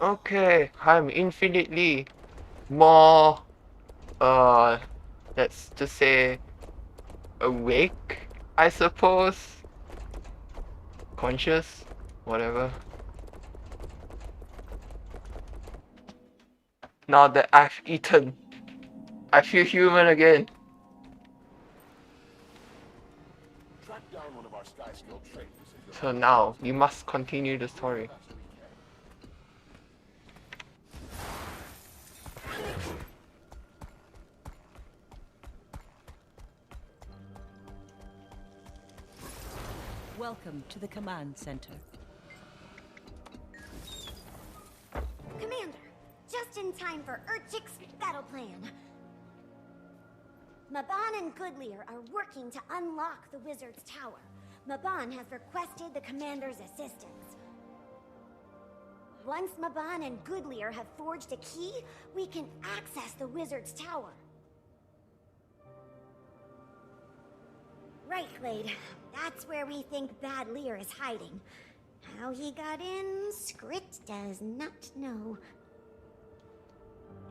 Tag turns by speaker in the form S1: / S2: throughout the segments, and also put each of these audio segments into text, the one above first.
S1: Okay, I'm infinitely more, let's just say, awake, I suppose. Conscious, whatever. Now that I've eaten, I feel human again.
S2: Track down one of our sky skill trainers if you're
S1: So
S2: having
S1: now,
S2: troubles
S1: we
S2: getting
S1: must
S2: in.
S1: continue the
S2: We'll do the
S1: story.
S2: best we can.
S3: Welcome to the command center.
S4: Commander, just in time for Urchik's battle plan. Maban and Goodlear are working to unlock the Wizard's Tower. Maban has requested the Commander's assistance. Once Maban and Goodlear have forged a key, we can access the Wizard's Tower. Right, Glade. That's where we think Bad Lear is hiding. How he got in, Skrit does not know.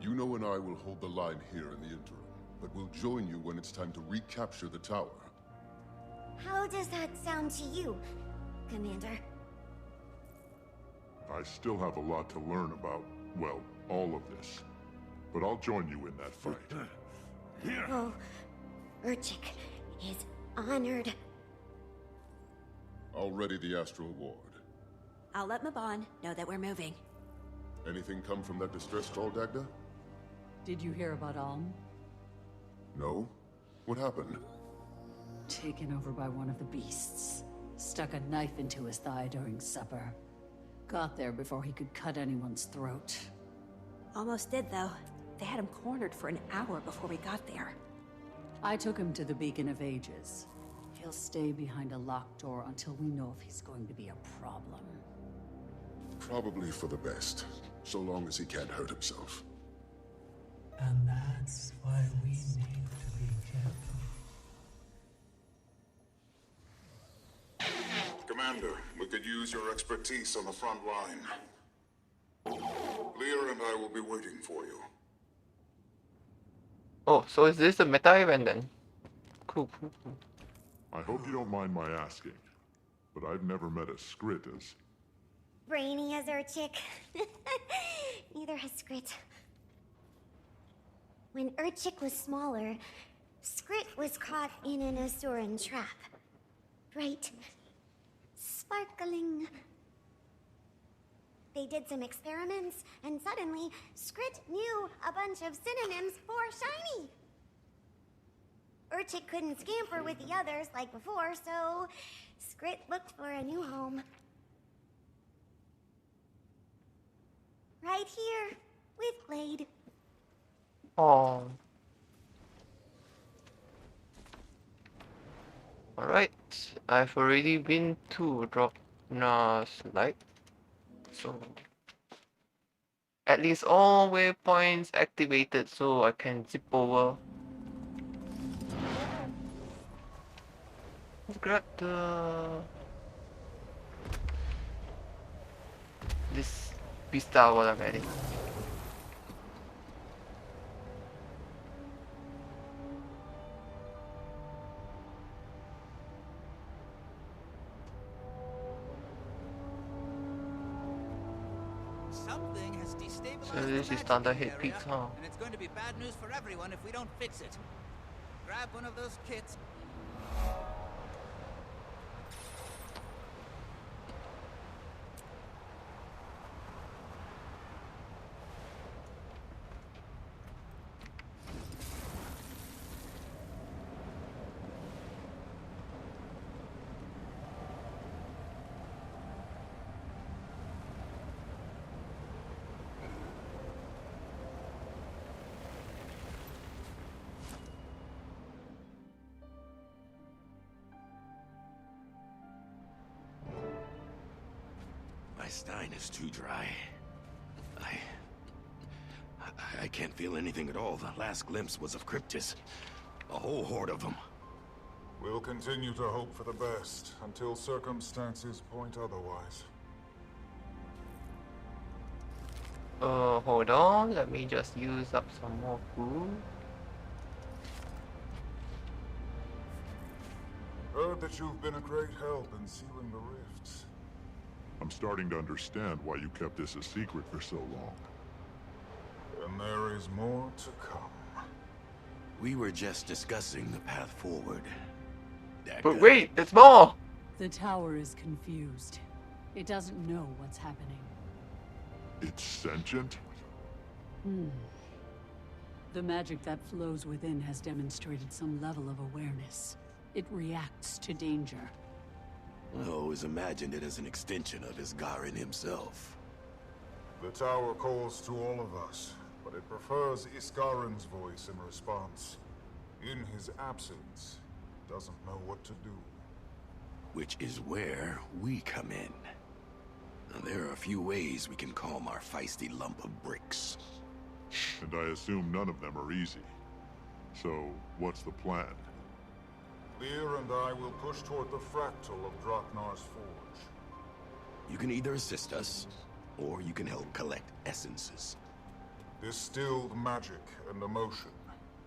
S2: You know and I will hold the line here in the interim, but we'll join you when it's time to recapture the tower.
S4: How does that sound to you, Commander?
S5: I still have a lot to learn about, well, all of this. But I'll join you in that fight.
S4: Oh, Urchik is honored.
S2: Already the Astral Ward.
S6: I'll let Maban know that we're moving.
S2: Anything come from that distress troll, Dagda?
S3: Did you hear about Alm?
S2: No? What happened?
S3: Taken over by one of the beasts. Stuck a knife into his thigh during supper. Got there before he could cut anyone's throat.
S6: Almost did, though. They had him cornered for an hour before we got there.
S3: I took him to the Beacon of Ages. He'll stay behind a locked door until we know if he's going to be a problem.
S2: Probably for the best, so long as he can't hurt himself.
S7: And that's why we need to be careful.
S8: Commander, we could use your expertise on the front line. Lear and I will be waiting for you.
S1: Oh, so is this a meta event then? Cool, cool, cool.
S5: I hope you don't mind my asking, but I've never met a Skrit as...
S4: Brainy as Urchik. Neither has Skrit. When Urchik was smaller, Skrit was caught in an Asuran trap. Bright, sparkling. They did some experiments, and suddenly, Skrit knew a bunch of synonyms for shiny. Urchik couldn't scamper with the others like before, so Skrit looked for a new home. Right here, with Glade.
S1: Oh. Alright, I've already been to Dropna's Light. So, at least all waypoints activated so I can zip over. Let's grab this pista while I'm at it.
S9: Something has destabilized
S1: So this
S9: the
S1: is standard
S9: magic
S1: hit
S9: area,
S1: peaks, huh?
S9: and it's going to be bad news for everyone if we don't fix it. Grab one of those kits.
S10: My stein is too dry. I can't feel anything at all. The last glimpse was of Cryptis. A whole horde of them.
S8: We'll continue to hope for the best until circumstances point otherwise.
S1: Hold on. Let me just use up some more food.
S8: Heard that you've been a great help in sealing the rifts.
S5: I'm starting to understand why you kept this a secret for so long.
S8: And there is more to come.
S10: We were just discussing the path forward.
S1: But wait, there's more!
S3: The tower is confused. It doesn't know what's happening.
S5: It's sentient?
S3: The magic that flows within has demonstrated some level of awareness. It reacts to danger.
S10: I always imagined it as an extension of Isgarin himself.
S8: The tower calls to all of us, but it prefers Iskarin's voice in response. In his absence, it doesn't know what to do.
S10: Which is where we come in. Now, there are a few ways we can calm our feisty lump of bricks.
S5: And I assume none of them are easy. So, what's the plan?
S8: Lear and I will push toward the fractal of Draknar's forge.
S10: You can either assist us, or you can help collect essences.
S8: Distilled magic and emotion.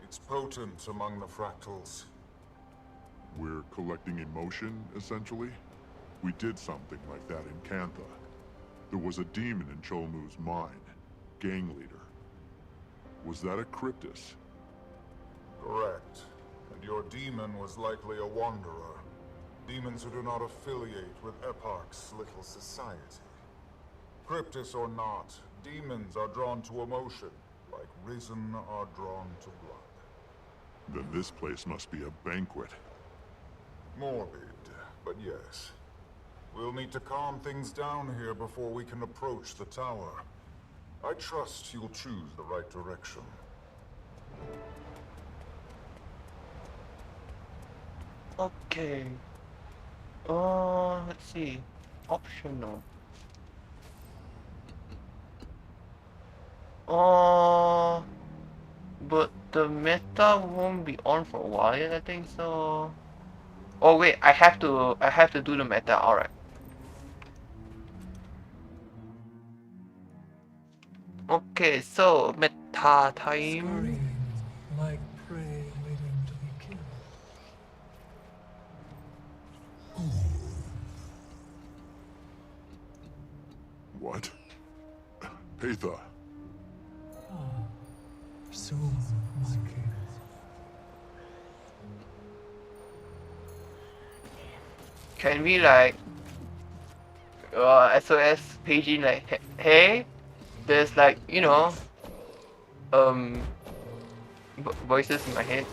S8: It's potent among the fractals.
S5: We're collecting emotion, essentially? We did something like that in Kantha. There was a demon in Cholmu's mind, gang leader. Was that a Cryptus?
S8: Correct. And your demon was likely a wanderer. Demons who do not affiliate with Eparch's little society. Cryptus or not, demons are drawn to emotion, like Risen are drawn to blood.
S5: Then this place must be a banquet.
S8: Morbid, but yes. We'll need to calm things down here before we can approach the tower. I trust you'll choose the right direction.
S1: Okay. Let's see. Optional. But the meta won't be on for a while yet, I think so. Oh wait, I have to do the meta, alright. Okay, so meta time.
S7: Scurrying like prey waiting to be killed.
S5: What? Patha.
S7: Soon, my king.
S1: Can we like SOS paging like hey, there's like, you know, voices in my head.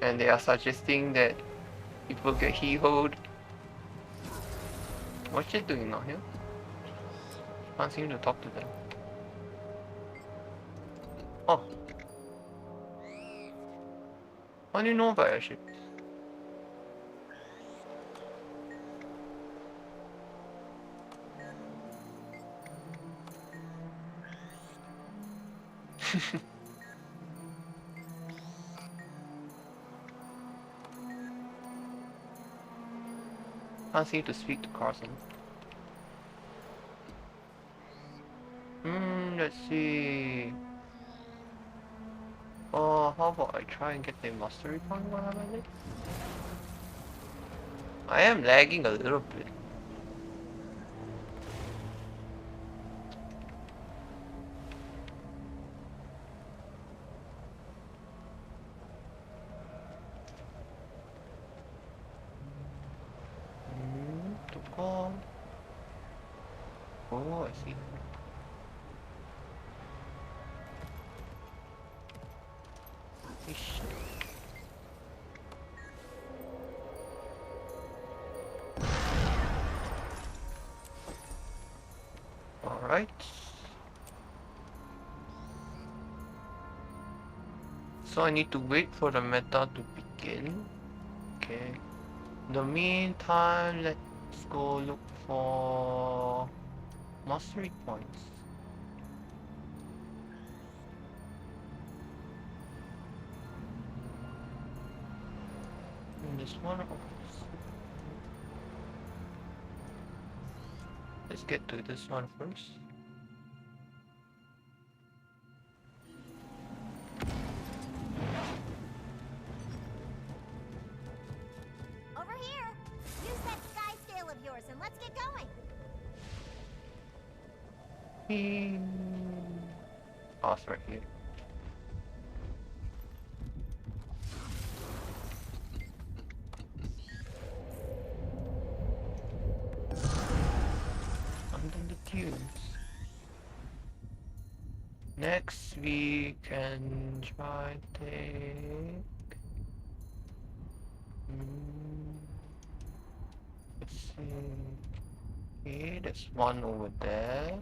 S1: And they are suggesting that people get he-hoed. What's she doing out here? Can't seem to talk to them. Oh. How do you know about airship? Can't seem to speak to Carson. Let's see. How about I try and get the mastery point while I'm at it? I am lagging a little bit. Oh, I see. Ish. All right. So I need to wait for the meta to begin. Okay. In the meantime, let's go look for mastery points. And this one. Let's get to this one first.
S4: Over here. Use that sky scale of yours and let's get going.
S1: Oh, it's right here. Under the tubes. Next we can try take. Let's see. Okay, there's one over there.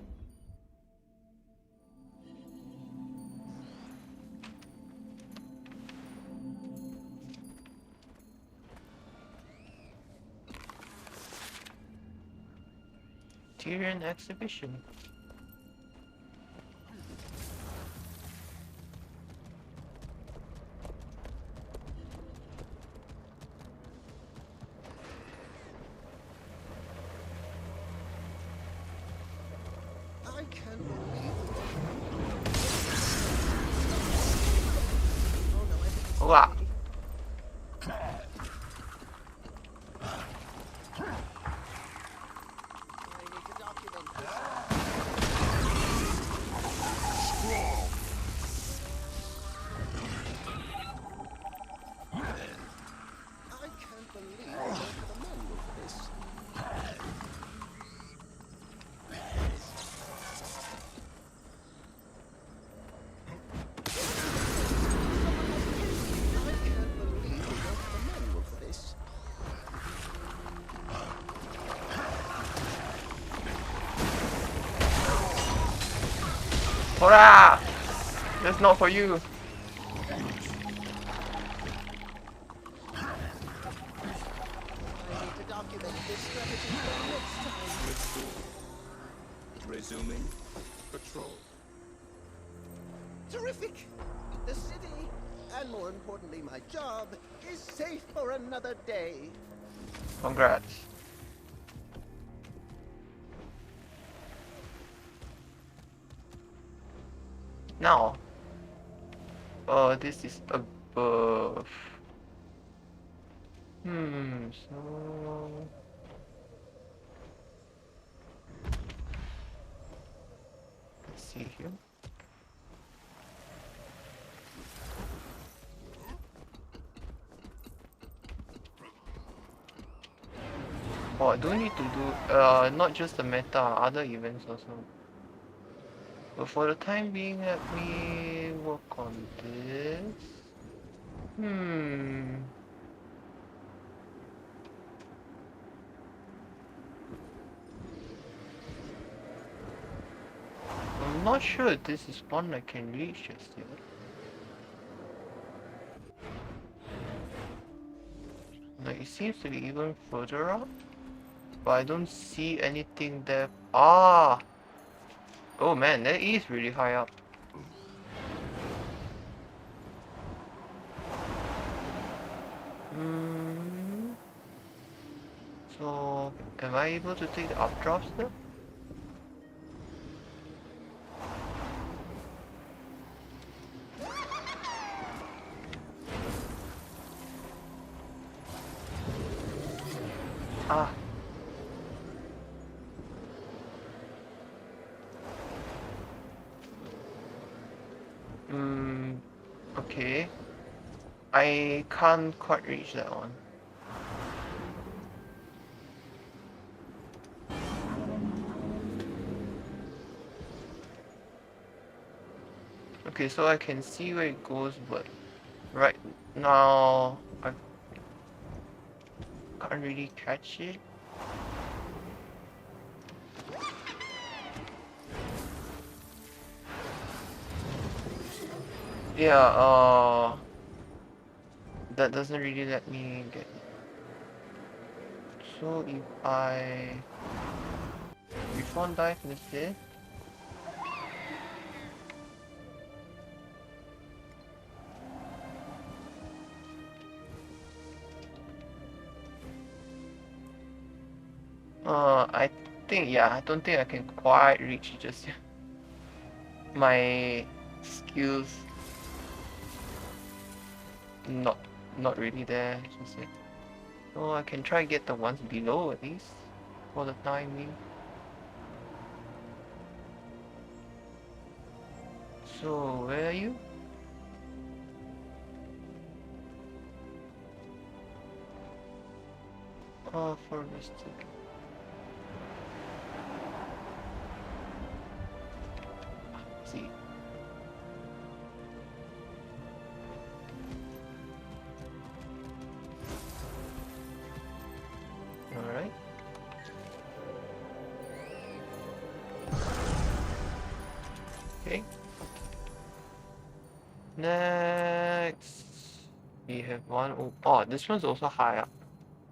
S1: Tyrion exhibition.
S11: I can't believe
S1: Wow. Hurrah! That's not for you.
S10: Resuming patrol.
S11: terrific! The city, and more importantly my job, is safe for another day.
S1: Congrats. Now. Oh, this is above. So... Let's see here. Oh, I do need to do, not just the meta, other events also. But for the time being, let me work on this. I'm not sure if this is one I can reach just yet. Like, it seems to be even further up, but I don't see anything there. Ah! Oh man, that is really high up. So, am I able to take the updrafts there? Ah. Okay. I can't quite reach that one. Okay, so I can see where it goes, but right now I can't really catch it. Yeah, that doesn't really let me get it. So if I respawn dive instead. I think, yeah, I don't think I can quite reach just yet. My skills not really there just yet. So I can try get the ones below at least for the time being. So where are you? Oh, for this ticket. See. Alright. Okay. Next, we have one. Oh, this one's also high up.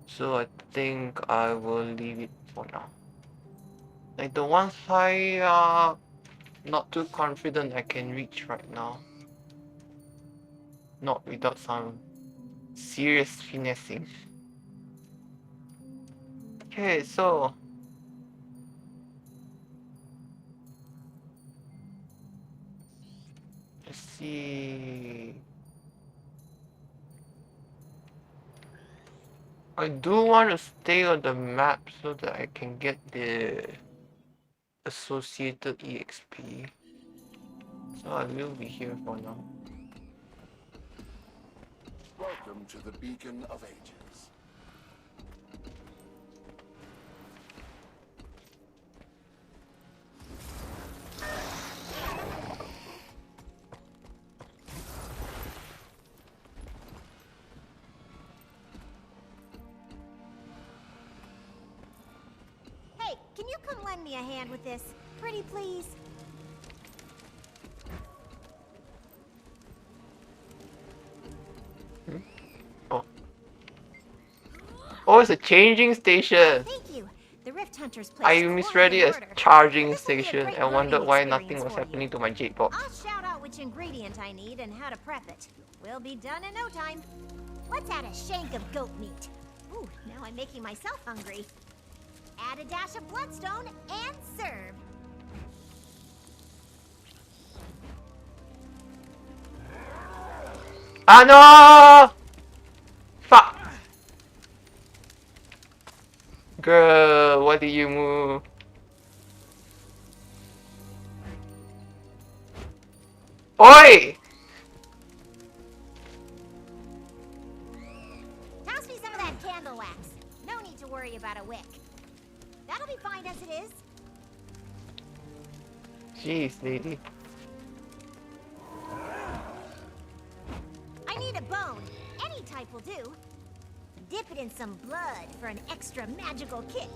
S1: So I think I will leave it for now. Like the ones high up, not too confident I can reach right now. Not without some serious finessing. Okay, so let's see. I do want to stay on the map so that I can get the associated EXP. So I will be here for now.
S10: Welcome to the Beacon of Ages.
S4: Hey, can you come lend me a hand with this? Pretty please.
S1: Oh. Oh, it's a changing station!
S4: Thank you. The Rift Hunters place
S1: I misread it as charging station and wondered why nothing was happening to my jade box.
S4: I'll shout out which ingredient I need and how to prep it. We'll be done in no time. Let's add a shank of goat meat. Ooh, now I'm making myself hungry. Add a dash of bloodstone and serve.
S1: Ah no! Fuck! Girl, why did you move? Oi!
S4: Toss me some of that candle wax. No need to worry about a wick. That'll be fine as it is.
S1: Jeez, lady.
S4: I need a bone. Any type will do. Dip it in some blood for an extra magical kick.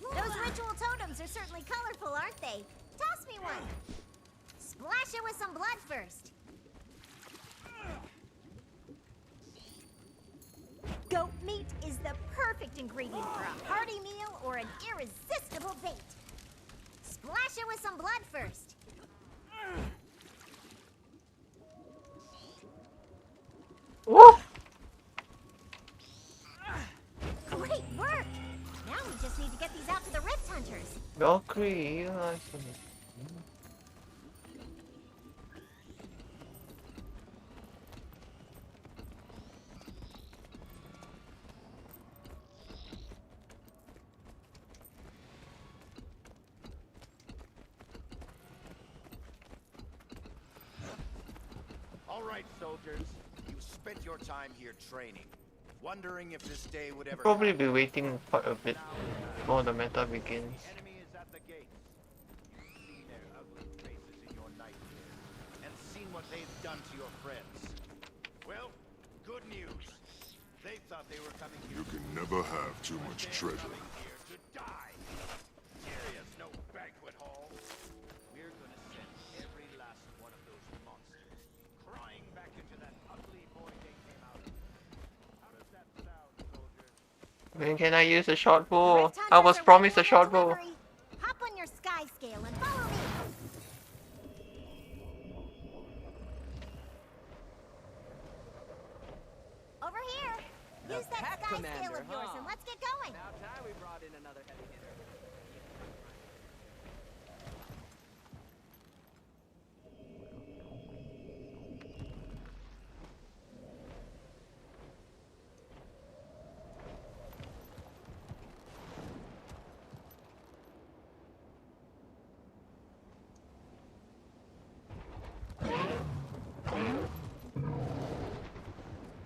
S4: Those ritual totems are certainly colorful, aren't they? Toss me one. Splash it with some blood first. Goat meat is the perfect ingredient for a hearty meal or an irresistible bait. Splash it with some blood first.
S1: Woo!
S4: Great work! Now we just need to get these out to the Rift Hunters.
S1: Valkyrie, you like some.
S12: All right, soldiers. You spent your time here training, wondering if this day would ever
S1: Probably be waiting quite a bit before the meta begins.
S12: The enemy is at the gates. You've seen their ugly faces in your nightmares, and seen what they've done to your friends. Well, good news. They thought they were coming here.
S5: You can never have too much treasure.
S12: Coming here to die. Area's no banquet hall. We're gonna send every last one of those monsters crying back into that ugly void they came out of. How does that sound, soldiers?
S1: When can I use a short bow? I was promised a short bow.
S4: Hop on your sky scale and follow me. nice
S13: Commander,
S4: tale of yours,
S13: huh?
S4: and let's get going.
S13: About time we brought in another heavy hitter.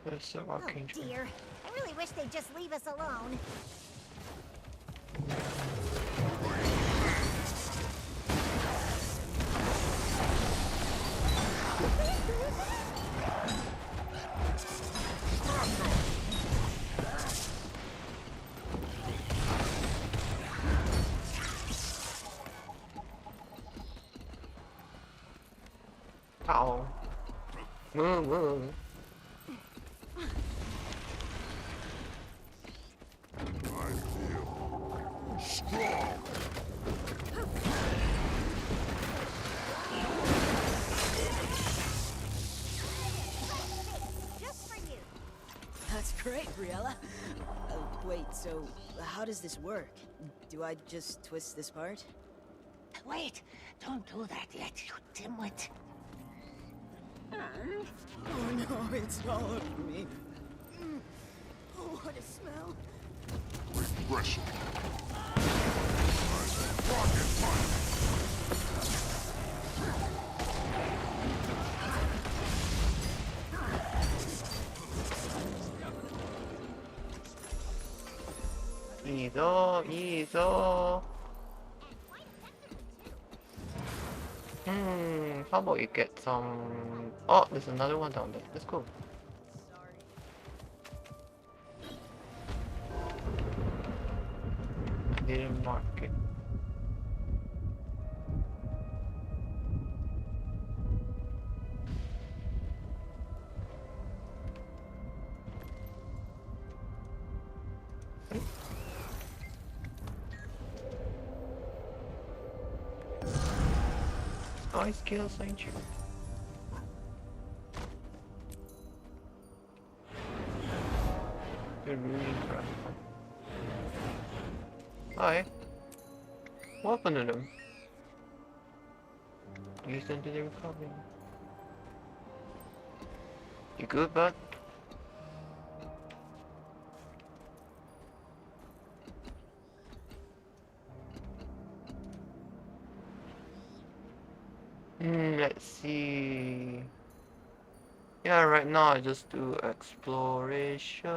S1: There's the
S4: Oh
S1: archangel.
S4: dear. I really wish they'd just leave us alone.
S1: Ow. Moo.
S4: Just for you.
S13: That's great, Briella. Wait, so how does this work? Do I just twist this part?
S14: Wait, don't do that yet, you dimwit.
S13: Oh no, it's all over me. Oh, what a smell.
S5: Regression. Rocket punch.
S1: Easy. How about you get some... Oh, there's another one down there. Let's go. I didn't mark it. Nice kills, ain't you? You're really incredible. Hi. What happened to them? Use them to the recovery. You good, bud? Let's see. Yeah, right now I just do exploration.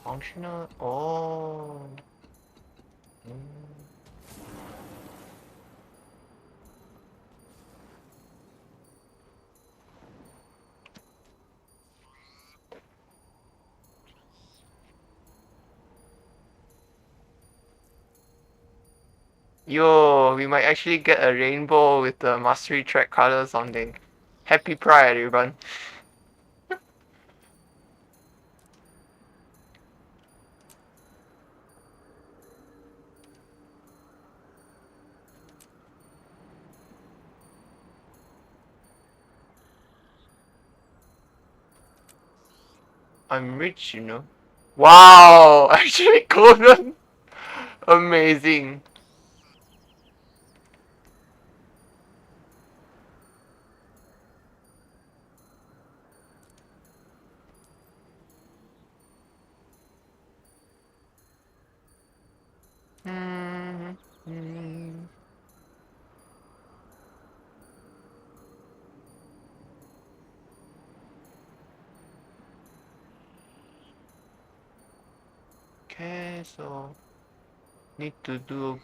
S1: Functional. Oh. Yo, we might actually get a rainbow with the mastery track colors on the Happy Pride, everyone. I'm rich, you know. Wow, actually golden. Amazing. Okay, so need to do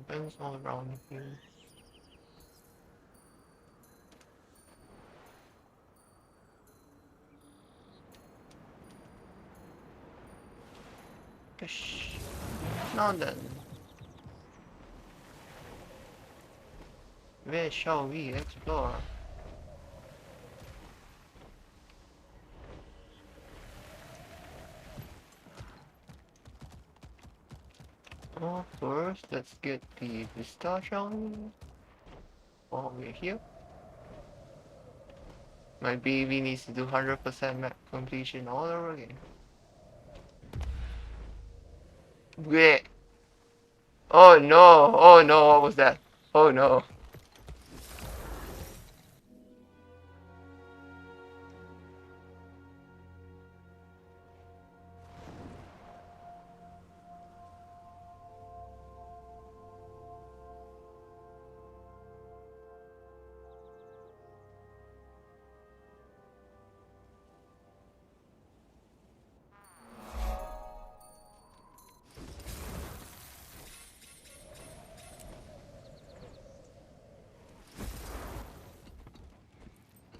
S1: bends all around here. Fish. Now then, where shall we explore? Oh, first, let's get the vista, shall we? While we're here. My baby needs to do 100% map completion all over again. Wait. Oh no! Oh no, what was that? Oh no.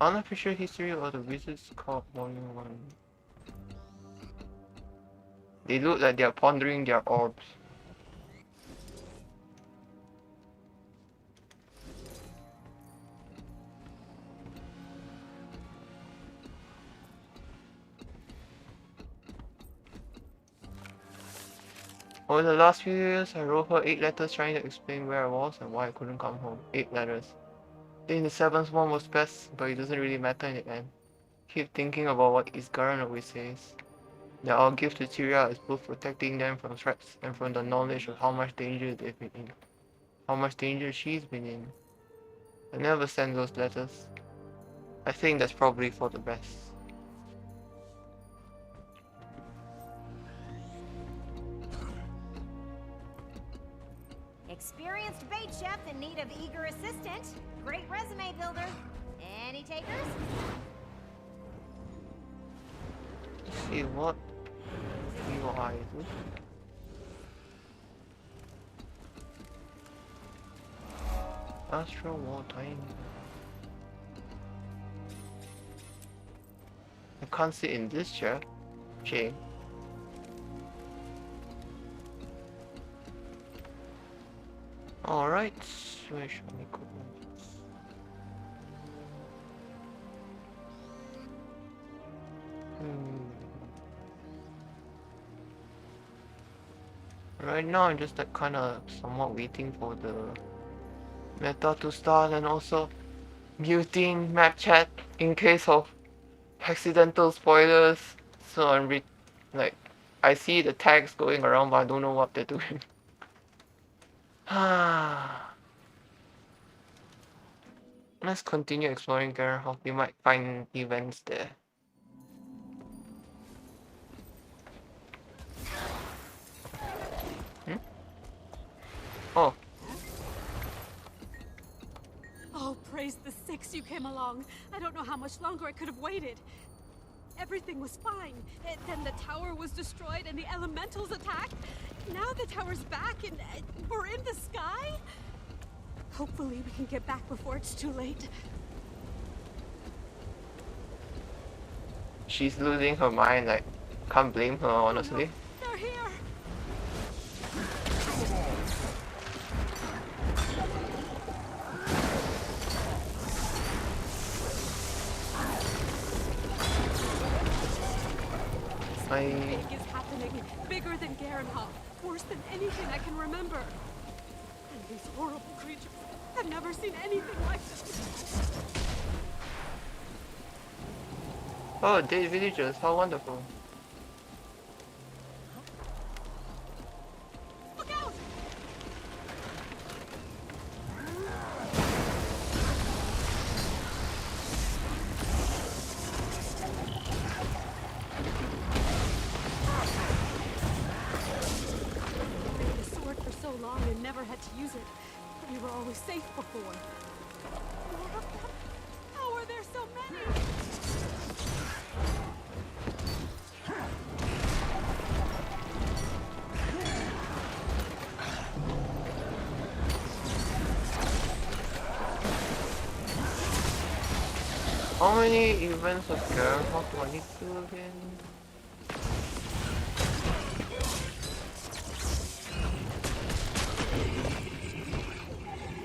S1: Unofficial history of the Wizards Cult Volume 1. They look like they are pondering their orbs. Over the last few years, I wrote her 8 letters trying to explain where I was and why I couldn't come home. 8 letters. I think the 7th one was best, but it doesn't really matter in the end. Keep thinking about what Isgaran always says. That our gift to Tyria is both protecting them from threats and from the knowledge of how much danger they've been in. How much danger she's been in. I never send those letters. I think that's probably for the best.
S4: Experienced bait chef in need of eager assistant. Great resume builder. Any takers?
S1: Let's see what UI is this? Astral War Time. I can't sit in this chair. Shame. Alright, where should we go? Right now I'm just like kinda somewhat waiting for the meta to start and also muting map chat in case of accidental spoilers. So I'm like I see the tags going around but I don't know what they're doing. Let's continue exploring Garenhof. We might find events there. Oh.
S15: Oh, praise the six you came along. I don't know how much longer I could have waited. Everything was fine. Then the tower was destroyed and the elementals attacked. Now the tower's back and we're in the sky? Hopefully we can get back before it's too late.
S1: She's losing her mind, like, can't blame her, honestly.
S15: Oh, no. They're here! Something big is happening. Bigger than Garenhof. Worse than anything I can remember. And these horrible creatures. I've never seen anything like this.
S1: Oh, dead villagers, how wonderful.
S15: Look out! I had a sword for so long and never had to use it. We were always safe before. More of them? How are there so many?
S1: How many events of Garenhof do I need to do again?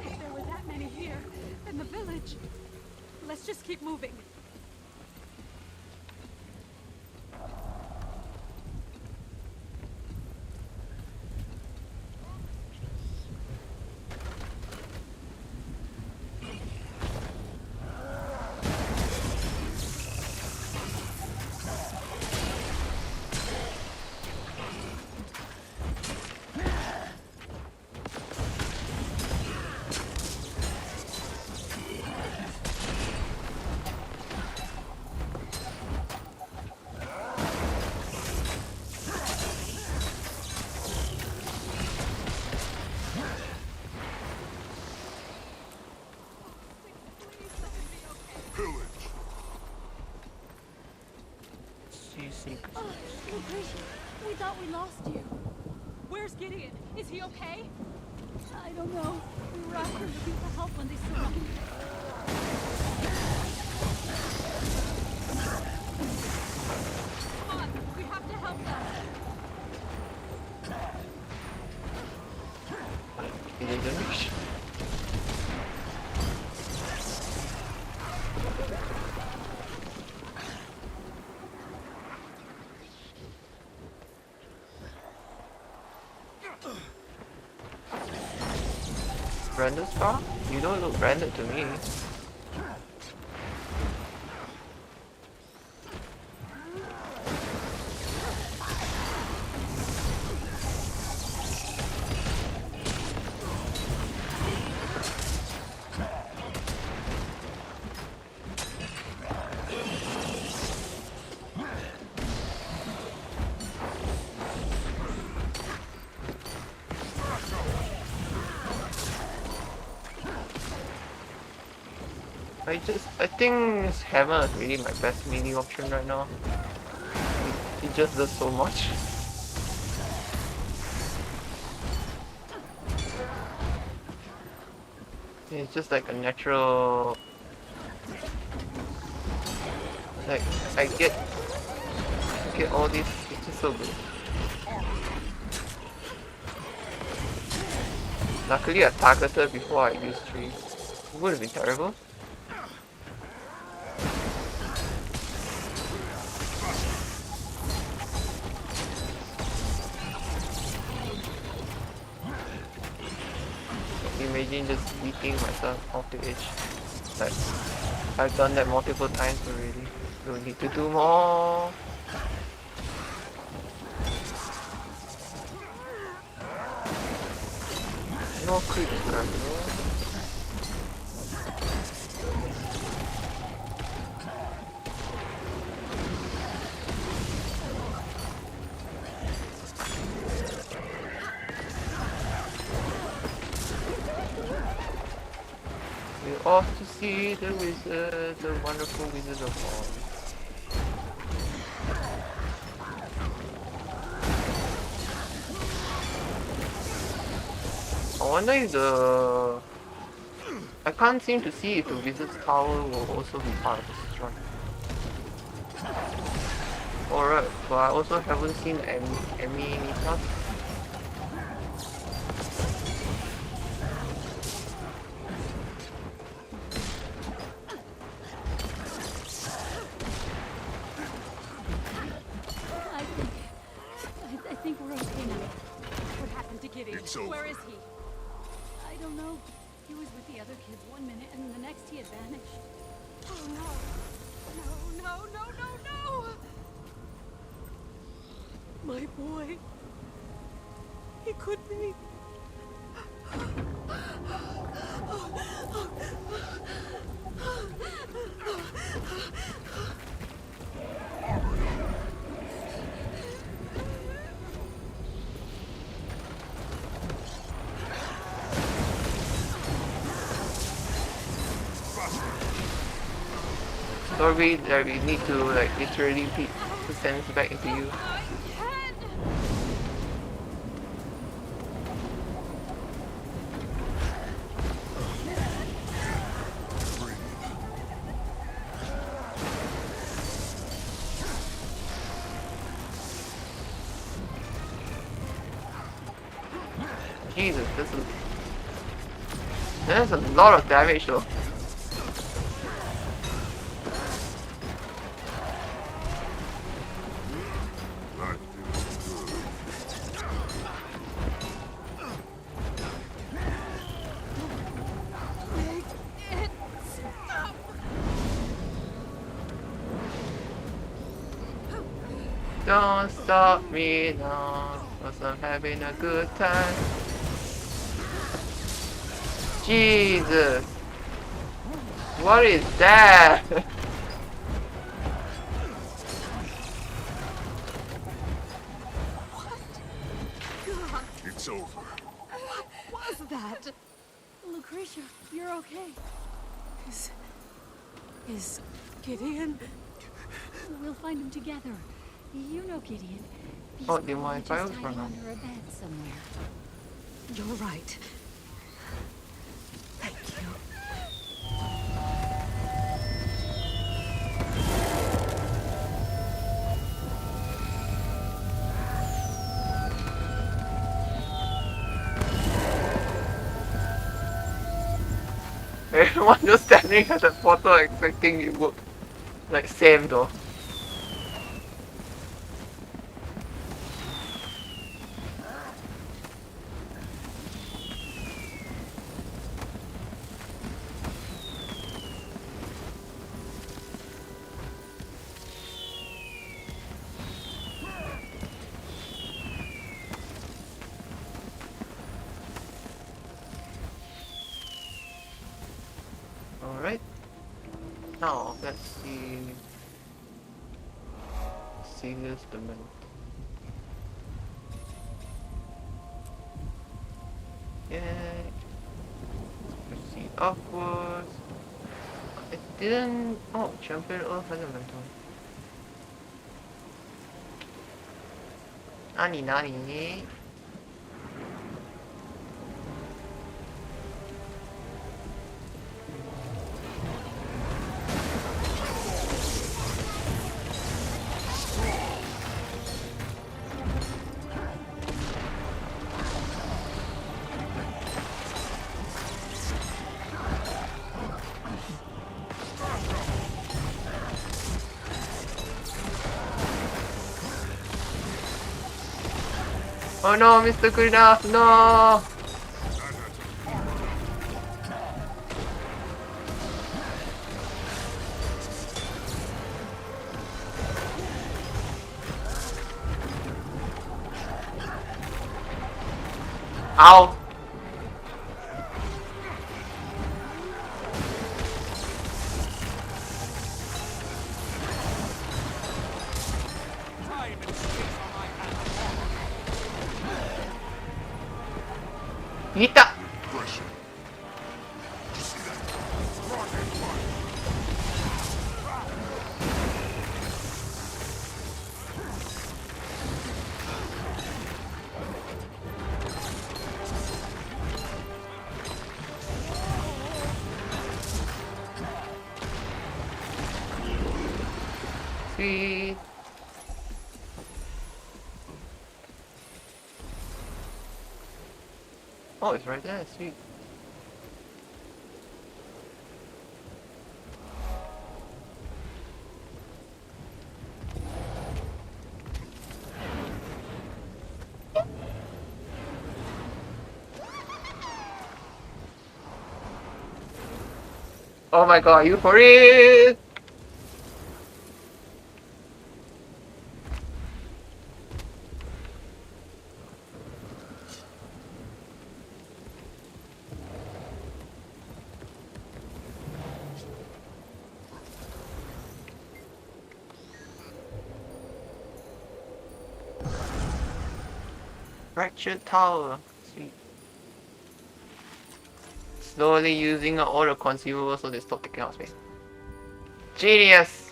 S15: If there were that many here, in the village. Let's just keep moving. Lucretia, we thought we lost you. Where's Gideon? Is he okay? I don't know. We were out here looking for help when they surrounded us. Come on, we have to help them.
S1: He didn't reach. Brandon's car? You don't look branded to me. I think this hammer is really my best melee option right now. It just does so much. It's just like a natural, like I get all these. It's just so good. Luckily I targeted before I used 3. It would have been terrible. Imagine just beating myself off the edge. Like, I've done that multiple times already. Don't need to do more. No creeps, bro. We're off to see the wizard, the wonderful Wizard of Oz. I wonder if the... I can't seem to see if the Wizard's Tower will also be part of this run. Alright, but I also haven't seen any stuff.
S15: I think we're okay now. What happened to Gideon? Where is he? I don't know. He was with the other kids one minute and the next he had vanished. Oh no. No, no, no, no, no! My boy. He could be.
S1: Sorry that we need to like literally beat the sense back into you. Jesus, there's a lot of damage though. Don't stop me now, 'cause I'm having a good time. Jesus! What is that?
S5: It's over.
S15: What was that? Lucretia, you're okay. Is Gideon? We'll find him together.
S3: You know, Gideon. These
S1: Oh, they
S3: probably
S1: want
S3: just
S1: files
S3: hiding
S1: for now.
S3: under a bed somewhere.
S15: You're right. Thank you.
S1: Everyone just standing at the portal expecting it would like save though. Alright. Now let's see. See this dimension. Okay. Proceed upwards. It didn't. Oh, Champion of Elemental. Nani. Oh no, Mr. Good enough, no! Ow! Hita! Sweet. Oh, it's right there, sweet. Oh my god, you for it! Fractured tower. Sweet. Slowly using all the consumables so they stop taking out space. Genius!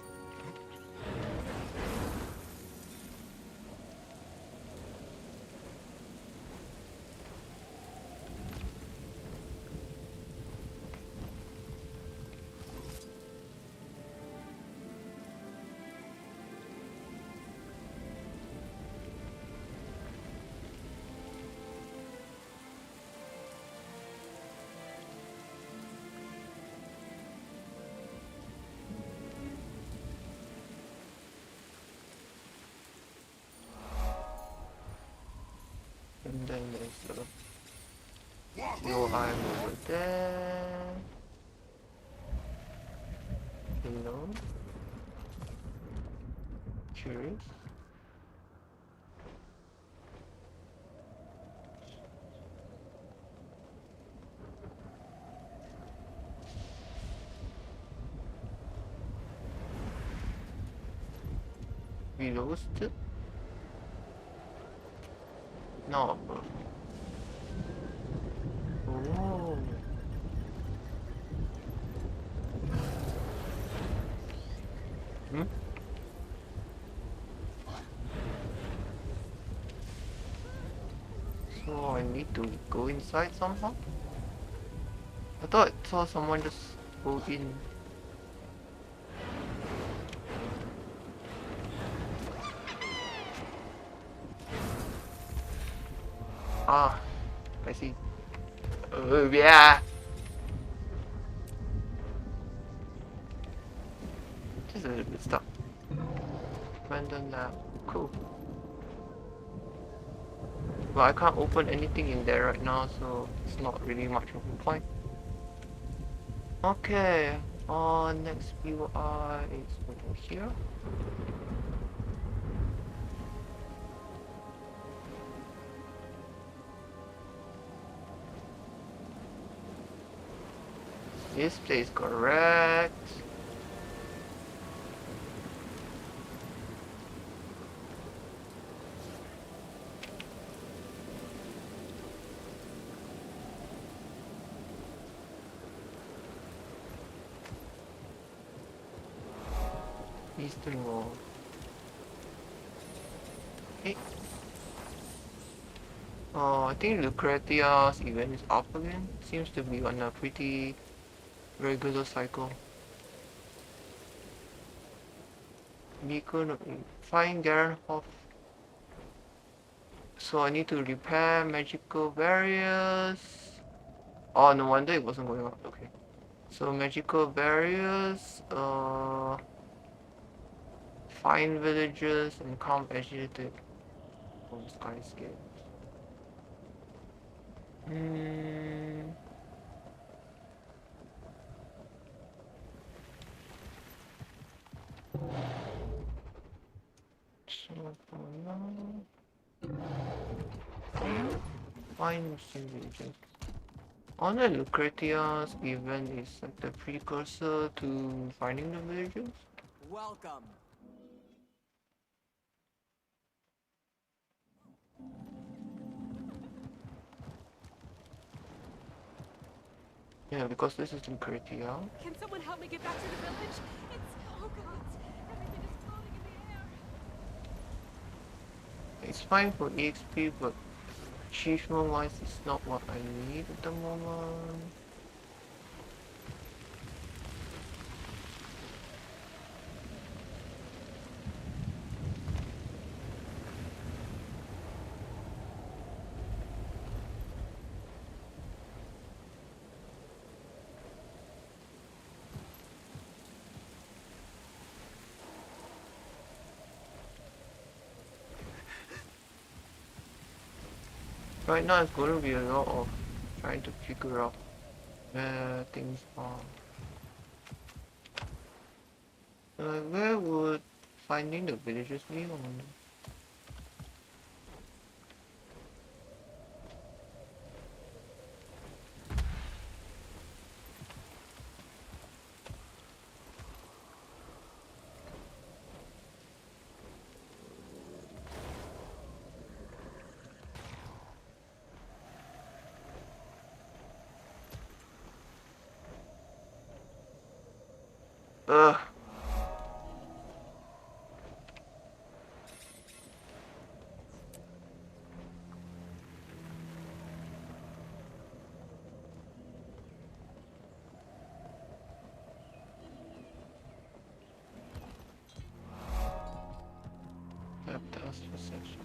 S1: And then there's the your eye over there. Hello. Curious. We lost it? No, bro. Oh. Hmm? So I need to go inside somehow? I thought I saw someone just go in. Ah, I see. Yeah! Just a little bit stuck. Random lab. Cool. Well, I can't open anything in there right now, so it's not really much of a point. Okay, next UI is over here. This place correct. Eastern Wall. Okay. I think Lucretia's event is up again. Seems to be on a pretty regular cycle. Beacon, find Garenhof. So I need to repair magical barriers. Oh, no wonder it wasn't going up. Okay. So magical barriers, find villagers and calm agitated on skyscape. So for now, find missing villagers. On the Lucretia's event is like the precursor to finding the villagers.
S9: Welcome.
S1: Yeah, because this is Lucretia.
S15: Can someone help me get back to the village? It's... oh god, everything is floating in the air.
S1: It's fine for EXP, but achievement wise, it's not what I need at the moment. Right now, it's going to be a lot of trying to figure out where things are. Where would finding the villagers be on? Ugh. Baptist perception.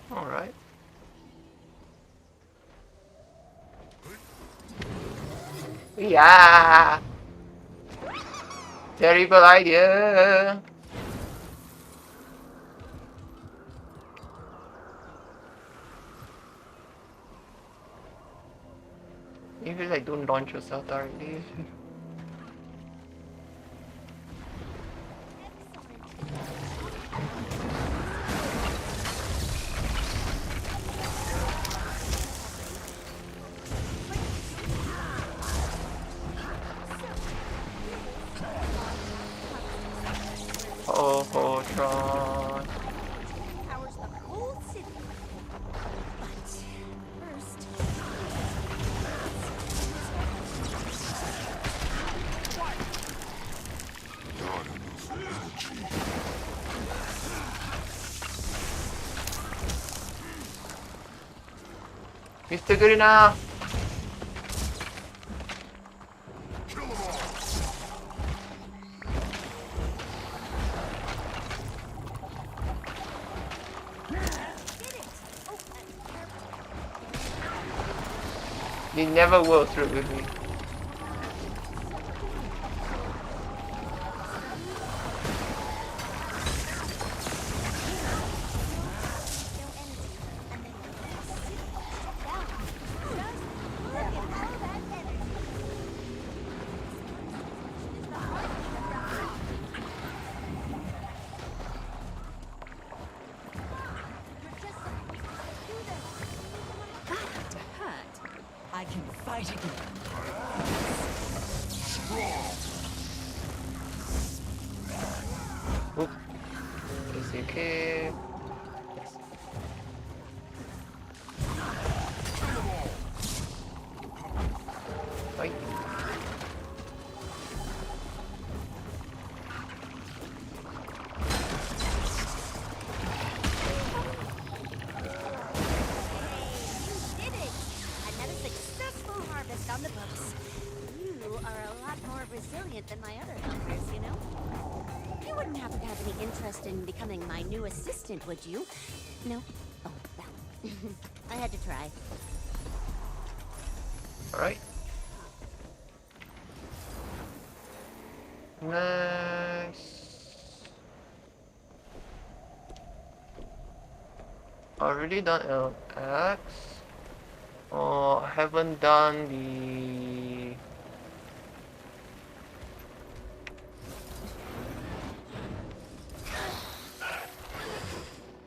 S1: Alright. Yeah. Terrible idea. Maybe like don't launch yourself directly. Oh, Tron.
S4: Powers the whole city. But first,
S1: Mr. Good enough. They never will through with me.
S3: I can fight again.
S1: Oop. Is he okay? Yes. Fight.
S4: On the books. You are a lot more resilient than my other hunters, you know? You wouldn't happen to have any interest in becoming my new assistant, would you? No? Oh, well. I had to try.
S1: Alright. Nice. Already done LX. Oh, I haven't done the...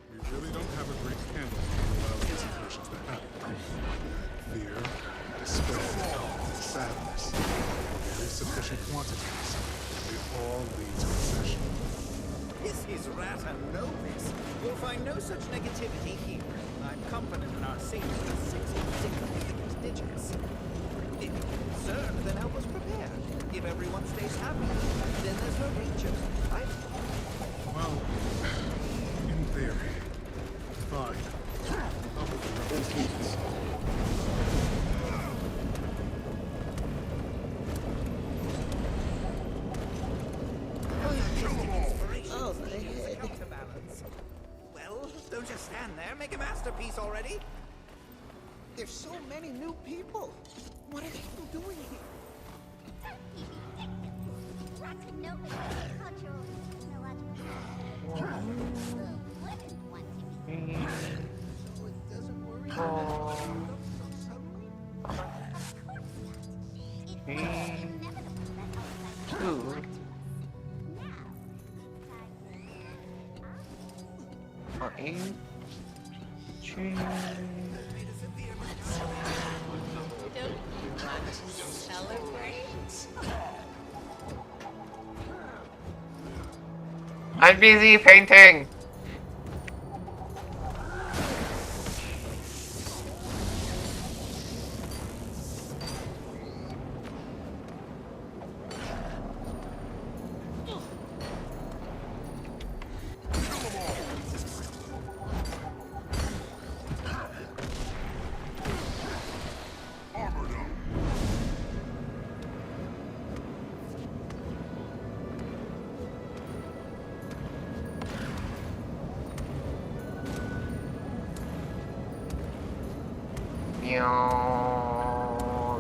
S16: We really don't have a great handle on allowing these emotions to happen. Fear, despair, sadness, very sufficient quantities. They all lead to obsession.
S9: This is Rata Nobis. You'll find no such negativity here. I'm confident in our safety with 6 significant digits. If you're concerned, then help us prepare. If everyone stays happy, then there's no danger, right?
S16: Well, in theory. Fine. I'll put the references.
S11: Oh, my head.
S9: Well, don't just stand there. Make a masterpiece already.
S11: There's so many new people. What are they all doing here?
S1: I'm busy painting.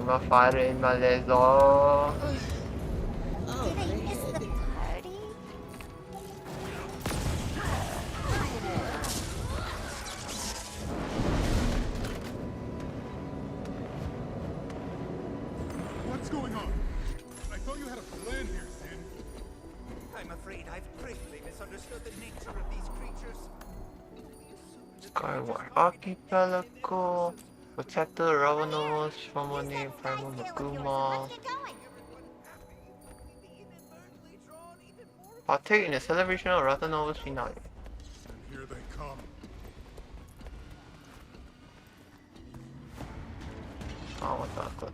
S1: Ma fare il maleso.
S16: What's going on? I thought you had a plan here, Sin.
S9: I'm afraid I've gravely misunderstood the nature of these creatures.
S1: Skyward Archipelago. Protect the Ravenous from any primal Maguma. Partake in the celebration of Ratanova's finale.
S16: And here they come.
S1: Oh, what's that good?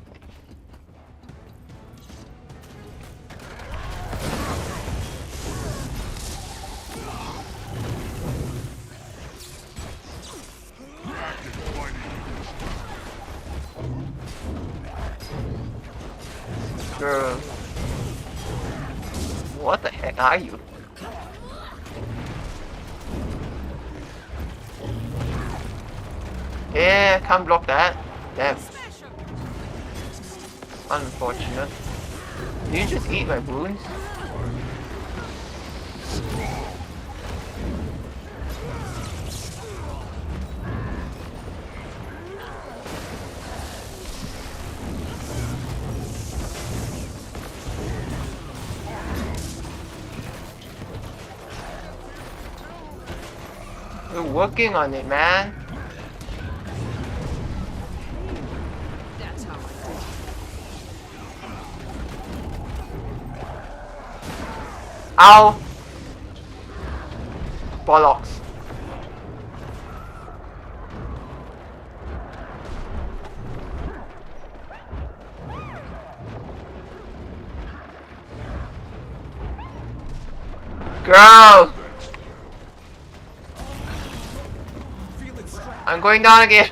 S1: heck are you? Yeah, can't block that. Damn. Unfortunate. Did you just eat my wounds? We're working on it, man. Ow! Bollocks. Girl! I'm going down again.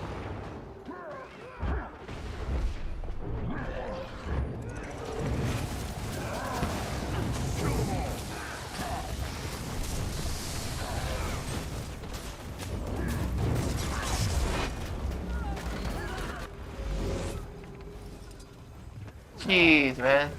S1: Jeez, man.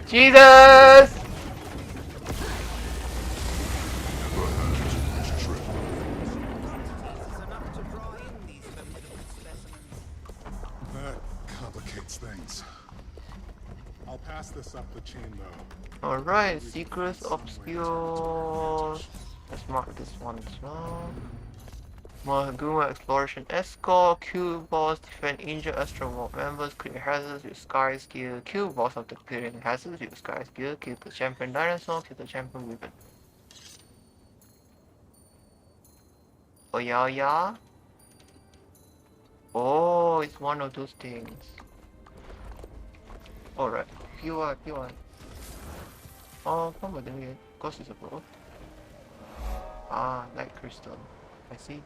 S1: Jesus!
S16: That complicates things. I'll pass this up the chain though.
S1: Alright, secrets obscure. Let's mark this one as well. Mahaguma Exploration Escort, kill boss, defend injured Astro Vault members, clear hazards with Sky skill, kill boss after clearing hazards with Sky skill, kill the champion dinosaur, kill the champion weapon. Oh yeah, yeah? Oh, it's one of those things. Alright, pure. Oh, come on, then ghost is a bro. Ah, light crystal. I see.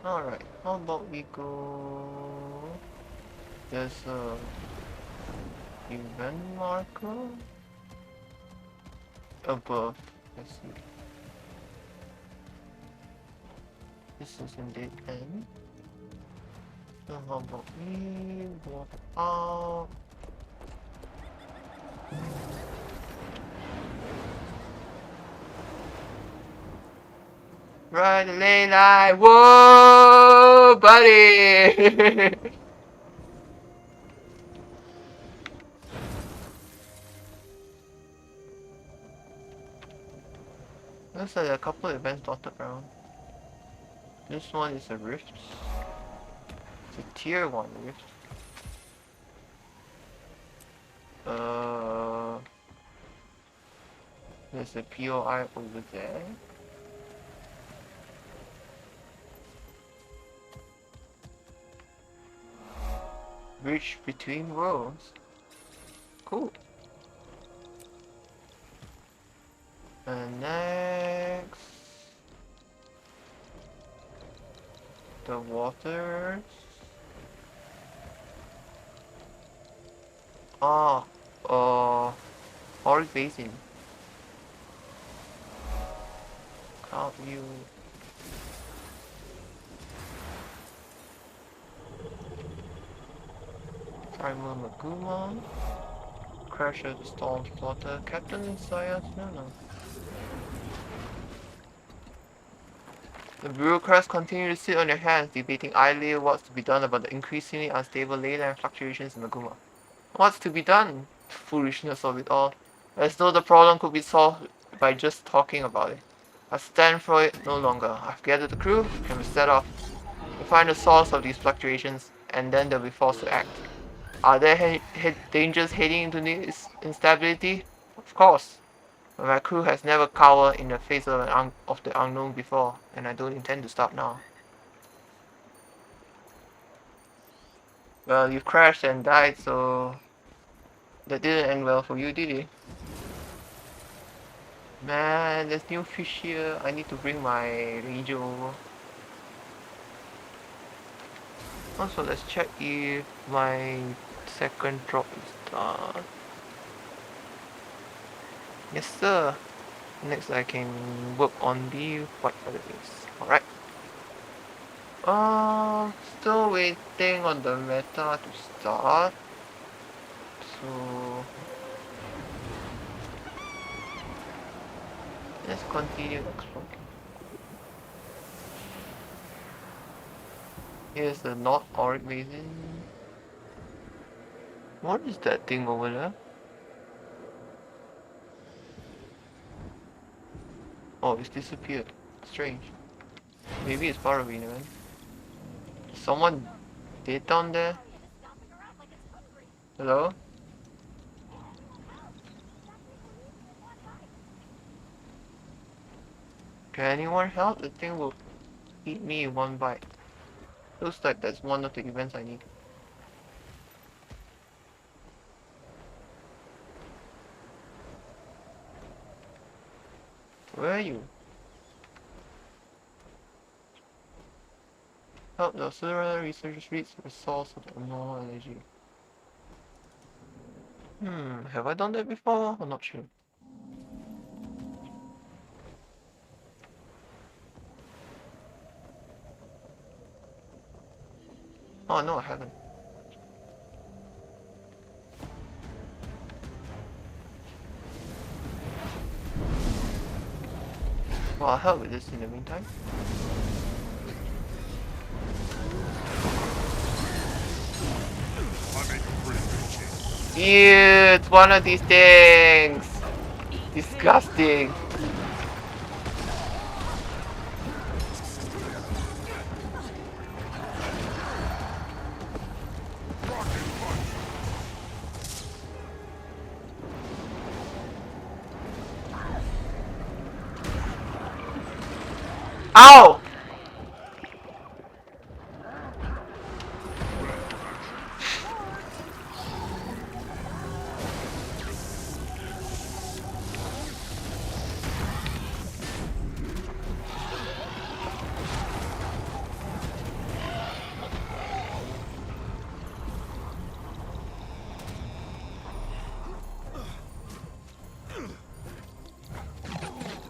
S1: Alright, how about we go... There's a... event marker? Above. I see. This is indeed end. So how about we walk out? Right, the Ley-Line. Whoa, buddy! Looks like a couple events dotted around. This one is a rift. It's a tier 1 rift. There's a POI over there. Bridge between worlds. Cool. And next, the waters. Ah, Horrid Basin. Can't view. Primal Maguma. Crash of the Storm Slaughter. Captain Sayas? No. The bureaucrats continue to sit on their hands, debating idly what's to be done about the increasingly unstable Ley-Line fluctuations in Maguma. What's to be done? Foolishness of it all. As though the problem could be solved by just talking about it. I stand for it no longer. I've gathered the crew, and we set off. We find the source of these fluctuations, and then they'll be forced to act. Are there dangers heading into this instability? Of course. But my crew has never cowered in the face of, the unknown before, and I don't intend to stop now. Well, you've crashed and died, so That didn't end well for you, did it? Man, there's new fish here. I need to bring my ranger over. Also, let's check if my second drop is done. Yes, sir. Next, I can work on the white feathers. Alright. Still waiting on the meta to start. So let's continue exploring. Here's the North Auric Basin. What is that thing over there? Oh, it's disappeared. Strange. Maybe it's part of it, man. Someone dead down there? Hello? Can anyone help? The thing will eat me in one bite. Looks like that's one of the events I need. Where are you? Help the Australian researchers reach the source of the abnormal energy. Have I done that before? I'm not sure. Oh no, I haven't. Well, I'll help with this in the meantime. Ew, it's one of these things! Disgusting! Ow!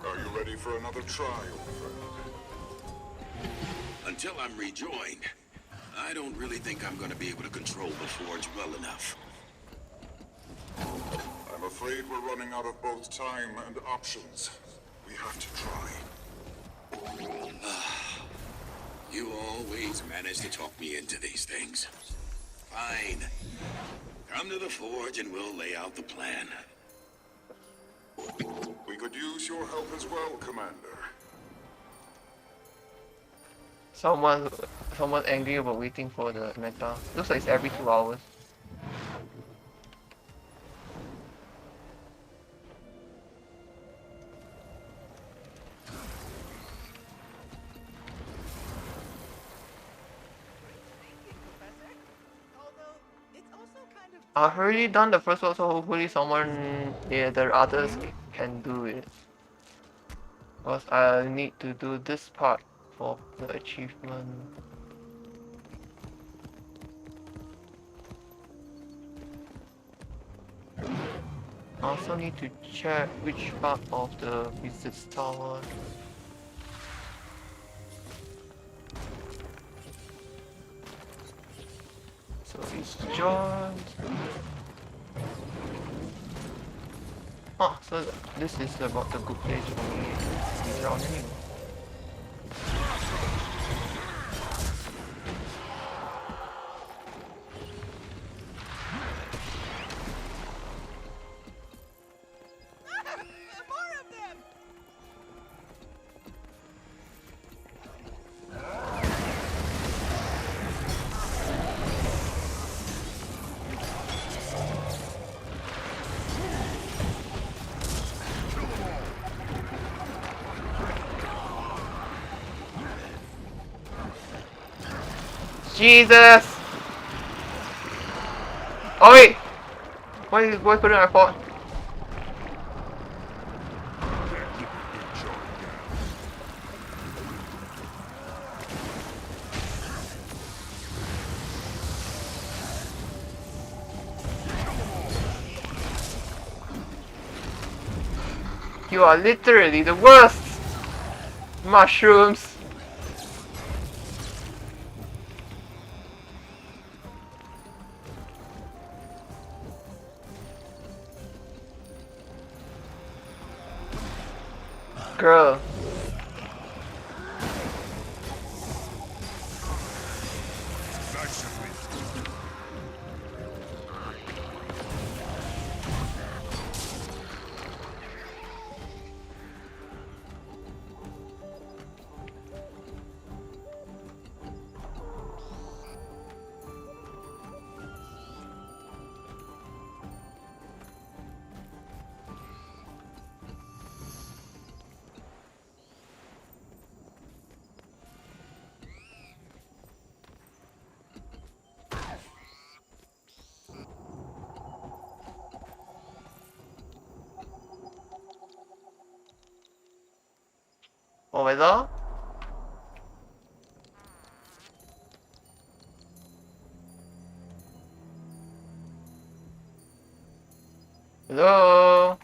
S8: Are you ready for another try, old friend?
S10: Until I'm rejoined, I don't really think I'm gonna be able to control the forge well enough.
S8: I'm afraid we're running out of both time and options. We have to try.
S10: You always manage to talk me into these things. Fine. Come to the forge and we'll lay out the plan.
S8: We could use your help as well, Commander.
S1: Someone angry about waiting for the meta. Looks like it's every 2 hours. I've already done the first one, so hopefully the others can do it. Because I need to do this part for the achievement. I also need to check which part of the visit tower. So it's John. So this is about the good place for me to be around anyway. Jesus! Oh wait! Why put it in our pot? You are literally the worst! Mushrooms! Girl. Over there? Hello?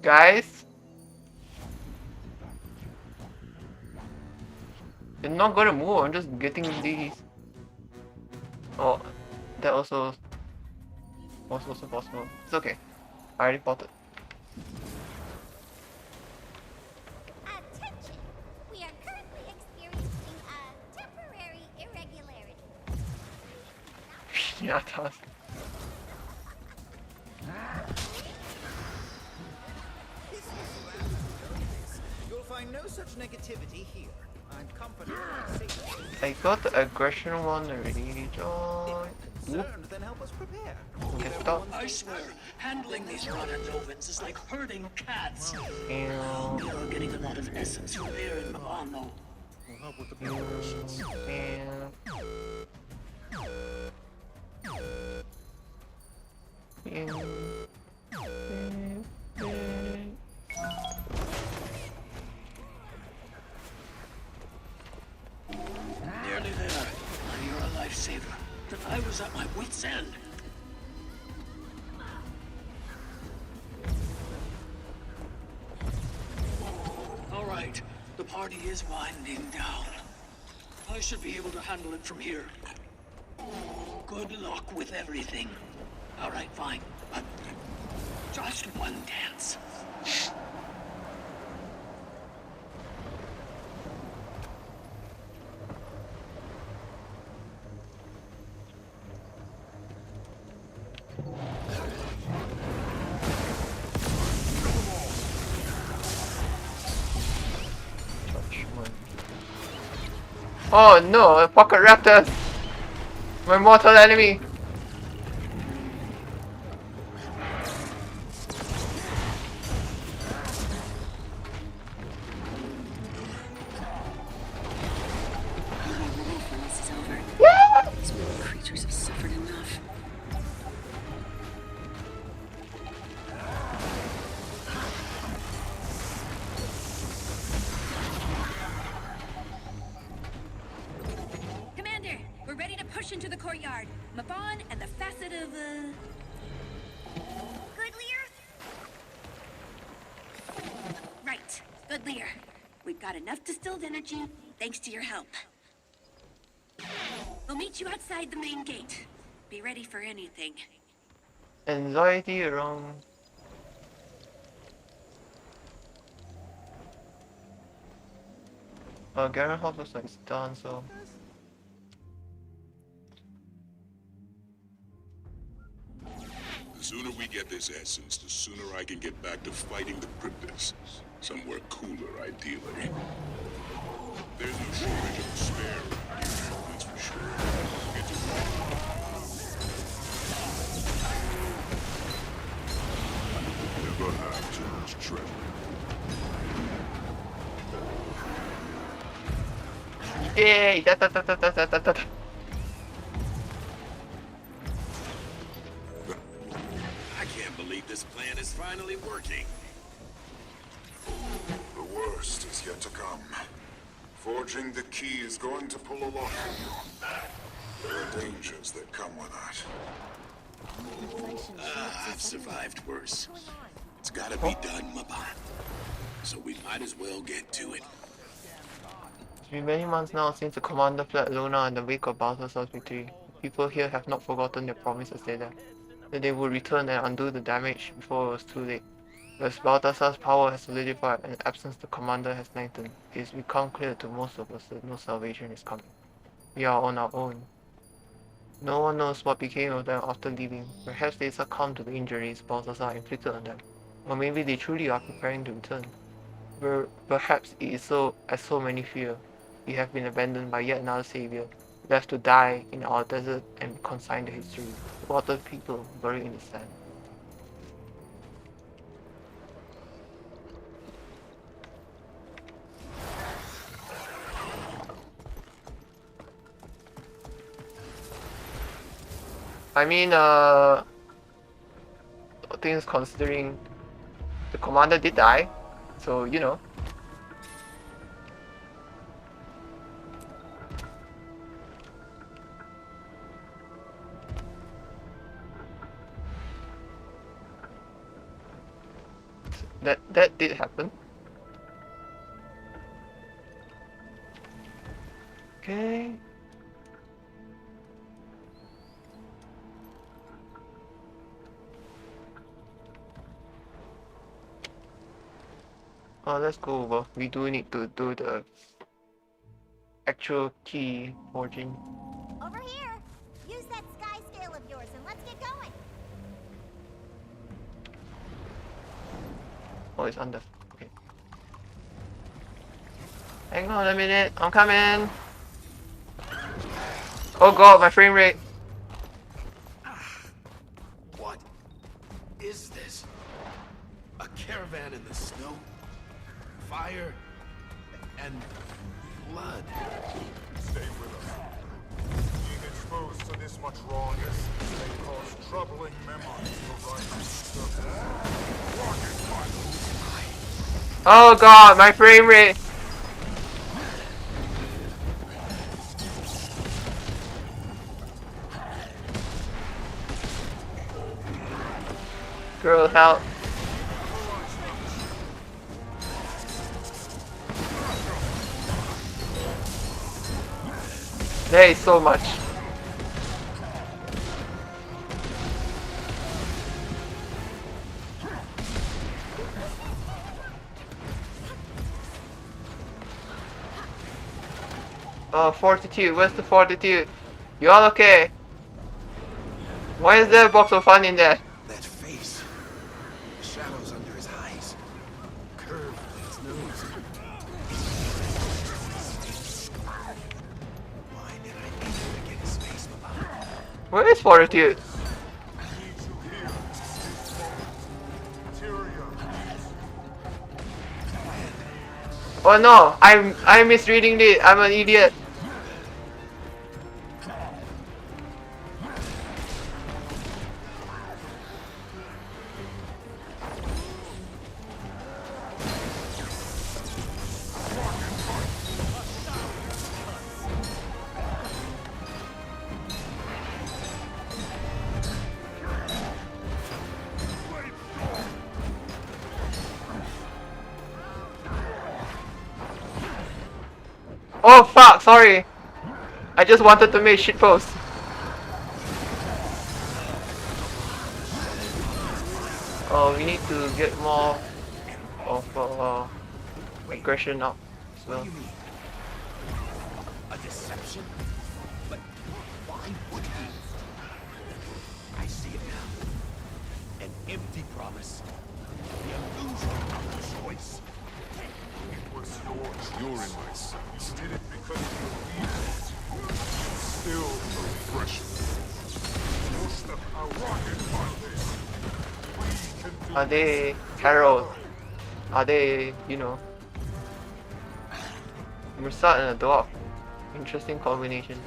S1: Guys? It's not gonna move, I'm just getting these. Oh, that also was also possible. It's okay. I already bought it.
S4: Attention! We are currently experiencing a temporary irregularity.
S1: Yeah, it does.
S9: You'll find no such negativity here. I'm confident in our safety.
S1: I got the aggression one already, John.
S9: Then help us prepare.
S1: Okay, stop.
S7: I swear, handling these rotten novens is like herding cats.
S1: Ew.
S7: You're getting a lot of essence from here in Mabano.
S16: Will help with the preparations.
S7: Nearly there. You're a lifesaver. But I was at my wit's end. All right, the party is winding down. I should be able to handle it from here. Good luck with everything. All right, fine. Just one dance.
S1: Oh no, a pocket raptor! My mortal enemy!
S17: Yeah! These poor creatures have suffered enough.
S18: Commander, we're ready to push into the courtyard. Mabon and the facet of,
S4: Goodlier?
S18: Right, Goodlier. We've got enough distilled energy, thanks to your help. We'll meet you outside the main gate. Be ready for anything.
S1: Anxiety around. Garen House looks like it's done, so.
S10: The sooner we get this essence, the sooner I can get back to fighting the cryptids. Somewhere cooler, ideally. There's no shortage of despair around here, that's for sure. Get to work.
S5: Never have too much treasure.
S1: Yay! Da.
S10: I can't believe this plan is finally working.
S8: The worst is yet to come. Forging the key is going to pull a lot from you. There are dangers that come with that.
S10: I've survived worse. It's gotta be done, Mabon. So we might as well get to it.
S1: It's been many months now since the commander fled Luna in the wake of Balthazar's victory. People here have not forgotten their promises they left, that they would return and undo the damage before it was too late. As Balthazar's power has solidified and the absence of the commander has lengthened, it has become clear to most of us that no salvation is coming. We are on our own. No one knows what became of them after leaving. Perhaps they succumbed to the injuries Balthazar inflicted on them, or maybe they truly are preparing to return. Perhaps it is so as so many fear. We have been abandoned by yet another savior, left to die in our desert and consigned to history. Water people buried in the sand. I mean, things considering the commander did die, so you know. That did happen. Okay. Let's go over. We do need to do the actual key forging.
S4: Over here. Use that sky scale of yours and let's get going.
S1: Oh, it's under. Okay. Hang on a minute. I'm coming. Oh god, my frame rate.
S12: What is this? A caravan in the snow? Fire and blood.
S8: Stay with us. Being exposed to this much rawness may cause troubling memories to rise to the surface.
S1: Oh god, my frame rate. Girl, help. There is so much. Oh, fortitude. Where's the fortitude? You all okay? Why is there a box of fun in there?
S12: That face. The shadows under his eyes. Curve in his nose. Why did I need him to get his face, Mabon?
S1: Where is fortitude? Oh no, I'm misreading it. I'm an idiot. Oh fuck, sorry. I just wanted to make shitpost. Oh, we need to get more of aggression up as well.
S12: What do you mean? A deception? But why would he? I see it now. An empty promise. The illusion of choice.
S8: It was It's your choice.
S2: You're in my sights.
S8: You did it because you believed it. Still no pressure. A rocket like this. We can do
S1: Are they
S8: this
S1: Carol?
S8: together.
S1: Are they, you know, Mursat and a dwarf? Interesting combination.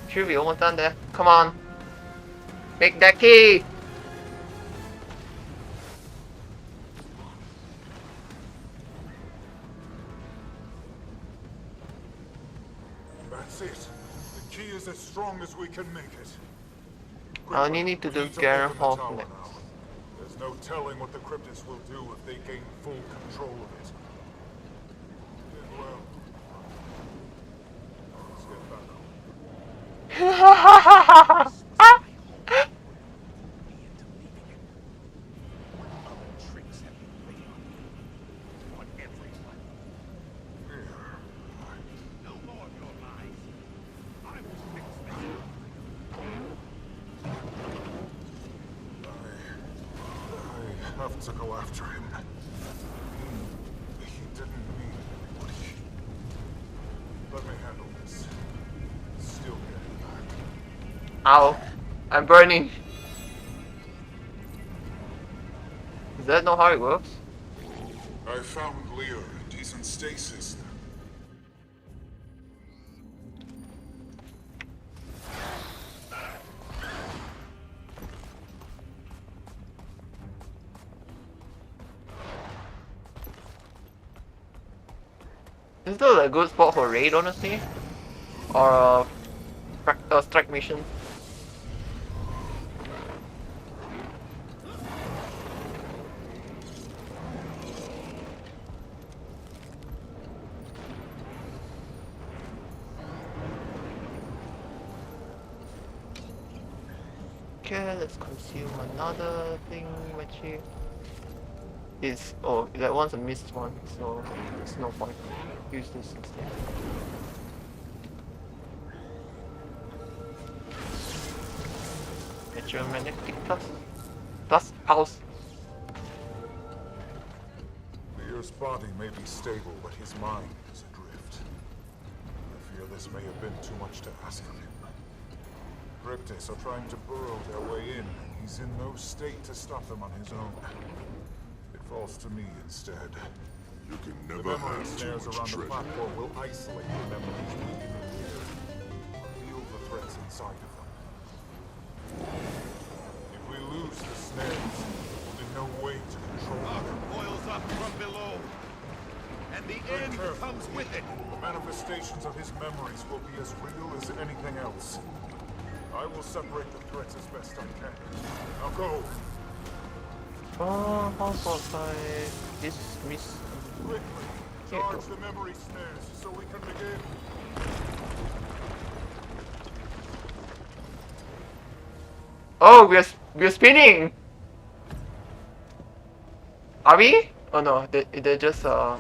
S1: Should be almost done there. Come on. Make that key!
S8: That's it. The key is as strong as we can make it.
S1: I only need to do
S8: Need to
S1: Garen
S8: open the
S1: Hall
S8: tower
S1: next.
S8: now. There's no telling what the cryptids will do if they gain full control of it. Did well. Let's get back home.
S12: No more of your lies. I will fix this.
S8: I have to go after him. He didn't mean what he... Let me handle this. Still getting back.
S1: Ow. I'm burning. Is that not how it works?
S8: I found Lear and he's in stasis.
S1: Is this a good spot for raid, honestly? Or a strike mission? Okay, let's consume another thing magic. It's that one's a missed one, so there's no point. Use this instead. Electromagnetic plus pulse.
S8: Lear's body may be stable, but his mind is adrift. I fear this may have been too much to ask of him. Cryptids are trying to burrow their way in, and he's in no state to stop them on his own. It falls to me instead.
S2: You can
S8: The
S2: never
S8: memory
S2: have too
S8: snares
S2: much
S8: around the
S2: treasure.
S8: platform will isolate the memories we can hear. Feel the threats inside of them. If we lose the snares, there will be no way to control them.
S12: Boils up from below. And the end comes with it.
S8: The manifestations of his memories will be as real as anything else. I will separate the threats as best I can. Now go!
S1: Oh, how about I dismiss?
S8: Quickly! Charge the memory snares so we can begin.
S1: Oh, we're spinning. Are we? Oh no, they're just
S8: Good.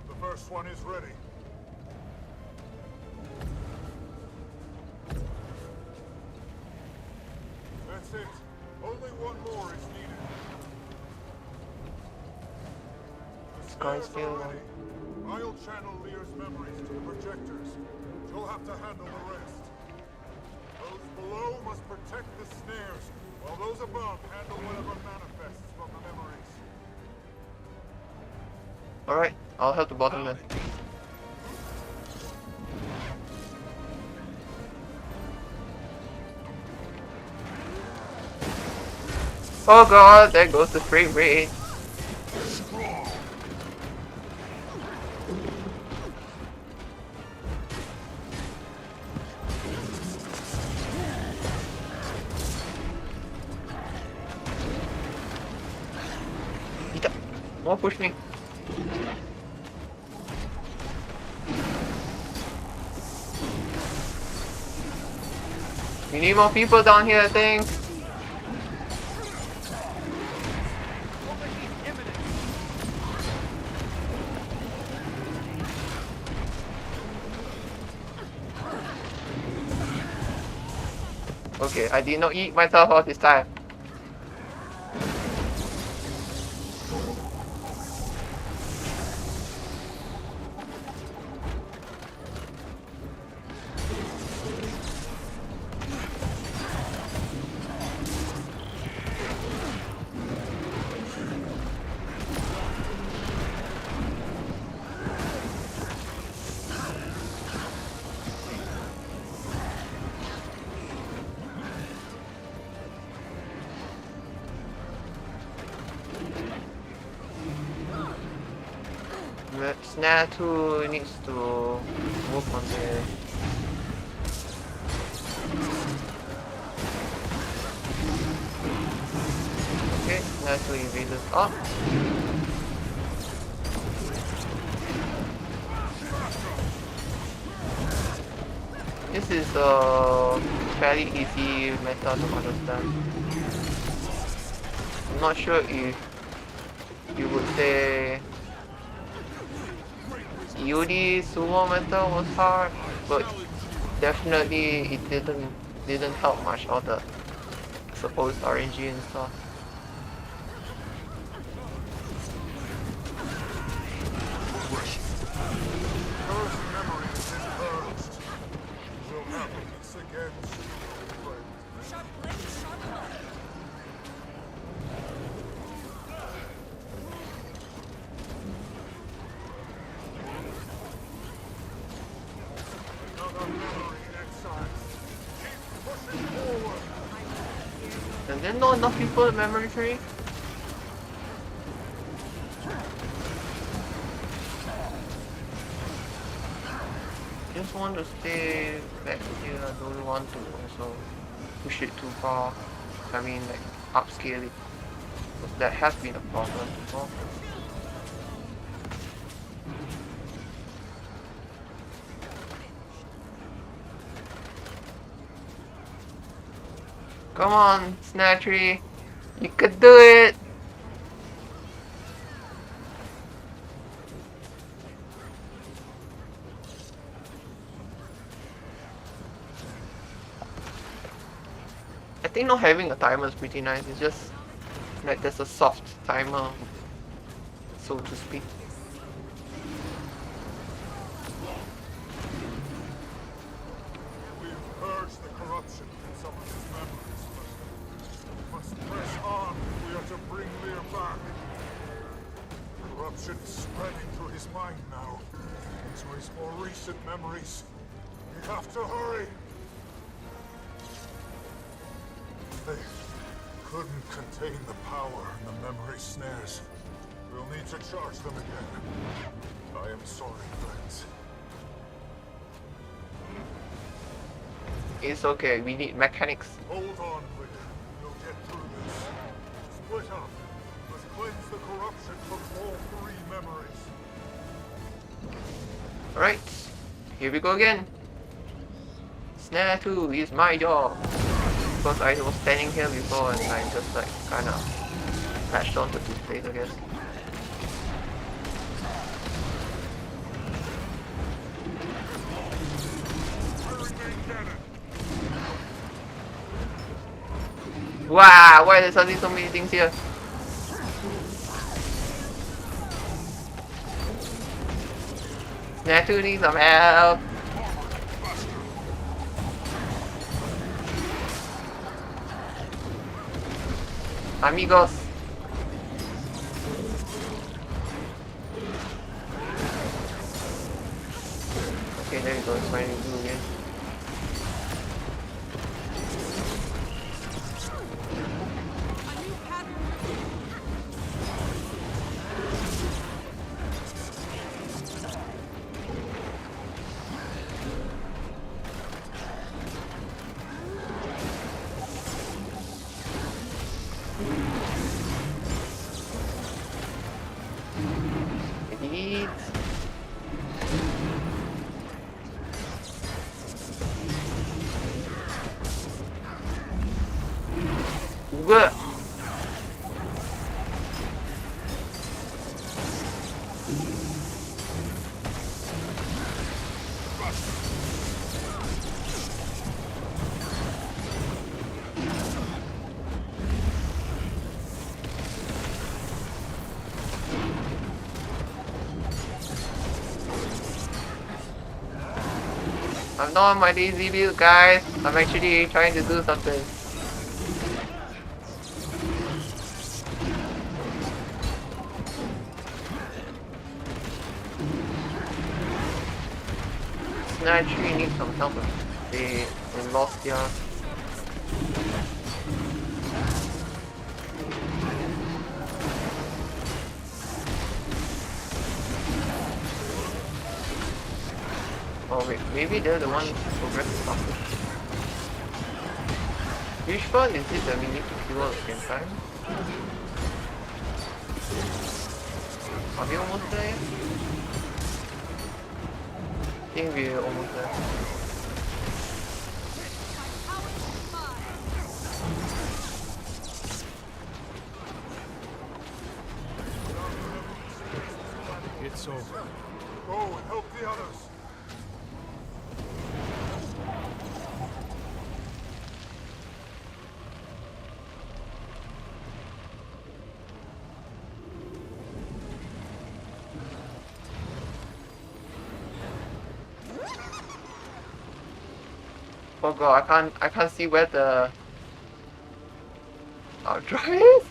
S8: The first one is ready. That's it. Only one more is needed. The
S1: Sky's
S8: snares are
S1: still
S8: ready. I'll channel Lear's memories to the projectors. You'll have to handle the rest. Those below must protect the snares, while those above handle whatever manifests from the memories.
S1: Alright, I'll help the bottom then. Oh god, there goes the frame rate. Don't push me. We need more people down here, I think. Okay, I did not eat myself out this time. Snare 2 needs to move on there. Okay, Snare 2 invaders up. This is a fairly easy method to understand. I'm not sure if you would say Yuri sumo method was hard, but definitely it didn't help much all the supposed RNG and stuff. And then not enough people in memory tree. Just want to stay back here. I don't want to also push it too far. I mean, like upscale it. That has been a problem before. Come on, Snatchery. You could do it! I think not having a timer is pretty nice. It's just like there's a soft timer, so to speak.
S8: We've purged the corruption in some of his memories, but we must press on if we are to bring Lear back. Corruption is spreading through his mind now, into his more recent memories. We have to hurry! They couldn't contain the power in the memory snares. We'll need to charge them again. I am sorry, friends.
S1: It's okay, we need mechanics.
S8: Hold on, Lear. We'll get through this. Split up. Let's cleanse the corruption from all three memories.
S1: Alright, here we go again. Snare 2 is my job. Because I was standing here before and I just like kinda latched onto this place, I guess. Wow, why are there suddenly so many things here? Snare 2 needs some help. Amigos. Okay, there you go. It's finally blue again. Good. I'm not on my lazy build, guys. I'm actually trying to do something. Snatch actually need some help. They lost their... Oh wait, maybe they're the ones who progress faster. Which one is it that we need to kill at the same time? Are we almost there yet? I think we're almost there.
S16: It's over.
S8: Go and help the others.
S1: Oh god, I can't see where the drive is.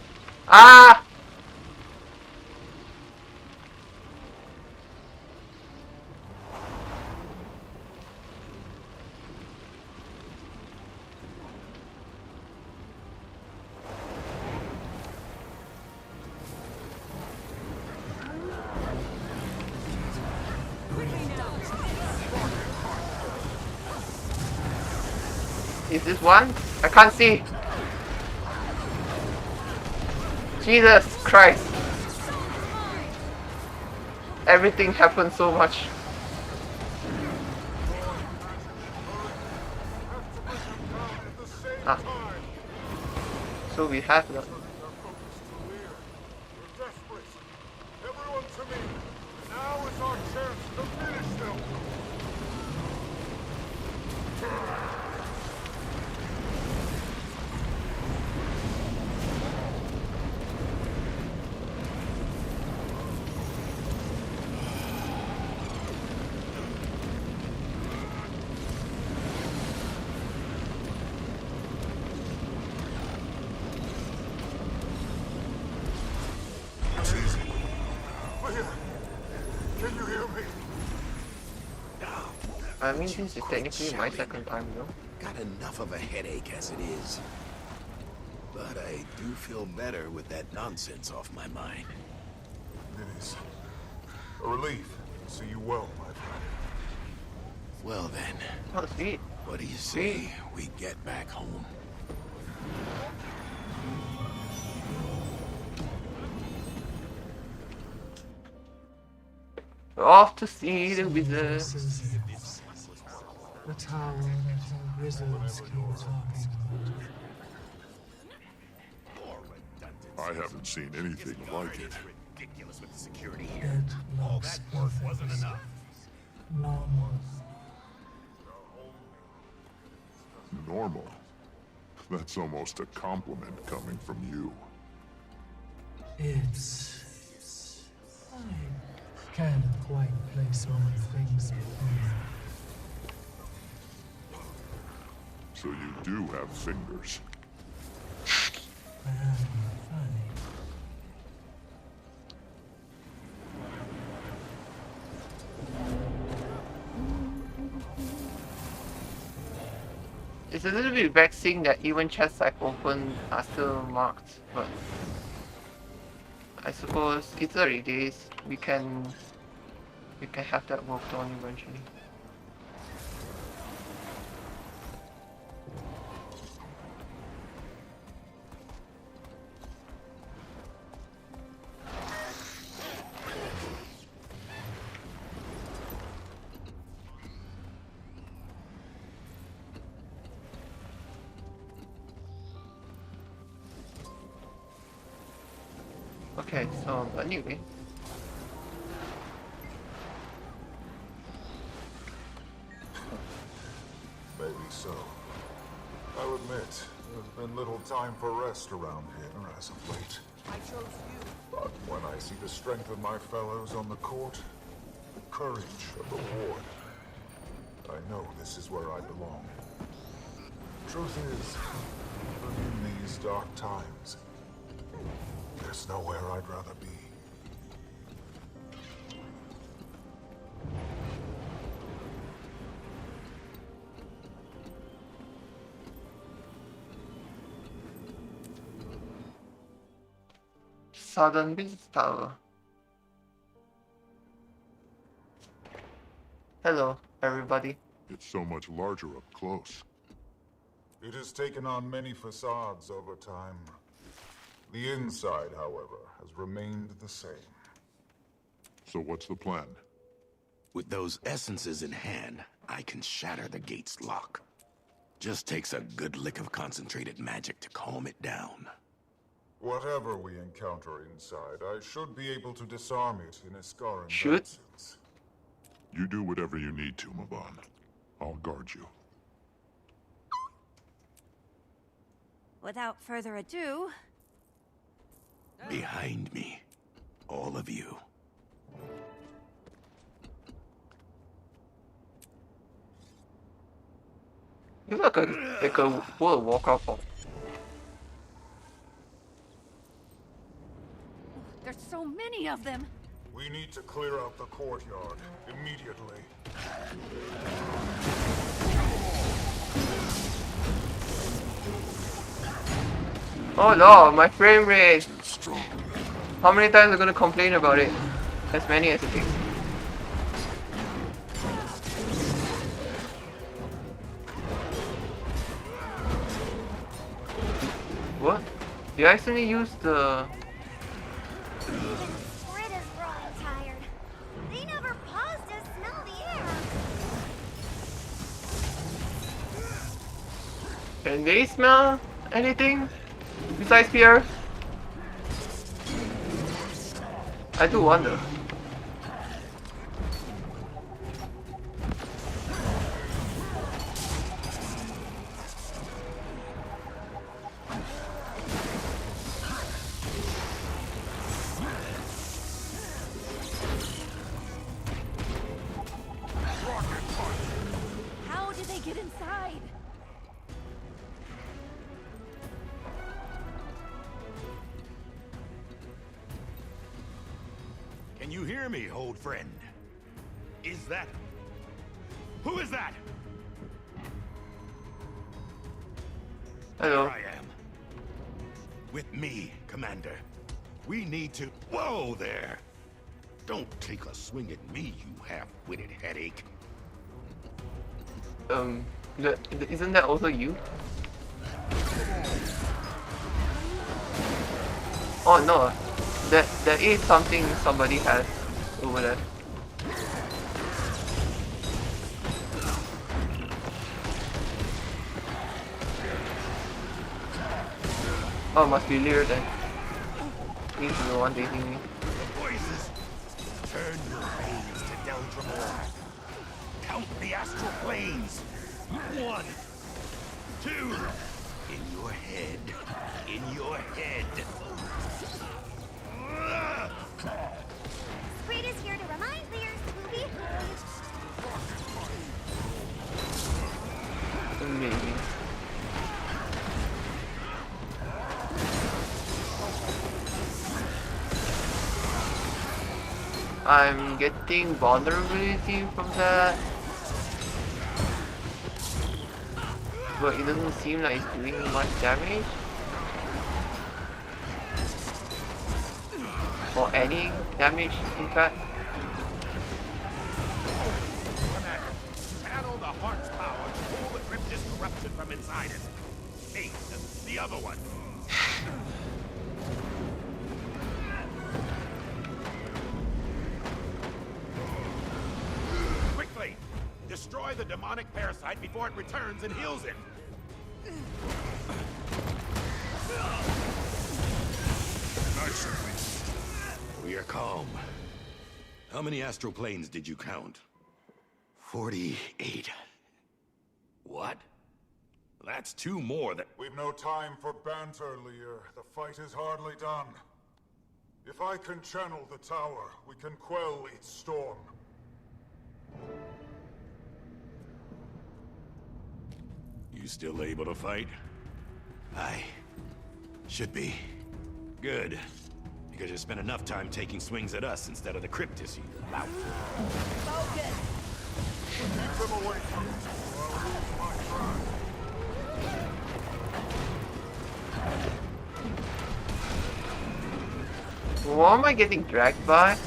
S1: Ah! Is this one? I can't see. Jesus Christ. Everything happened so much. Ah. So we have the...
S8: Everyone to me. Now is our chance to finish them.
S1: I mean, this is technically my second time, though.
S10: Got enough of a headache as it is. But I do feel better with that nonsense off my mind.
S8: It is a relief to see you well, my friend.
S10: Well then.
S1: Oh, sweet.
S10: What do you say we get back home?
S1: We're off to see the wizard.
S19: The tower that the wizards keep talking about.
S5: I haven't seen anything like it.
S12: Ridiculous with the security
S19: It
S12: here. All
S19: looks
S12: that work wasn't
S19: perfect.
S12: enough.
S19: Normal.
S5: Normal? That's almost a compliment coming from you.
S19: It's... I can't quite place all the things before.
S5: So you do have fingers.
S19: Very funny.
S1: It's a little bit vexing that even chests I've opened are still marked, but I suppose it's early days. We can have that worked on eventually. Okay, so anyway.
S8: Maybe so. I'll admit, there's been little time for rest around here as of late.
S11: I chose you.
S8: But when I see the strength of my fellows on the court, the courage of the ward, I know this is where I belong. Truth is, even in these dark times, there's nowhere I'd rather be.
S1: Southern Business Tower. Hello, everybody.
S5: It's so much larger up close.
S8: It has taken on many facades over time. The inside, however, has remained the same.
S5: So what's the plan?
S10: With those essences in hand, I can shatter the gate's lock. Just takes a good lick of concentrated magic to calm it down.
S8: Whatever we encounter inside, I should be able to disarm it in Iskaran's
S1: Should?
S8: absence.
S5: You do whatever you need to, Maban. I'll guard you.
S6: Without further ado...
S10: Behind me. All of you.
S1: You're like a World of Warcraft bomb.
S15: There's so many of them.
S8: We need to clear out the courtyard immediately.
S1: Oh no, my frame rate! How many times am I gonna complain about it? As many as it takes. What? You accidentally used the...
S4: Even Sprit is growing tired. They never pause to smell the air.
S1: Can they smell anything besides Pierre? I do wonder.
S15: How did they get inside?
S10: Can you hear me, old friend? Is that... Who is that?
S1: Hello.
S10: Here I am. With me, Commander. We need to... Whoa there! Don't take a swing at me, you half-witted headache.
S1: Isn't that also you? Oh no, there is something somebody has over there. Oh, must be Lear then. He's the one dating me.
S10: The voices! Turn your gaze to Deldramor. Count the astral planes. 1, 2. In your head. In your head.
S4: Sprit is here to remind Lear's Scooby.
S1: Maybe. I'm getting vulnerability from that, but it doesn't seem like it's doing much damage. Or any damage, in fact.
S10: Channel the heart's power to pull the crypt's corruption from inside it. Me, the other one. Quickly! Destroy the demonic parasite before it returns and heals it! Nice. We are calm. How many astral planes did you count? 48. What? That's 2 more than...
S8: We've no time for banter, Lear. The fight is hardly done. If I can channel the tower, we can quell its storm.
S10: You still able to fight? I should be. Good. Because you spent enough time taking swings at us instead of the Cryptus, you lout.
S8: Keep them away from me, or I'll lose my track.
S1: What am I getting dragged by?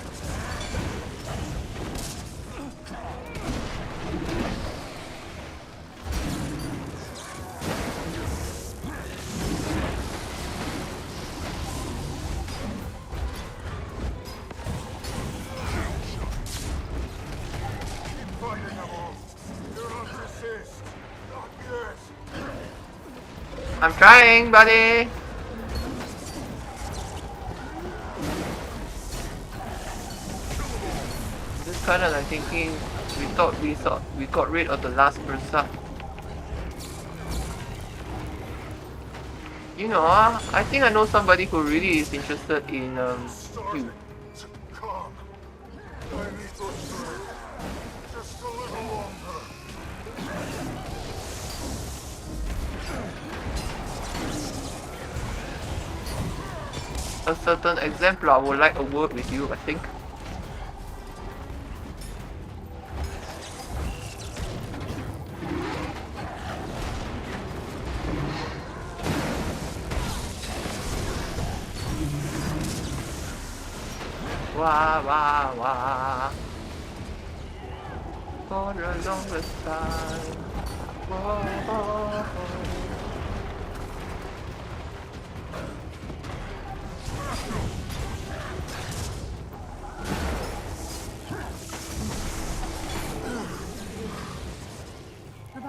S1: I'm trying, buddy. Just kind of like thinking, we got rid of the last Berserk. You know, I think I know somebody who really is interested in you.
S8: Come. I need your strength. Just a little longer.
S1: A certain exemplar would like a word with you, I think. Wah wah wah. For the longest time. Whoa.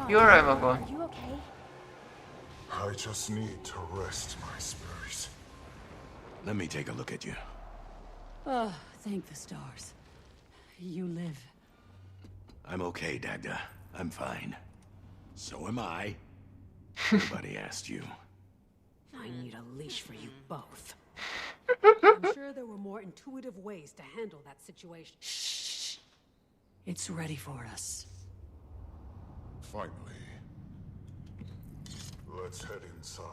S1: You're right, Magon.
S6: Are you okay?
S8: I just need to rest my spirit.
S10: Let me take a look at you.
S3: Oh, thank the stars. You live.
S10: I'm okay, Dagda. I'm fine. So am I. Nobody asked you.
S15: I need a leash for you both. I'm sure there were more intuitive ways to handle that situation.
S3: Shh. It's ready for us.
S8: Finally. Let's head inside.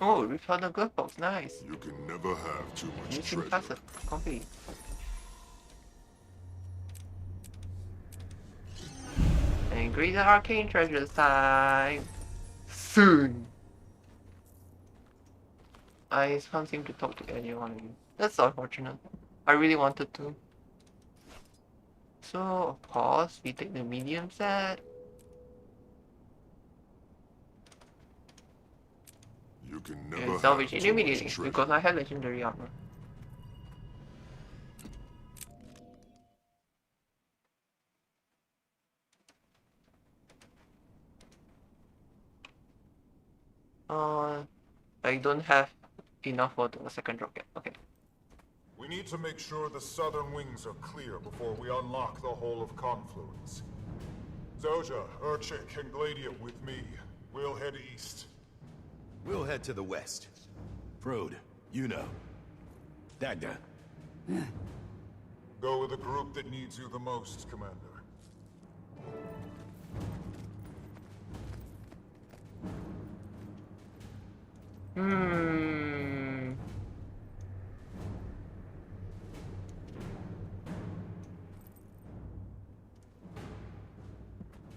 S1: Oh, we found a glove box, nice.
S2: You can never have too much
S1: Mission
S2: treasure.
S1: passive, complete. And greater arcane treasures time. Soon. I can't seem to talk to anyone. That's unfortunate. I really wanted to. So, of course, we take the medium set.
S2: You can never
S1: And
S2: have
S1: salvage
S2: too
S1: it
S2: much
S1: immediately
S2: treasure.
S1: because I have legendary armor. I don't have enough for the second rocket. Okay.
S8: We need to make sure the southern wings are clear before we unlock the whole of Confluence. Zoja, Urchik, and Gladiant with me. We'll head east.
S10: We'll head to the west. Frode, you know. Dagda.
S8: Go with the group that needs you the most, Commander.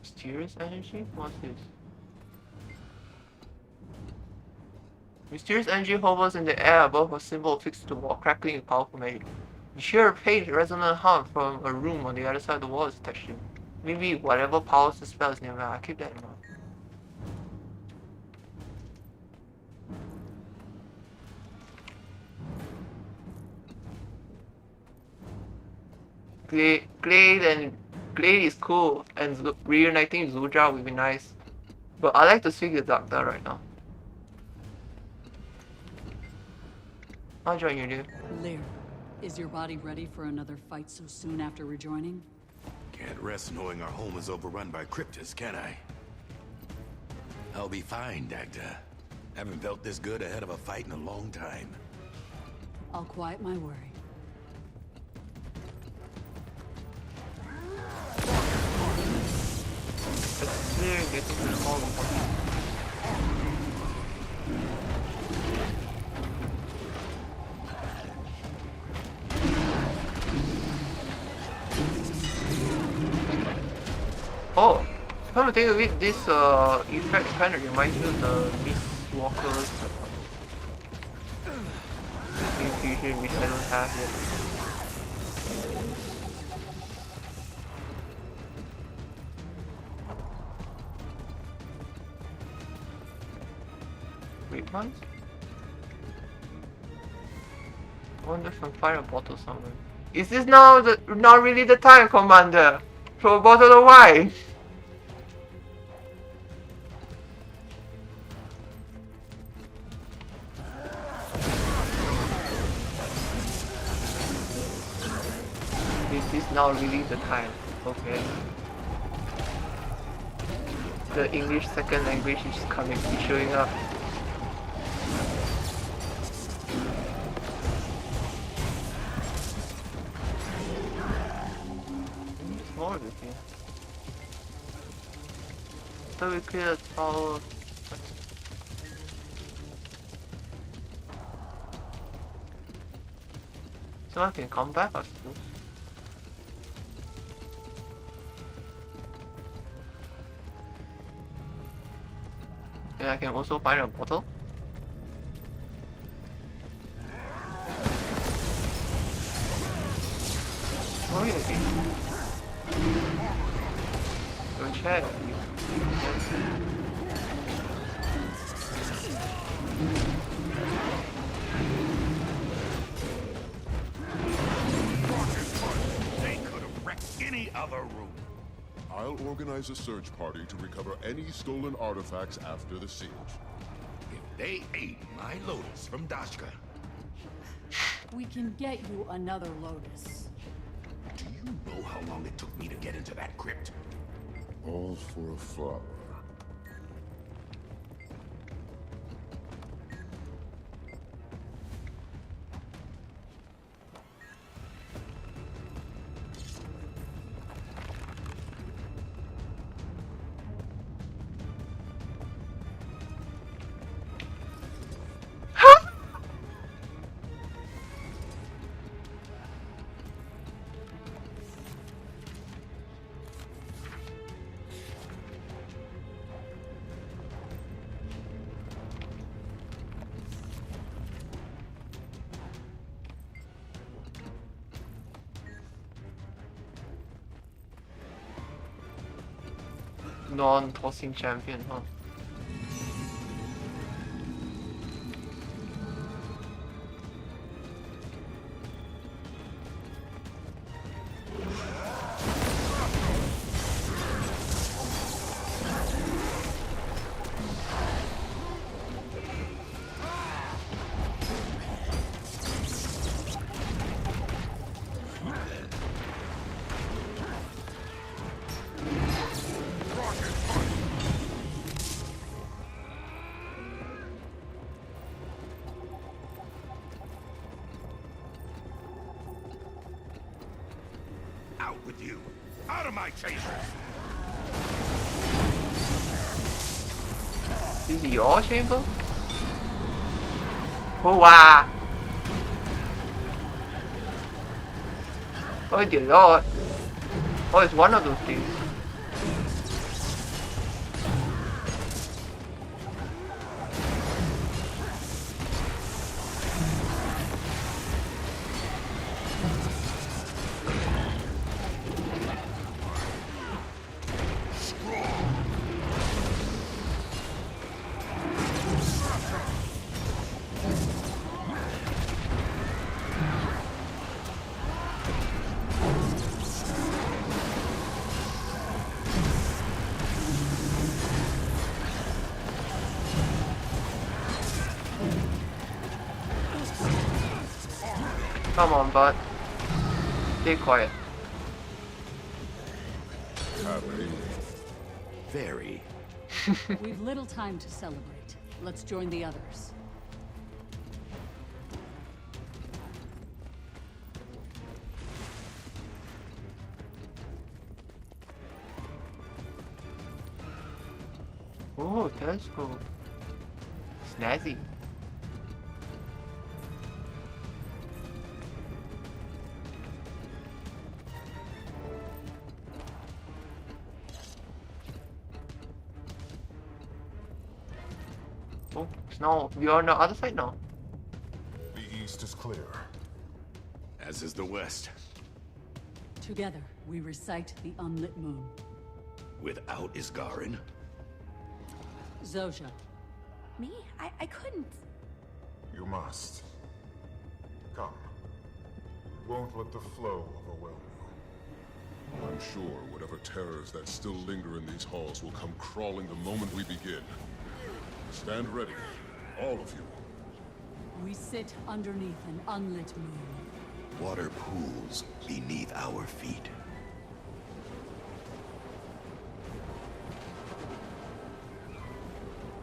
S1: Mysterious energy? What's this? Mysterious energy hovers in the air above a symbol fixed to the wall, crackling with powerful magic. You hear a faint resonant hum from a room on the other side of the wall is attached to you. Maybe whatever powers the spell is nearby. I'll keep that in mind. Glade is cool, and reuniting Zuja would be nice. But I like to speak the doctor right now. I'll join you, dude.
S3: Lear, is your body ready for another fight so soon after rejoining?
S10: Can't rest knowing our home is overrun by Cryptus, can I? I'll be fine, Dagda. Haven't felt this good ahead of a fight in a long time.
S3: I'll quiet my worry.
S1: It's clear getting to the hall. Oh, come to think of it, this effect kind of reminds me of the Miss Walker's infusion, which I don't have yet. Wait, what? I wonder if I can fire a bottle somewhere. Is this now not really the time, Commander? Throw a bottle of wine! Is this now really the time? Okay. The English second language is coming, is showing up. There's more of it here. So we clear the tower. So I can come back, I suppose. And I can also find a bottle. Oh, yeah, okay. Go check.
S10: They could have wrecked any other room.
S2: I'll organize a search party to recover any stolen artifacts after the siege.
S10: If they ate my lotus from Dashka.
S3: We can get you another Lotus.
S10: Do you know how long it took me to get into that crypt?
S2: All for a flower.
S1: Non-tossing champion, huh?
S10: Out with you! Out of my chasers!
S1: This is your chamber? Oh wow! Oh dear lord! Oh, it's one of those things. Come on, bud. Stay quiet.
S2: Happy?
S10: Very.
S3: We've little time to celebrate. Let's join the others.
S1: Oh, telescope. Snazzy. Oh, it's now we're on the other side now.
S8: The east is clear.
S10: As is the west.
S3: Together, we recite the unlit moon.
S10: Without Isgarin?
S3: Zojja.
S6: Me? I couldn't.
S8: You must. Come. Won't let the flow overwhelm you.
S2: I'm sure whatever terrors that still linger in these halls will come crawling the moment we begin. Stand ready, all of you.
S3: We sit underneath an unlit moon.
S10: Water pools beneath our feet.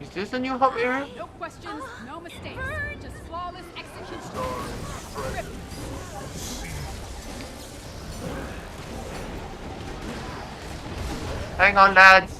S1: Is this a new hub area?
S15: No questions, no mistakes. Just flawless execution.
S1: Hang on, lads.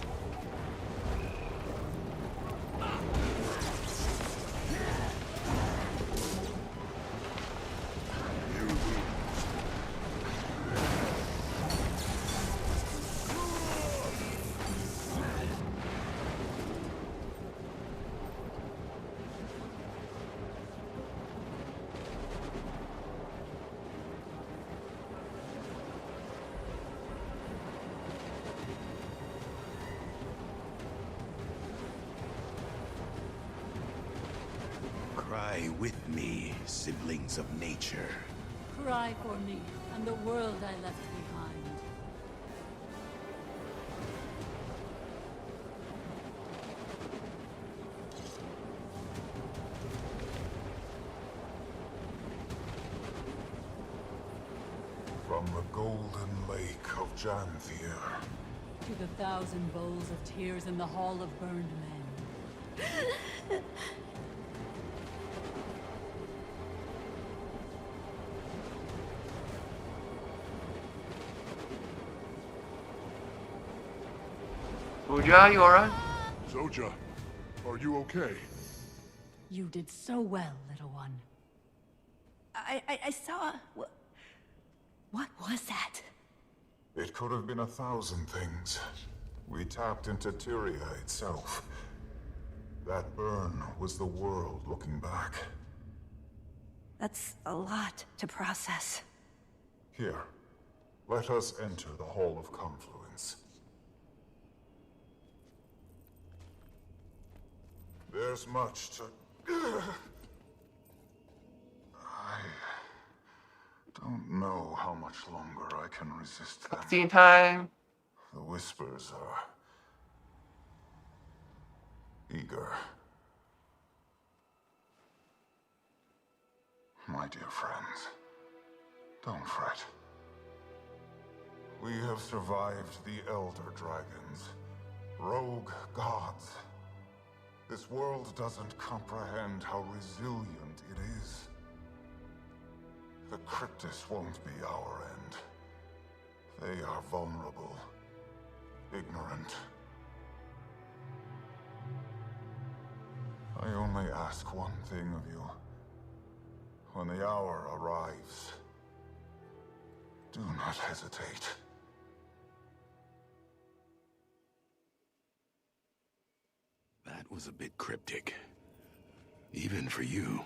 S10: Cry with me, siblings of nature.
S3: Cry for me and the world I left behind.
S8: From the golden lake of Janthir.
S3: To the 1,000 bowls of tears in the hall of burned men.
S1: Zojja, you alright?
S5: Zojja, are you okay?
S3: You did so well, little one.
S6: I saw... What was that?
S8: It could have been 1,000 things. We tapped into Tyria itself. That burn was the world looking back.
S6: That's a lot to process.
S8: Here, let us enter the Hall of Confluence. There's much to... I don't know how much longer I can resist them.
S1: Cutscene time.
S8: The whispers are... eager. My dear friends, don't fret. We have survived the Elder Dragons, rogue gods. This world doesn't comprehend how resilient it is. The Cryptis won't be our end. They are vulnerable, ignorant. I only ask one thing of you. When the hour arrives, do not hesitate.
S10: That was a bit cryptic. Even for you.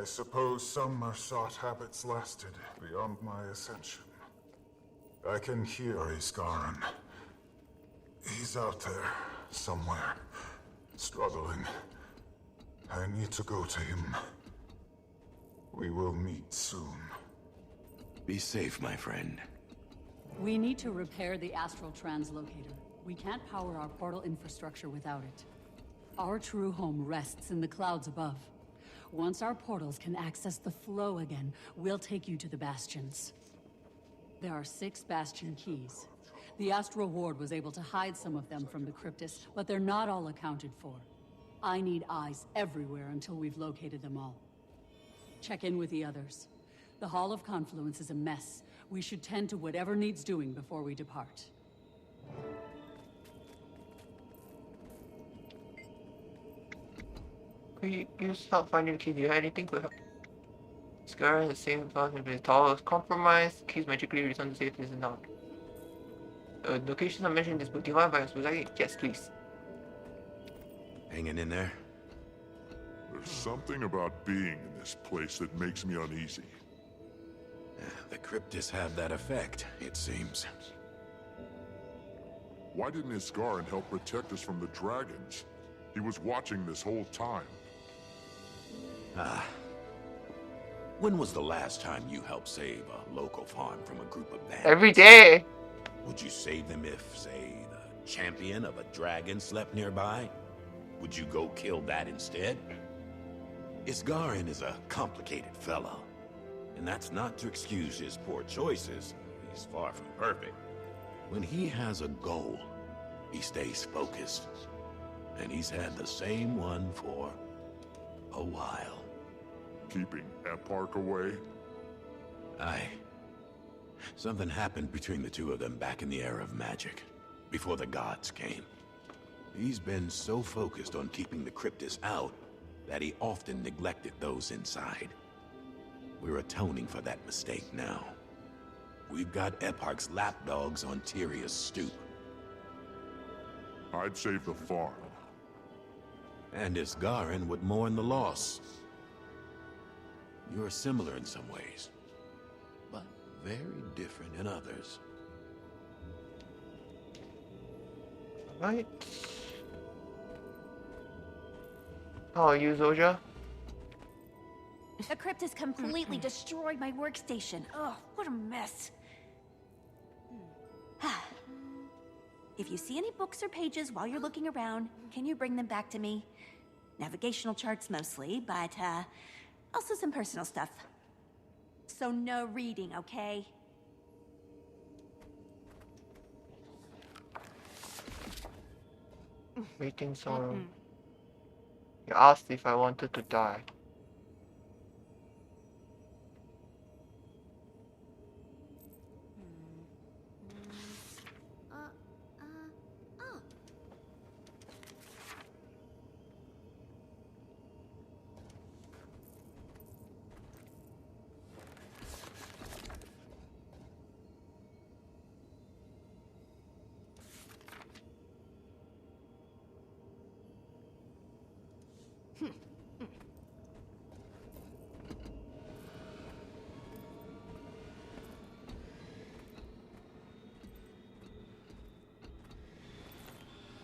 S8: I suppose some Marsat habits lasted beyond my ascension. I can hear Isgarin. He's out there, somewhere, struggling. I need to go to him. We will meet soon.
S10: Be safe, my friend.
S3: We need to repair the astral translocator. We can't power our portal infrastructure without it. Our true home rests in the clouds above. Once our portals can access the flow again, we'll take you to the bastions. There are 6 bastion keys. The Astral Ward was able to hide some of them from the Cryptis, but they're not all accounted for. I need eyes everywhere until we've located them all. Check in with the others. The Hall of Confluence is a mess. We should tend to whatever needs doing before we depart.
S1: We use help finding the key. Do you have anything to help? Scar has saved us in the tower was compromised. Keys magically return to safety is not. Locations are mentioned in this book. Divine virus. Would I? Yes, please.
S10: Hanging in there?
S5: There's something about being in this place that makes me uneasy.
S10: The cryptids have that effect, it seems.
S5: Why didn't Isgarin help protect us from the dragons? He was watching this whole time.
S10: When was the last time you helped save a local farm from a group of bandits?
S1: Every day.
S10: Would you save them if, say, the champion of a dragon slept nearby? Would you go kill that instead? Isgarin is a complicated fellow, and that's not to excuse his poor choices. He's far from perfect. When he has a goal, he stays focused, and he's had the same one for a while.
S5: Keeping Epark away?
S10: Aye. Something happened between the two of them back in the era of magic, before the gods came. He's been so focused on keeping the cryptids out that he often neglected those inside. We're atoning for that mistake now. We've got Epark's lapdogs on Tyrion's stoop.
S5: I'd save the farm.
S10: And Isgarin would mourn the loss. You're similar in some ways, but very different in others.
S1: Right. How are you, Zoja?
S18: The crypt has completely destroyed my workstation. Ugh, what a mess. If you see any books or pages while you're looking around, can you bring them back to me? Navigational charts mostly, but also some personal stuff. So no reading, okay?
S1: Waiting sorrow. You asked if I wanted to die.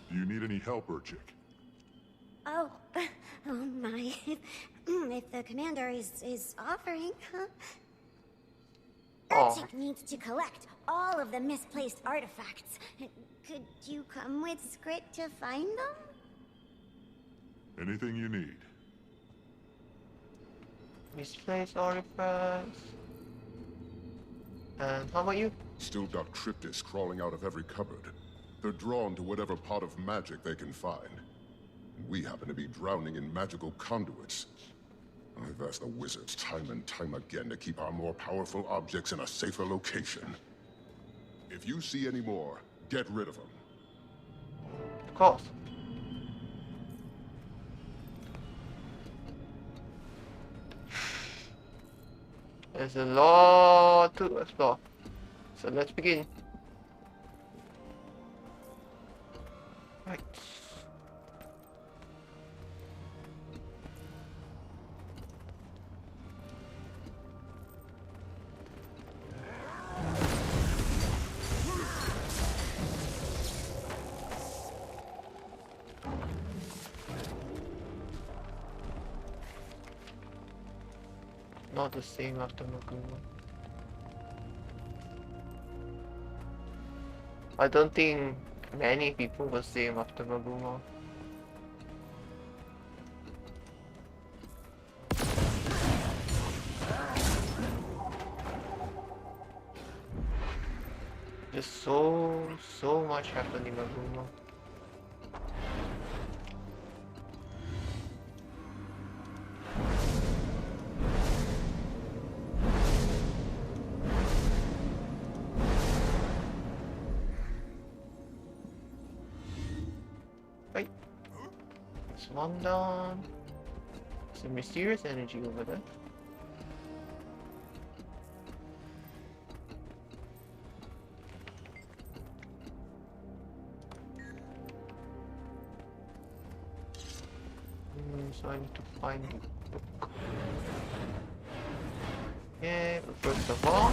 S5: Do you need any help, Urchik?
S4: Oh, oh my. If the commander is offering, huh? Urchik needs to collect all of the misplaced artifacts. Could you come with Skrit to find them?
S5: Anything you need.
S1: Misplaced artifacts. And how about you?
S2: Still got cryptids crawling out of every cupboard. They're drawn to whatever pot of magic they can find. And we happen to be drowning in magical conduits. I've asked the wizards time and time again to keep our more powerful objects in a safer location. If you see any more, get rid of them.
S1: Of course. There's a lot to explore. So let's begin. Right. Not the same after Maguma. I don't think many people will same after Maguma. There's so much happening in Maguma. Right. It's one down. Some mysterious energy over there. So I need to find the book. Yeah, first of all.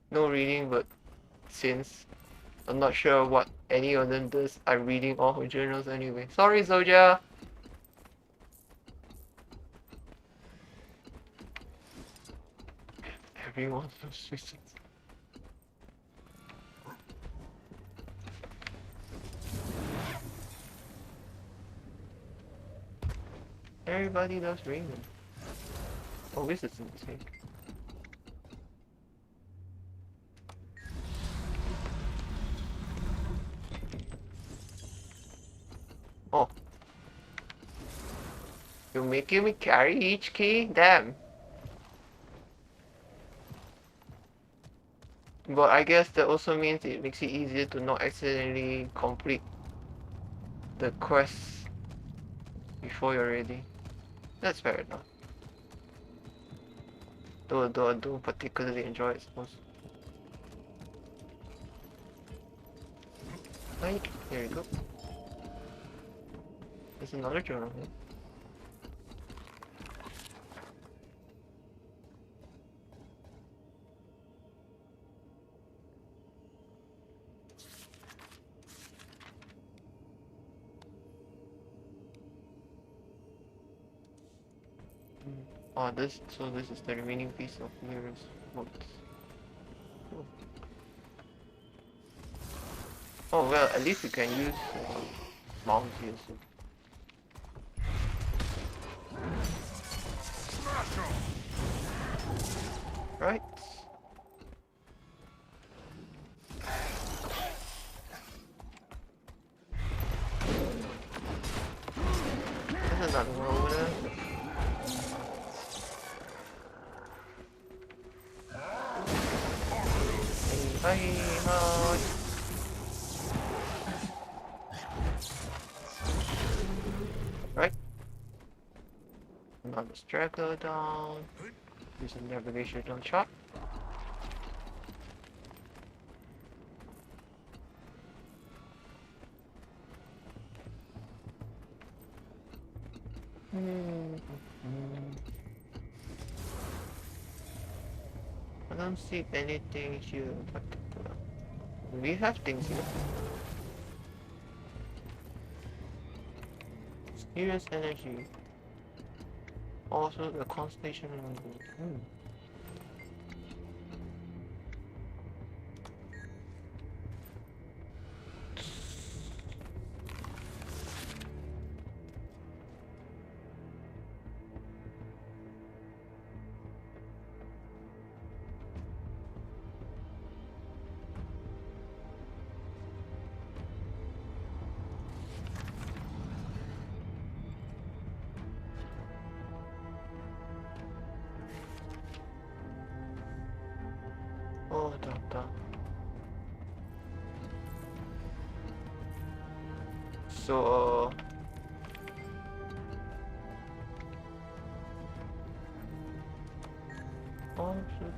S1: No reading, but since I'm not sure what any of them does, I'm reading all her journals anyway. Sorry, Zoja! Everyone loves wizards. Everybody loves Raymond. Oh, wizards in this game. Oh. You're making me carry each key? Damn. But I guess that also means it makes it easier to not accidentally complete the quest before you're ready. That's fair enough. Though I don't particularly enjoy it, I suppose. Right, here you go. There's another journal here. Oh, this is the remaining piece of Mirror's books. Cool. Oh well, at least you can use mounts here. So. Right. There's another one over there. Hi. Right. Another straggler down. Use a navigational chart. I don't see anything here in particular. We have things here. Mysterious energy. Also the constellation and oh, da. So oh shit.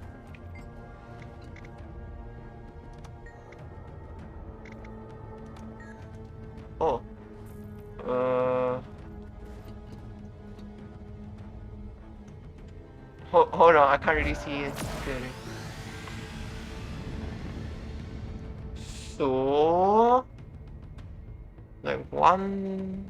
S1: Oh. Hold on, I can't really see it clearly. So like one.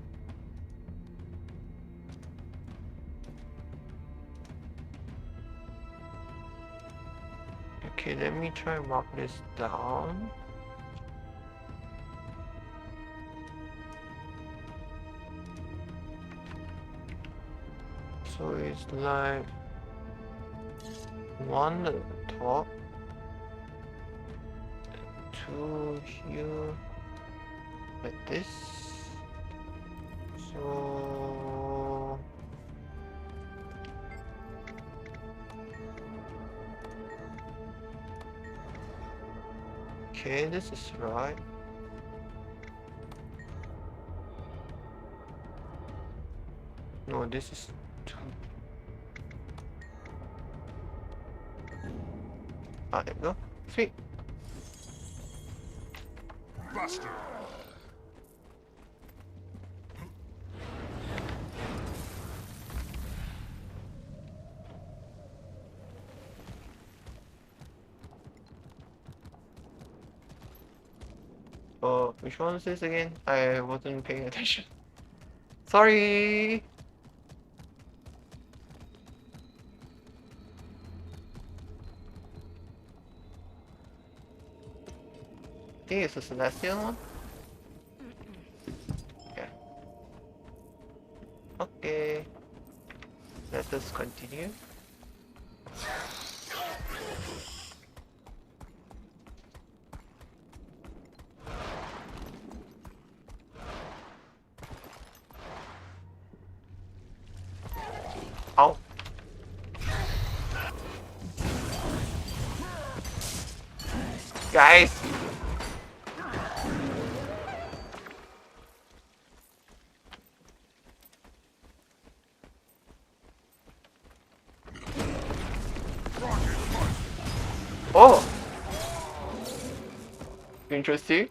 S1: Okay, let me try and mark this down. So it's like one at the top, two here, like this. So okay, this is right. No, this is too. Ah, there we go. Sweet.
S5: Buster.
S1: Oh, which one is this again? I wasn't paying attention. Sorry. I think it's a celestial one. Yeah. Okay. Let us continue. Ow. Guys. Oh. Interesting.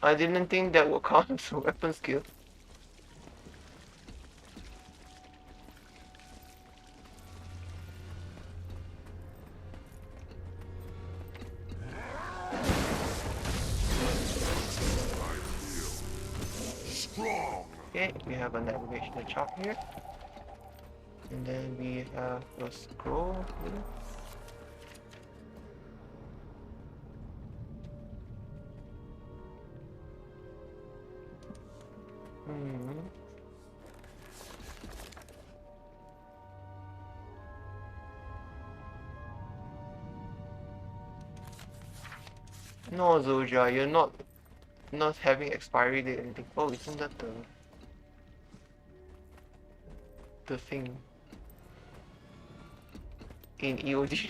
S1: I didn't think that would count as a weapon skill.
S5: Strong.
S1: Okay, we have a navigational chart here. And then we have a scroll here. No, Zoja, you're not having expiry date or anything. Oh, isn't that the thing in EOD?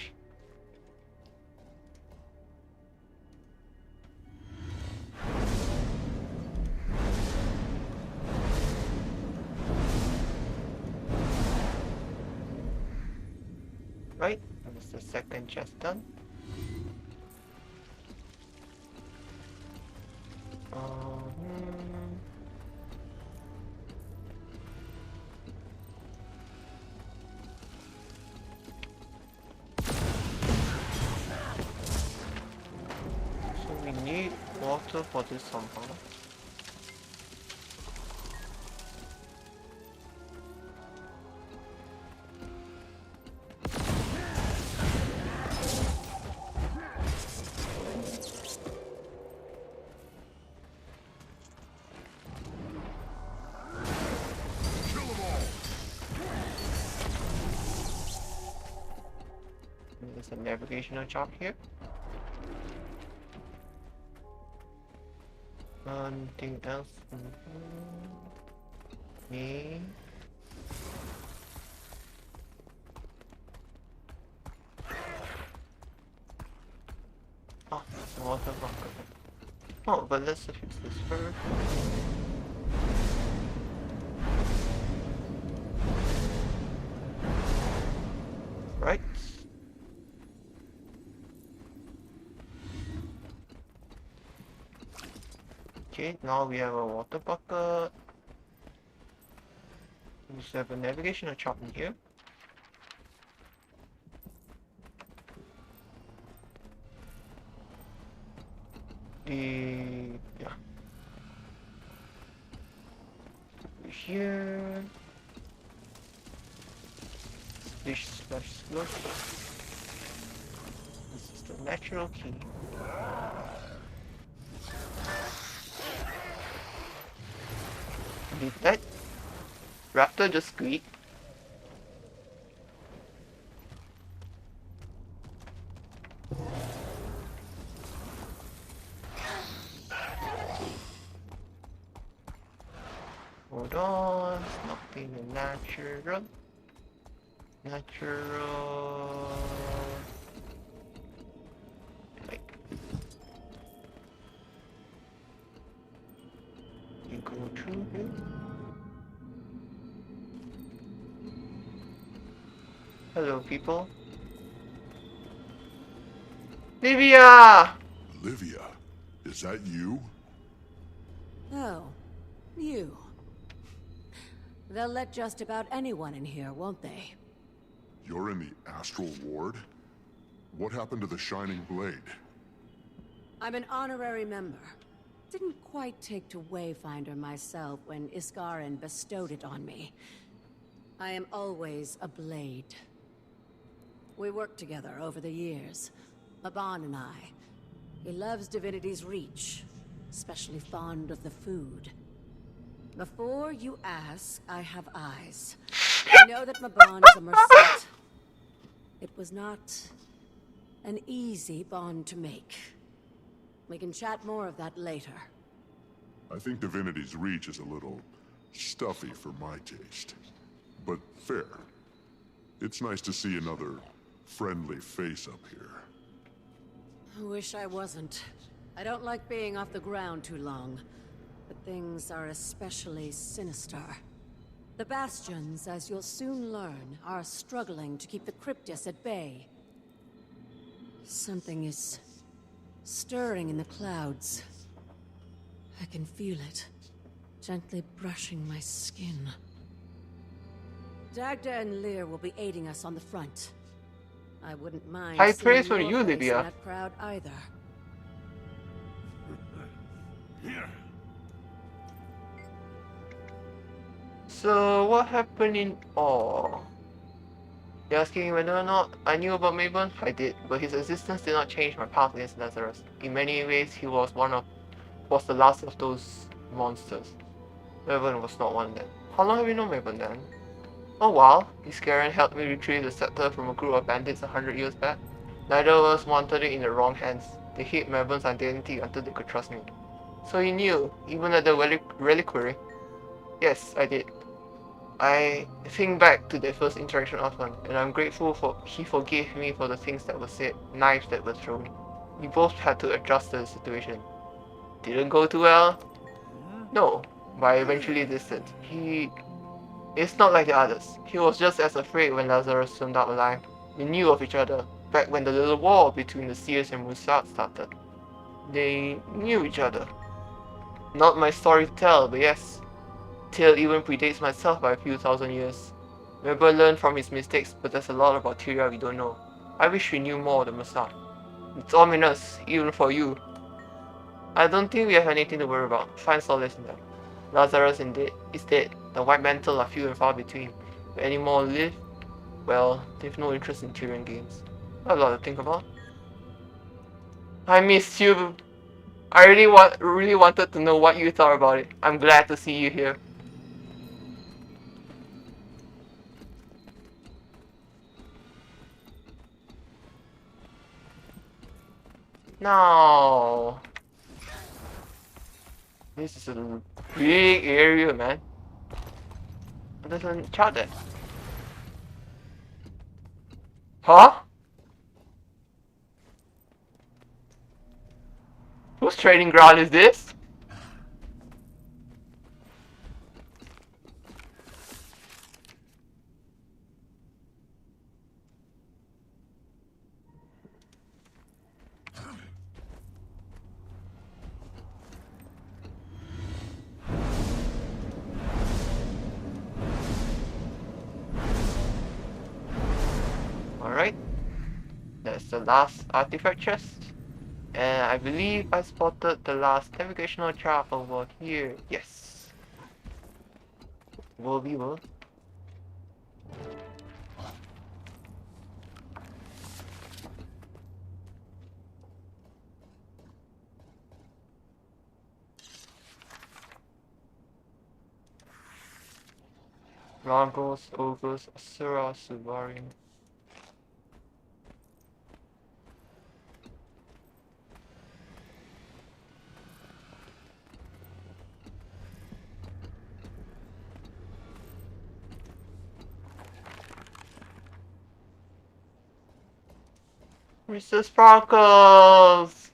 S1: Right, that's the second chest done. So we need water for this somehow. There's a navigational chart here. Anything else? Okay. Oh, it's a water bunker. Oh, but let's fix this first. Right. Okay, now we have a water bucket. We have a navigational chart in here. Yeah. Here. Splish, splash, splosh. This is the natural key. Did that raptor just squeak? on, something natural. Natural. Like, you go through here. Hello, people. Livia!
S5: Livia, is that you?
S20: Oh, you. They'll let just about anyone in here, won't they?
S5: You're in the Astral Ward? What happened to the Shining Blade?
S20: I'm an honorary member. Didn't quite take to Wayfinder myself when Iskarin bestowed it on me. I am always a blade. We worked together over the years, Maban and I. He loves Divinity's reach, especially fond of the food. Before you ask, I have eyes. I know that Maban is a merced. It was not an easy bond to make. We can chat more of that later.
S5: I think Divinity's reach is a little stuffy for my taste. But fair. It's nice to see another friendly face up here.
S20: I wish I wasn't. I don't like being off the ground too long. But things are especially sinister. The Bastions, as you'll soon learn, are struggling to keep the Cryptis at bay. Something is stirring in the clouds. I can feel it, gently brushing my skin. Dagda and Lear will be aiding us on the front. I wouldn't mind
S1: High
S20: seeing
S1: praise for
S20: your
S1: you,
S20: face
S1: Livia.
S20: in that crowd either.
S5: Here.
S1: So, what happened in Awe? You're asking whether or not I knew about Mabon? I did, but his existence did not change my path against Lazarus. In many ways, he was the last of those monsters. Mabon was not one of them. How long have you known Mabon then? A while. Iskarin helped me retrieve the scepter from a group of bandits 100 years back. Neither of us wanted it in the wrong hands. They hid Mabon's identity until they could trust me. So you knew, even at the reliquary? Yes, I did. I think back to that first interaction often, and I'm grateful he forgave me for the things that were said, knives that were thrown. We both had to adjust to the situation. Didn't go too well? No, but I eventually listened. It's not like the others. He was just as afraid when Lazarus turned out alive. We knew of each other, back when the little war between the Seers and Musad started. They knew each other. Not my story to tell, but yes. Tale even predates myself by a few thousand years. Weber learned from his mistakes, but there's a lot about Tyria we don't know. I wish we knew more of the Mossad. It's ominous, even for you. I don't think we have anything to worry about. Find solace in them. Lazarus is dead. The White Mantle are few and far between. If any more live, well, they've no interest in Tyrian games. I have a lot to think about. I miss you. I really wanted to know what you thought about it. I'm glad to see you here. No. This is a big area, man. There's a child there. Huh? Whose training ground is this? Alright. That's the last artifact chest. And I believe I spotted the last navigational chart over here. Yes. Will. Lagos, Ogres, Asura, Subarin. Mr. Sparkles!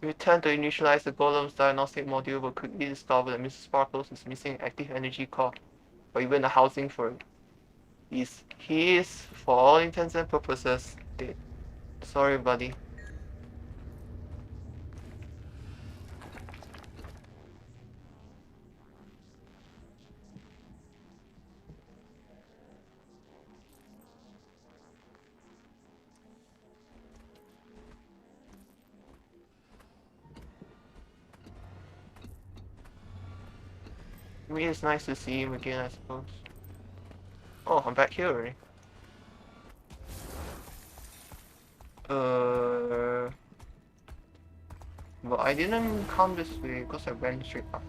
S1: You attempt to initialize the Golem's diagnostic module but quickly discover that Mr. Sparkles is missing an active energy core, or even the housing for it. He is, for all intents and purposes, dead. Sorry, buddy. I mean, it's nice to see him again, I suppose. Oh, I'm back here already. But I didn't come this way because I went straight up.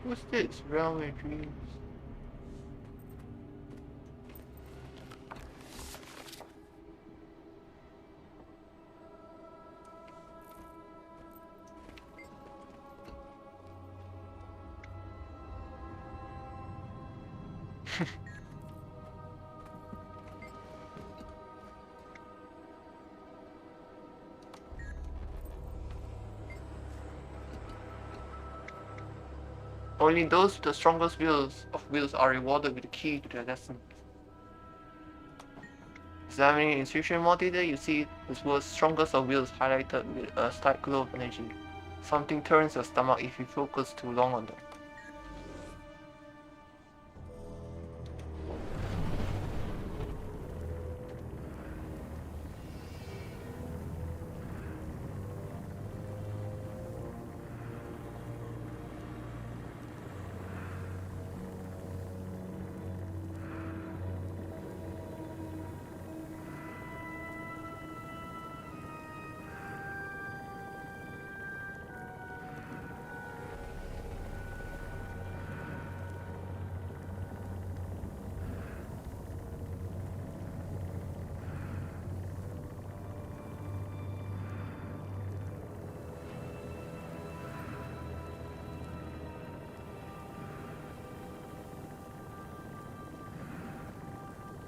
S1: What's this? Railway dreams. Only those with the strongest wheels are rewarded with the key to their destiny. Examining institution more data, you see the world's strongest of wheels highlighted with a slight glow of energy. Something turns your stomach if you focus too long on them.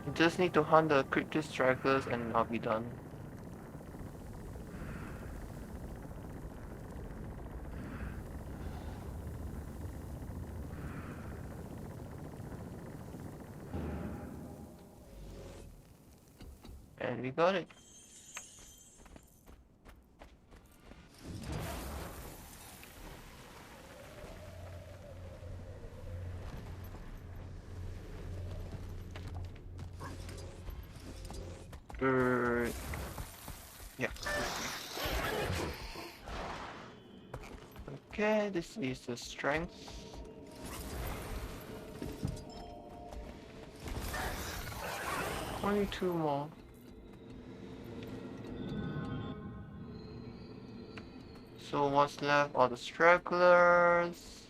S1: You just need to hunt the cryptid stragglers and I'll be done. And we got it. Yeah. Okay, this is the strength. Only 2 more. So what's left are the stragglers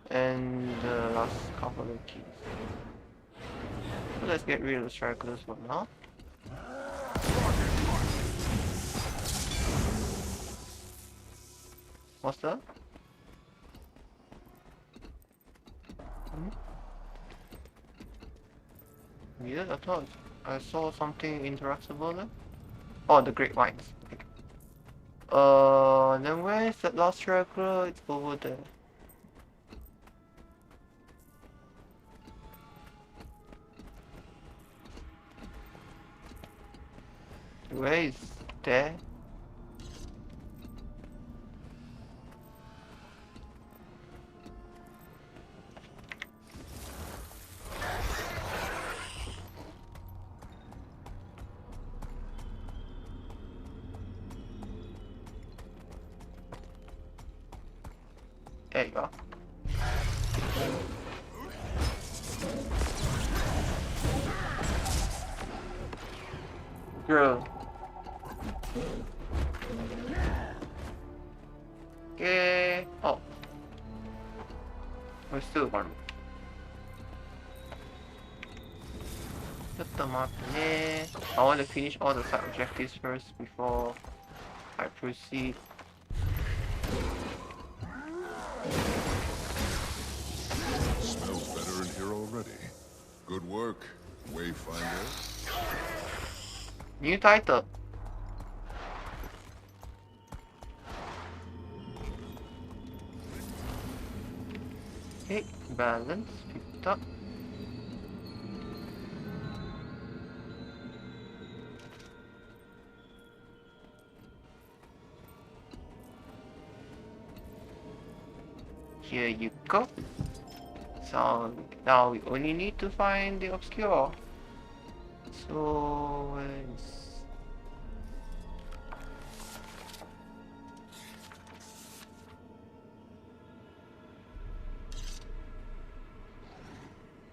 S1: and the last couple of keys. So let's get rid of the stragglers for now. What's that? Yeah, I thought I saw something interactable there. Oh, the Great Lines. Okay. Then where is that last straggler? It's over there. Where is there? There you go. Girl. Okay. Oh. We're still one. Put them up there. I want to finish all the side objectives first before I proceed.
S2: Smells better in here already. Good work, Wayfinder.
S1: New title. Okay, balance picked up. Here you go. So now we only need to find the obscure. So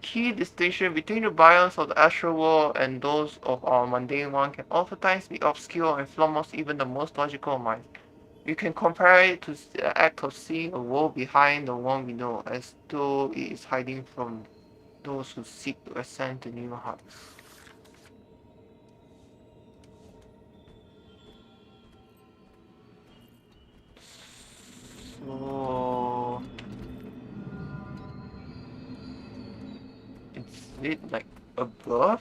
S1: key distinction between the biomes of the astral world and those of our mundane one can oftentimes be obscure and flaw most even the most logical mind. You can compare it to the act of seeing a world behind the one we know, as though it is hiding from those who seek to ascend to new heights. So is it like above?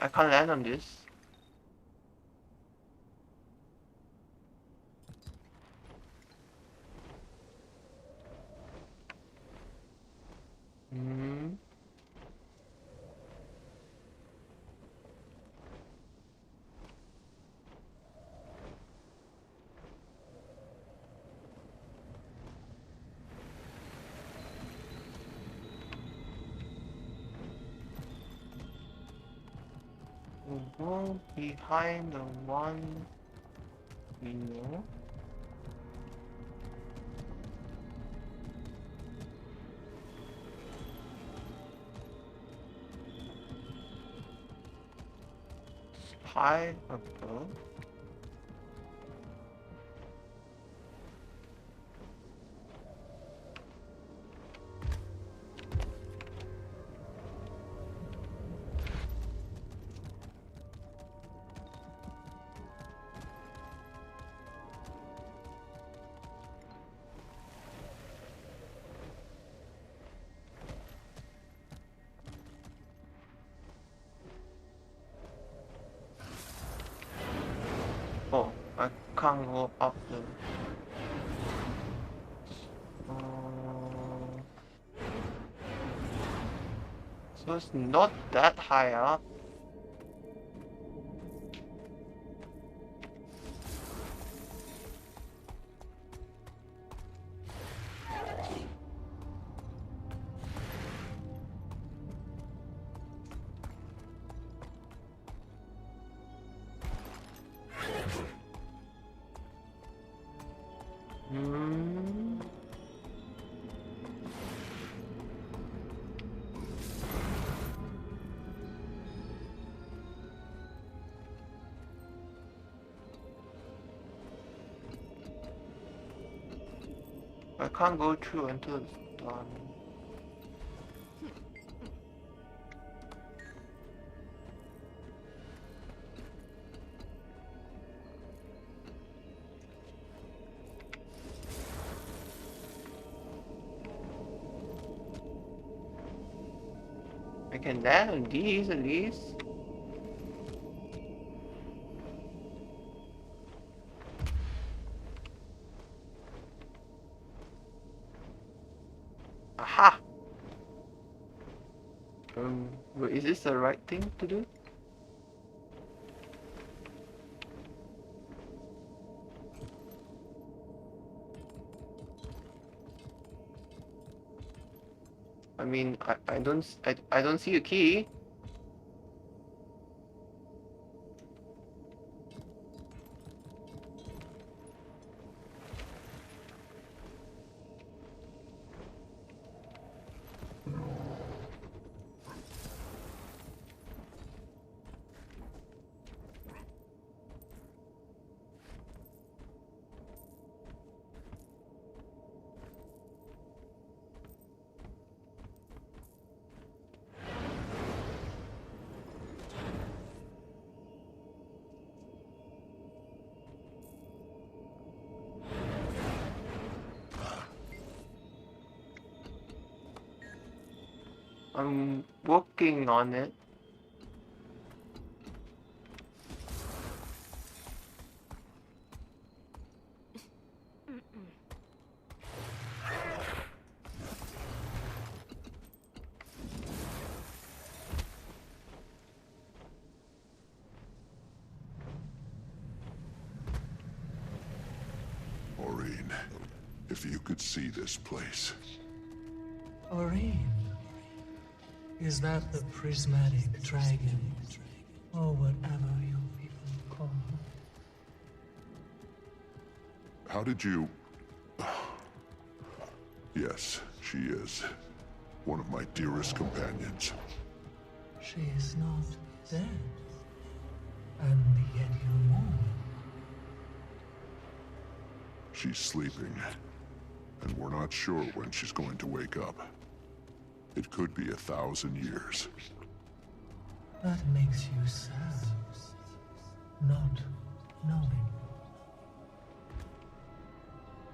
S1: I can't land on this. Hmm. The world behind the one we know. High above. Oh, I can't go up the. So it's not that high up. Hmm. I can't go through until it's done. I can land on these at least. Aha! Wait, is this the right thing to do? I mean, I don't see a key. I'm working on it.
S5: Maureen, if you could see this place.
S19: Aureen. Is that the prismatic dragon? Or whatever you people call her?
S5: How did you... Yes, she is. One of my dearest companions.
S19: She is not dead. And yet you mourn.
S5: She's sleeping. And we're not sure when she's going to wake up. It could be 1,000 years.
S19: That makes you sad. Not knowing.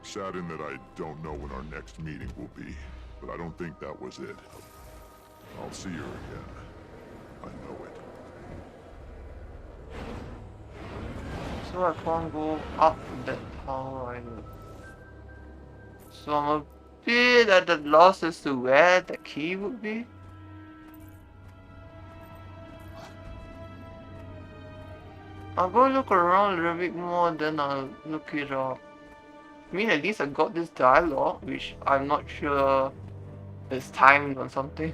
S5: Saddened that I don't know when our next meeting will be, but I don't think that was it. I'll see her again. I know it.
S1: So I can't go up that tower either. So I'm a bit at the loss as to where the key would be. I'll go look around a little bit more, then I'll look it up. I mean, at least I got this dialogue, which I'm not sure is timed or something.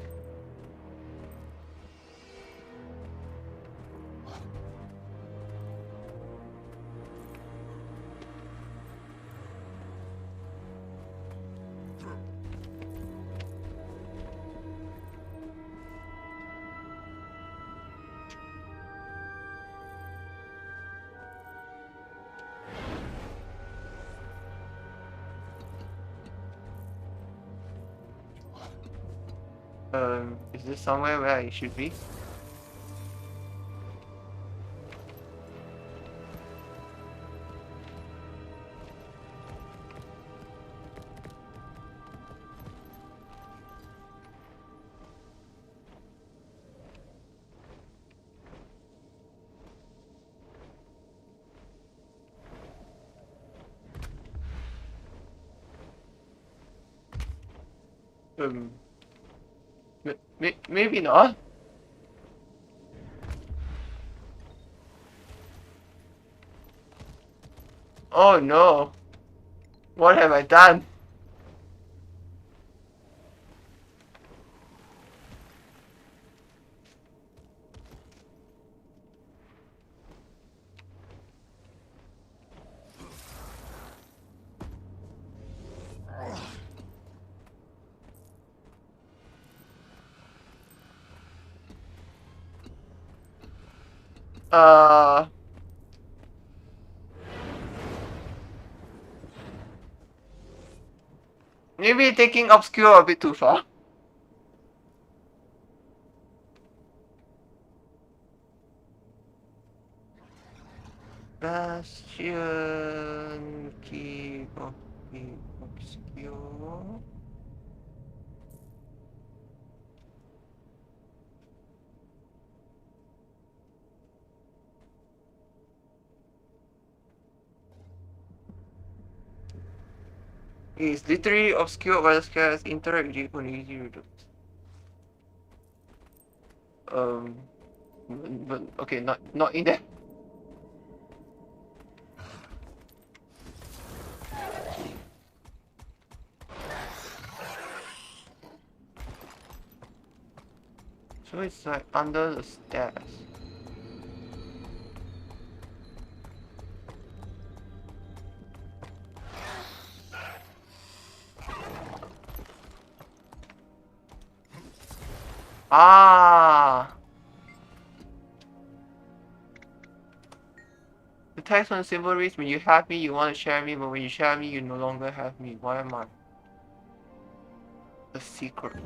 S1: Is this somewhere where I should be? Maybe not. Oh no. What have I done? Maybe taking obscure a bit too far. Bastion key obscure. Is literally obscured by the skies, interact with on easy reduce. But okay, not in there. it's like under the stairs. Ah! The text on the symbol reads, when you have me, you want to share me, but when you share me, you no longer have me. Why am I? The secret.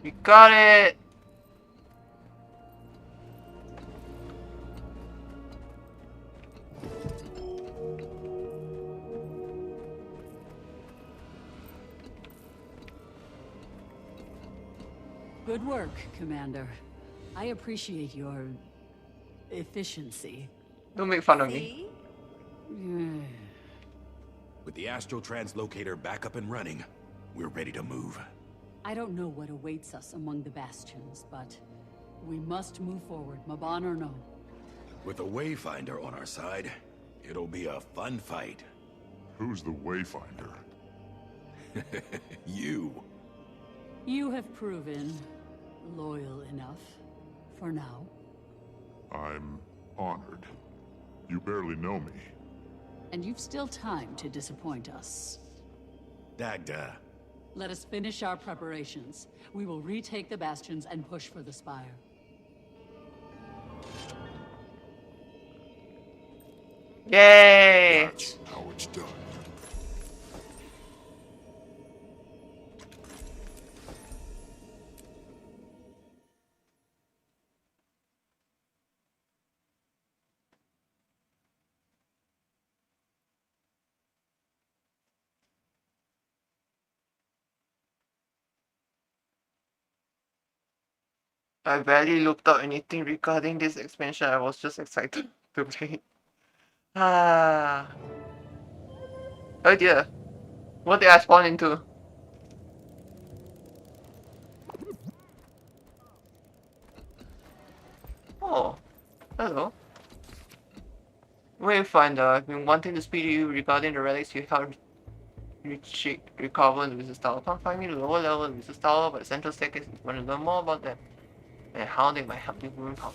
S1: We got it!
S3: Good work, Commander. I appreciate your efficiency.
S1: Don't make fun of me.
S10: With the astral translocator back up and running, we're ready to move.
S3: I don't know what awaits us among the bastions, but we must move forward, Maban or no.
S10: With the Wayfinder on our side, it'll be a fun fight.
S5: Who's the Wayfinder?
S10: You.
S3: You have proven loyal enough for now.
S5: I'm honored. You barely know me.
S3: And you've still time to disappoint us.
S10: Dagda.
S3: Let us finish our preparations. We will retake the bastions and push for the spire.
S1: Yay!
S5: That's how it's done.
S1: I barely looked up anything regarding this expansion. I was just excited to play. Ah. Oh dear. What did I spawn into? Oh. Hello. Wayfinder, I've been wanting to speak to you regarding the relics you have recovered in the Wizard's Tower. Can't find me the lower level of the Wizard's Tower, but the central staircase is want to learn more about them and how they might help you move power.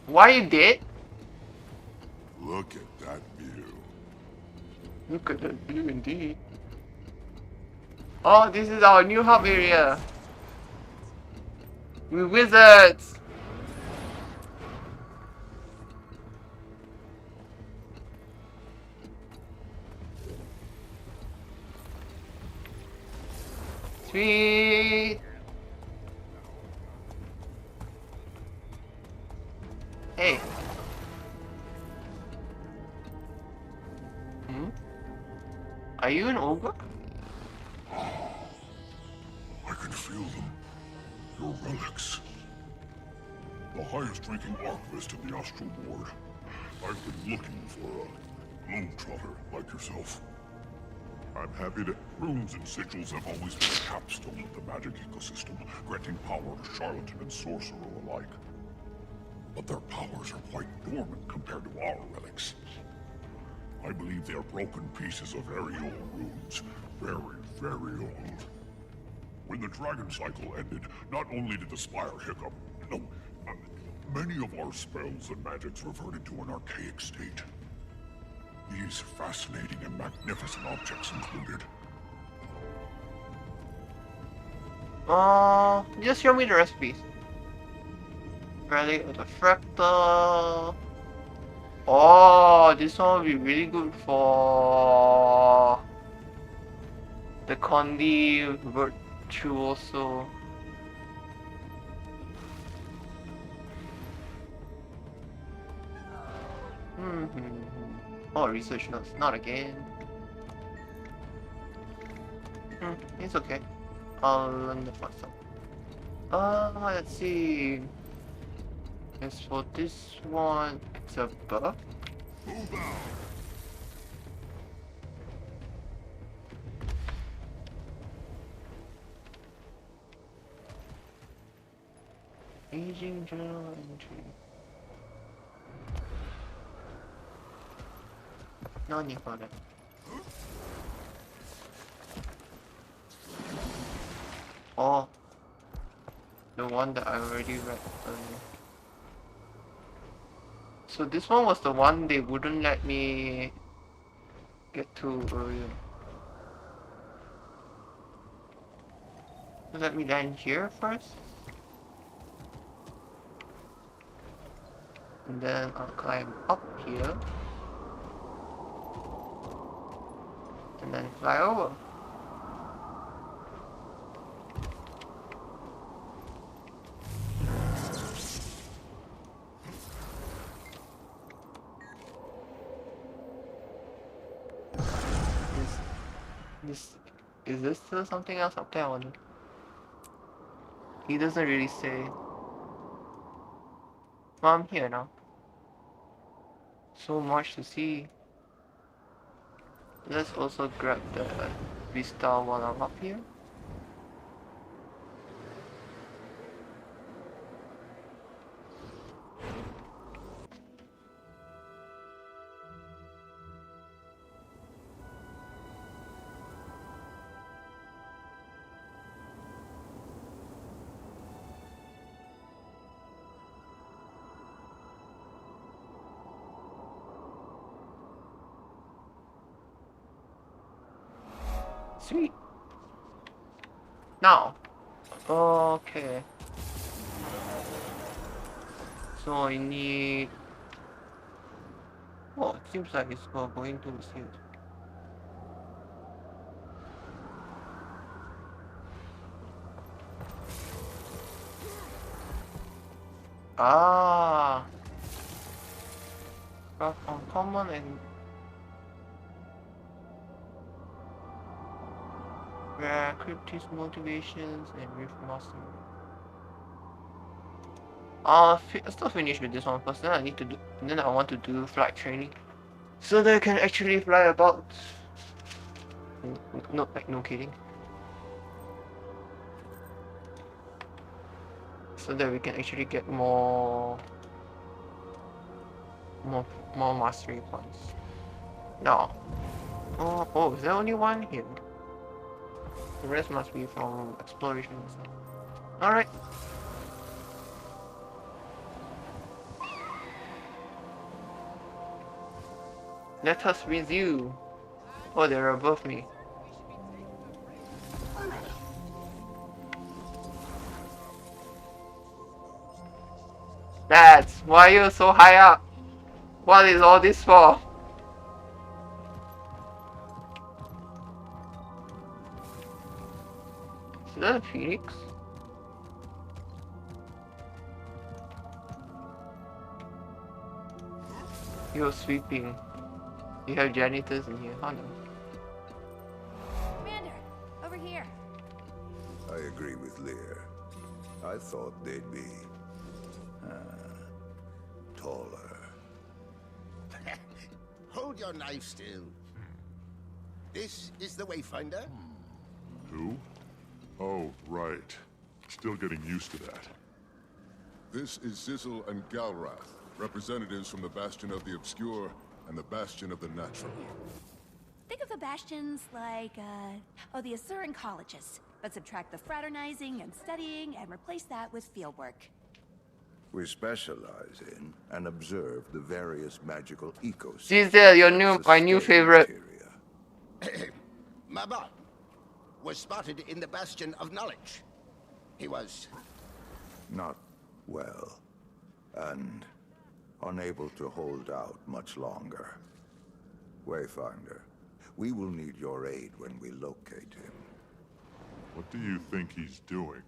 S1: Why are you dead?
S5: Look at that view.
S1: Look at that view indeed. Oh, this is our new hub area. We're wizards. Sweet. Hey. Are you an ogre?
S2: I can feel them. Your relics. The highest ranking archivist in the Astral Board. I've been looking for a globetrotter like yourself. I'm happy that runes and sigils have always been a capstone of the magic ecosystem, granting power to charlatan and sorcerer alike. But their powers are quite dormant compared to our relics. I believe they are broken pieces of very old runes. Very, very old. When the Dragon Cycle ended, not only did the Spire hiccup, no, many of our spells and magics reverted to an archaic state. These fascinating and magnificent objects included.
S1: Just show me the recipes. Relic of the Fractal. Oh, this one will be really good for the Condi Virtuoso. Oh, research notes. Not again. It's okay. I'll learn the first one. Let's see. As for this one, it's a buff.
S5: Move out.
S1: Aging journal entry. No need for that. Oh, the one that I already read earlier. So this one was the one they wouldn't let me get to earlier. Let me land here first. And then I'll climb up here. And then fly over. Is this still something else up there? I wonder. He doesn't really say. Well, I'm here now. So much to see. Let's also grab the vista while I'm up here. Sweet. Now, okay. So I need. Oh, it seems like it's going to receive. Ah, craft uncommon and rare cryptis motivations and riff mastery. I'll still finish with this one first. Then I need to do. And then I want to do flight training, so that I can actually fly about. No, like no kidding. So that we can actually get more mastery points. No. Oh, is there only one here? The rest must be from exploration and stuff. Alright. Let us resume. Oh, they're above me. Lads, why are you so high up? What is all this for? Is that a phoenix? You're sweeping. You have janitors in here, huh?
S18: Commander, over here.
S10: I agree with Lear. I thought they'd be taller.
S11: Hold your knife still. This is the Wayfinder.
S5: Who? Oh, right. Still getting used to that.
S2: This is Zizzle and Galrath, representatives from the Bastion of the Obscure and the Bastion of the Natural.
S18: Think of the bastions like, the Asuran colleges, but subtract the fraternizing and studying and replace that with fieldwork.
S10: We specialize in and observe the various magical ecosystems.
S1: She's there, my new favorite.
S11: Mabat was spotted in the Bastion of Knowledge. He was
S10: not well, and unable to hold out much longer. Wayfinder, we will need your aid when we locate him.
S5: What do you think he's doing?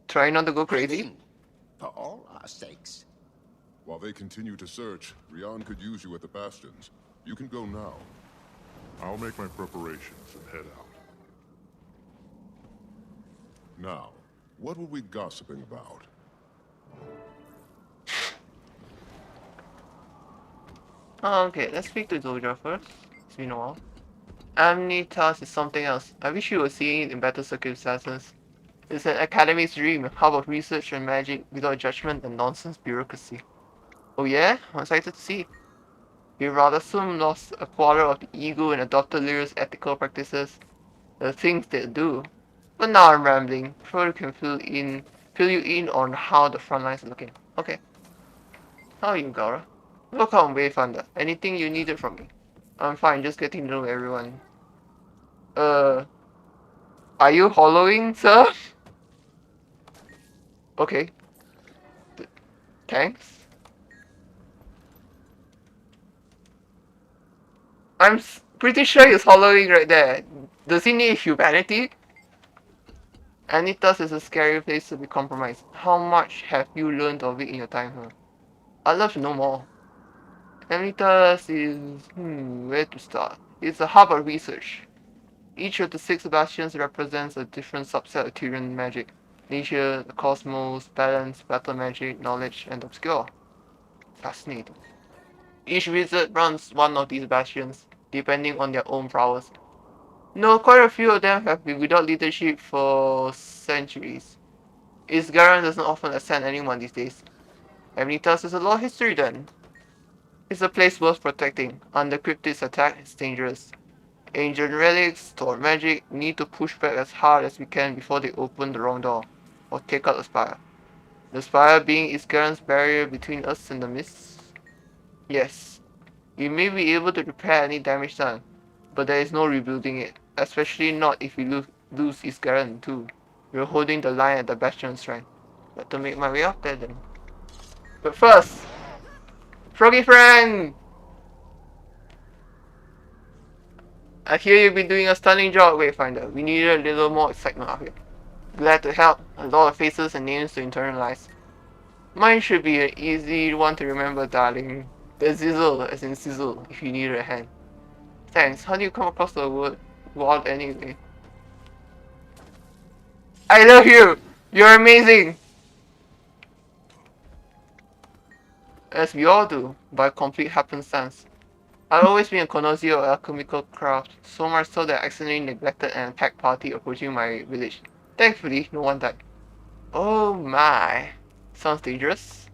S1: Try not to go crazy.
S11: For all our sakes.
S2: While they continue to search, Rian could use you at the Bastions. You can go now.
S5: I'll make my preparations and head out.
S2: Now, what were we gossiping about?
S1: Oh, okay, let's speak to Doja first. It's been a while. Amnitas is something else. I wish you were seeing it in better circumstances. It's an academic's dream, a hub of research and magic without judgment and nonsense bureaucracy. Oh yeah? I'm excited to see. We rather soon lost a quarter of the ego and adopted Lyra's ethical practices, the things they do. But now I'm rambling. Frodo can fill you in on how the front lines are looking. Okay. How are you, Gara? Welcome, Wayfinder. Anything you needed from me? I'm fine, just getting to know everyone. Are you hollowing, sir? Okay. Thanks. I'm pretty sure he's hollowing right there. Does he need humanity? Anitas is a scary place to be compromised. How much have you learned of it in your time here? I'd love to know more. Anitas is... where to start? It's a hub of research. Each of the 6 bastions represents a different subset of Tyrian magic. Nature, the cosmos, balance, battle magic, knowledge, and obscure. Fascinating. Each wizard runs one of these bastions, depending on their own prowess. No, quite a few of them have been without leadership for centuries. Isgaran doesn't often ascend anyone these days. Amnitas is a lot of history then. It's a place worth protecting. Under Cryptid's attack, it's dangerous. Ancient relics, stored magic, we need to push back as hard as we can before they open the wrong door, or take out the spire. The spire being Isgaran's barrier between us and the mists? Yes. We may be able to repair any damage done, but there is no rebuilding it, especially not if we lose Isgaran too. We're holding the line at the Bastion Shrine. Better make my way up there then. But first, Froggy friend! I hear you've been doing a stunning job, Wayfinder. We needed a little more excitement out here. Glad to help. A lot of faces and names to internalize. Mine should be an easy one to remember, darling. The Zizzle, as in sizzle, if you need a hand. Thanks. How do you come across the word wild anyway? I love you! You're amazing! As we all do, by complete happenstance. I've always been a connoisseur of alchemical craft, so much so that I accidentally neglected an attack party approaching my village. Thankfully, no one died. Oh my. Sounds dangerous.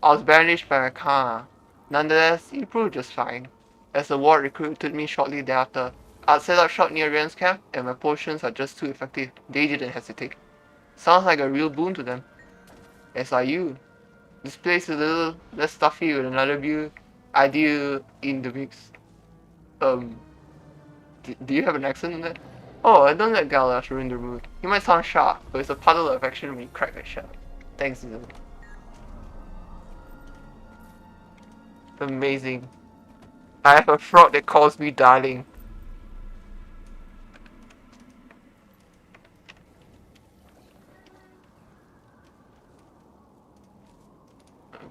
S1: I was banished by my Kana. Nonetheless, it proved just fine. As the ward recruited me shortly thereafter, I'd set up shop near Rian's camp, and my potions are just too effective. They didn't hesitate. Sounds like a real boon to them. As are you. This place is a little less stuffy with another view idea in the mix. Do you have an accent in that? Oh, I don't let Galash ruin the mood. He might sound sharp, but it's a puddle of affection when you crack a shell. Thanks, Zizzle. Amazing. I have a frog that calls me darling.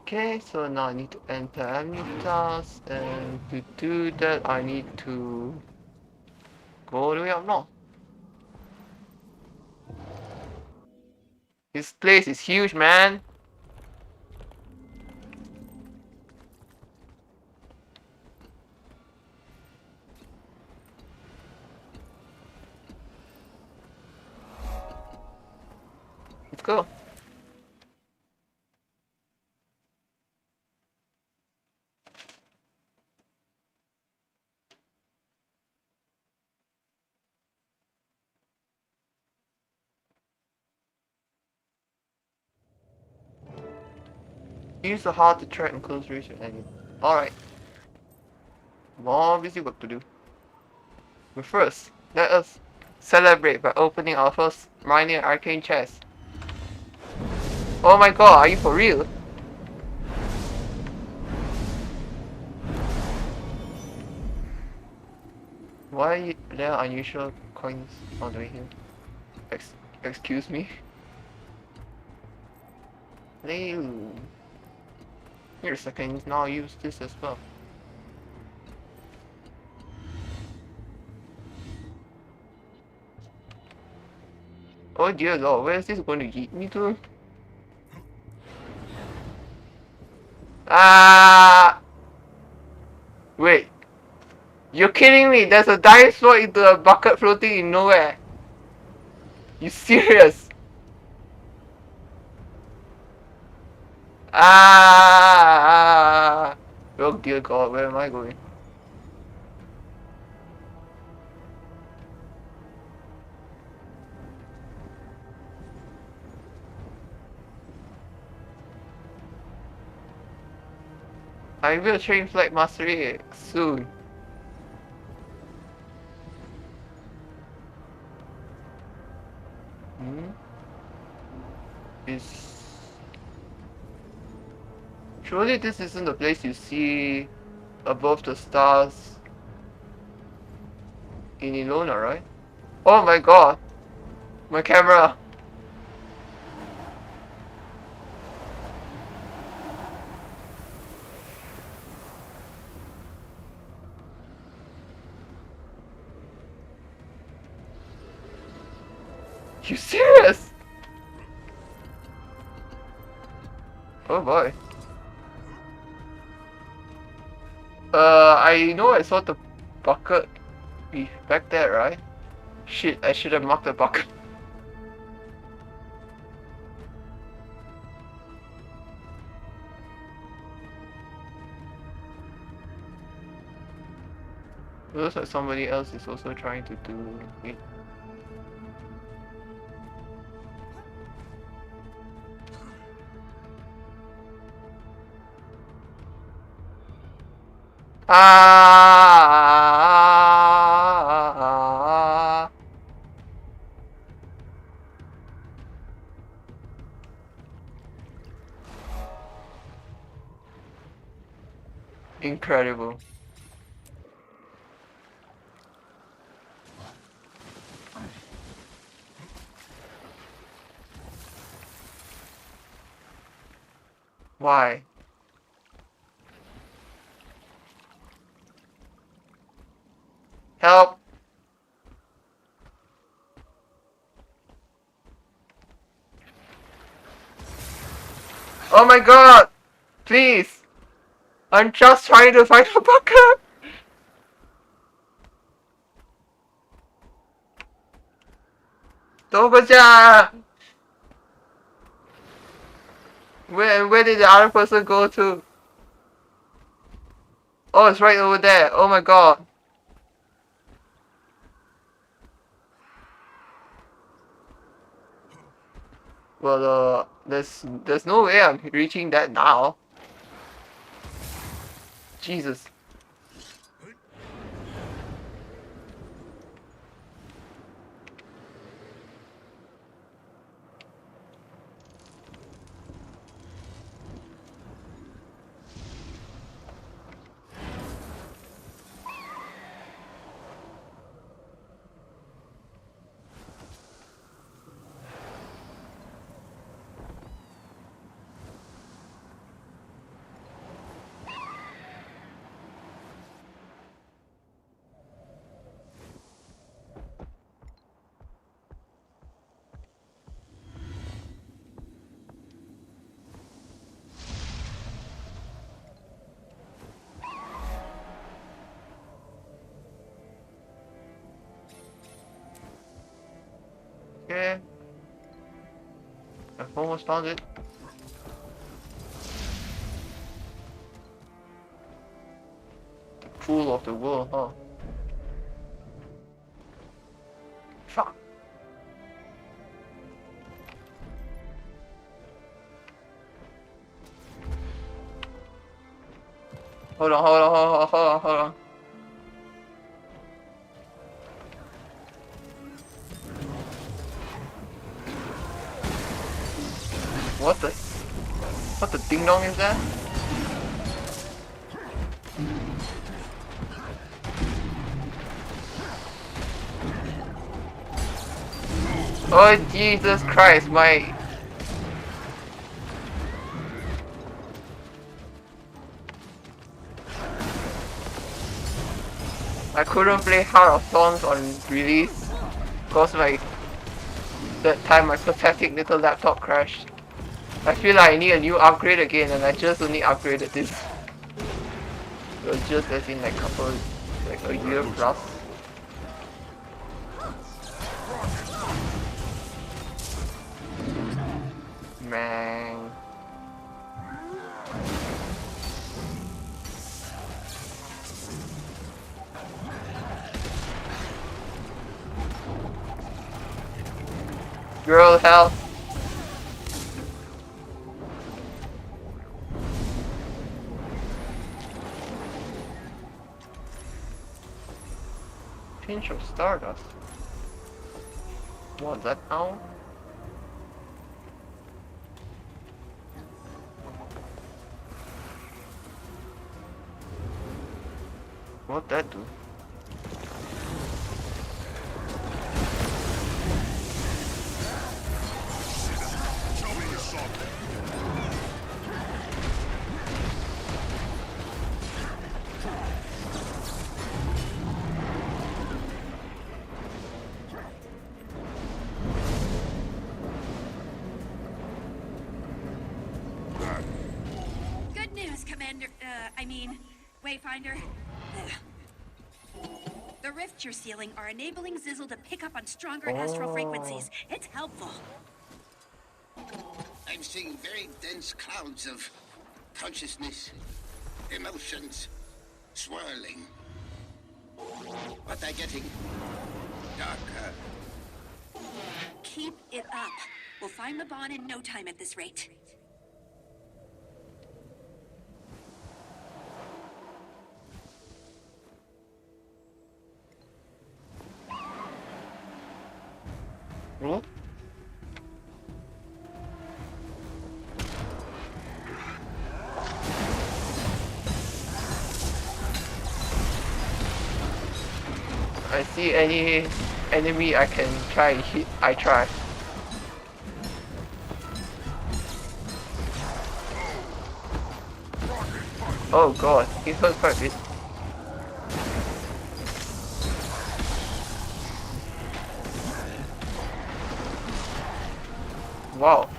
S1: Okay, so now I need to enter Amnitas, and to do that I need to go all the way up north. This place is huge, man! Let's go. Use the heart to track and close range of enemy. Alright. More busy work to do. But first, let us celebrate by opening our first minor arcane chest. Oh my god, are you for real? Why are there unusual coins all the way here? Excuse me? Ew. Here a second, now I'll use this as well. Oh dear lord, where is this going to lead me to? Ah! You're kidding me! There's a dive sword into a bucket floating in nowhere. You serious? Ah! Oh dear God, where am I going? I will train flight mastery soon. Surely this isn't the place you see above the stars in Ilona, right? Oh my God! My camera! You serious? Oh boy. I know I saw the bucket back there, right? Shit, I should have marked the bucket. Looks like somebody else is also trying to do it. Ah! Incredible. Why? Help! Oh my God! Please! I'm just trying to find a bucket! Dogoja! Where did the other person go to? Oh, it's right over there. Oh my God. Well, there's no way I'm reaching that now. Jesus. Okay. I've almost found it. The pool of the world, huh? Fuck. Hold on. What the ding dong is that? Oh Jesus Christ, my... I couldn't play Heart of Thorns on release because that time my pathetic little laptop crashed. I feel like I need a new upgrade again and I just only upgraded this. So just as in like couple Like a year plus. Man. Girl, help! Pinch of stardust. What's that now? What'd that do?
S18: Good news, Commander. Wayfinder. The rifts you're sealing are enabling Zizzle to pick up on stronger astral frequencies. It's helpful.
S21: I'm seeing very dense clouds of consciousness, emotions, swirling. But they're getting darker.
S18: Keep it up. We'll find Laban in no time at this rate.
S1: Hmm? I see any enemy I can try and hit, I try. Oh god, he hurt quite a bit. Wow.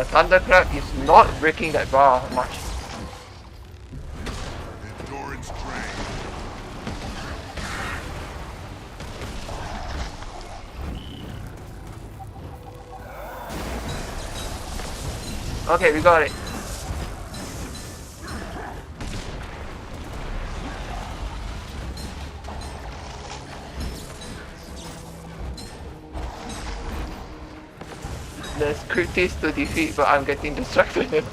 S1: Thunderclap is not breaking that bar much.
S5: Endurance drain.
S1: Okay, we got it. There's critics to defeat, but I'm getting distracted.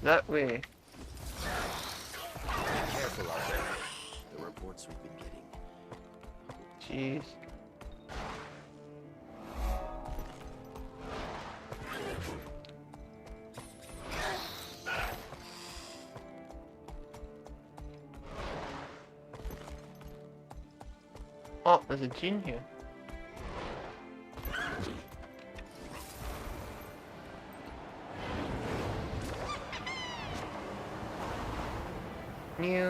S1: That way.
S12: Careful out there. The reports we've been getting.
S1: Jeez. Oh, there's a gin here. New.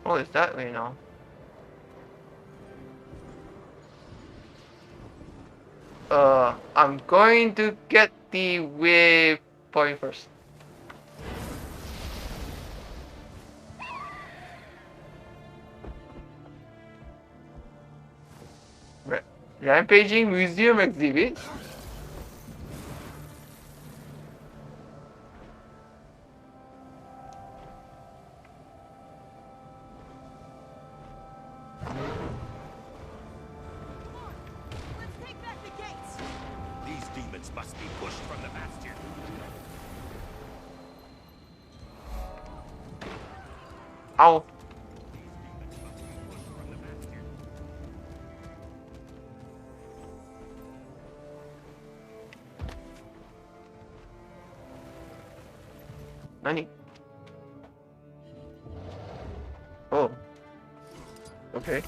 S1: Oh, it's that way now. I'm going to get the waypoint first. Rampaging Museum exhibit.
S10: demons must be pushed from the bastion.
S1: Ow. Nani? Oh. Okay.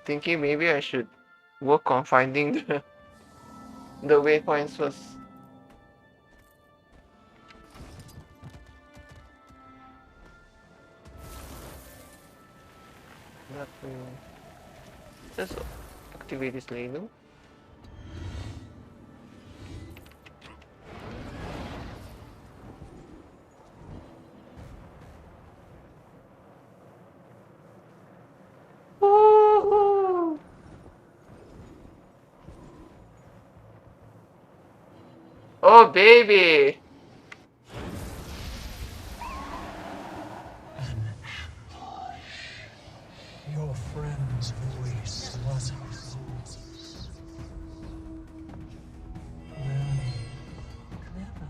S1: Thinking maybe I should work on finding the waypoints first. That will just activate this label. Oh baby!
S19: Your friend's voice was hers. Very clever.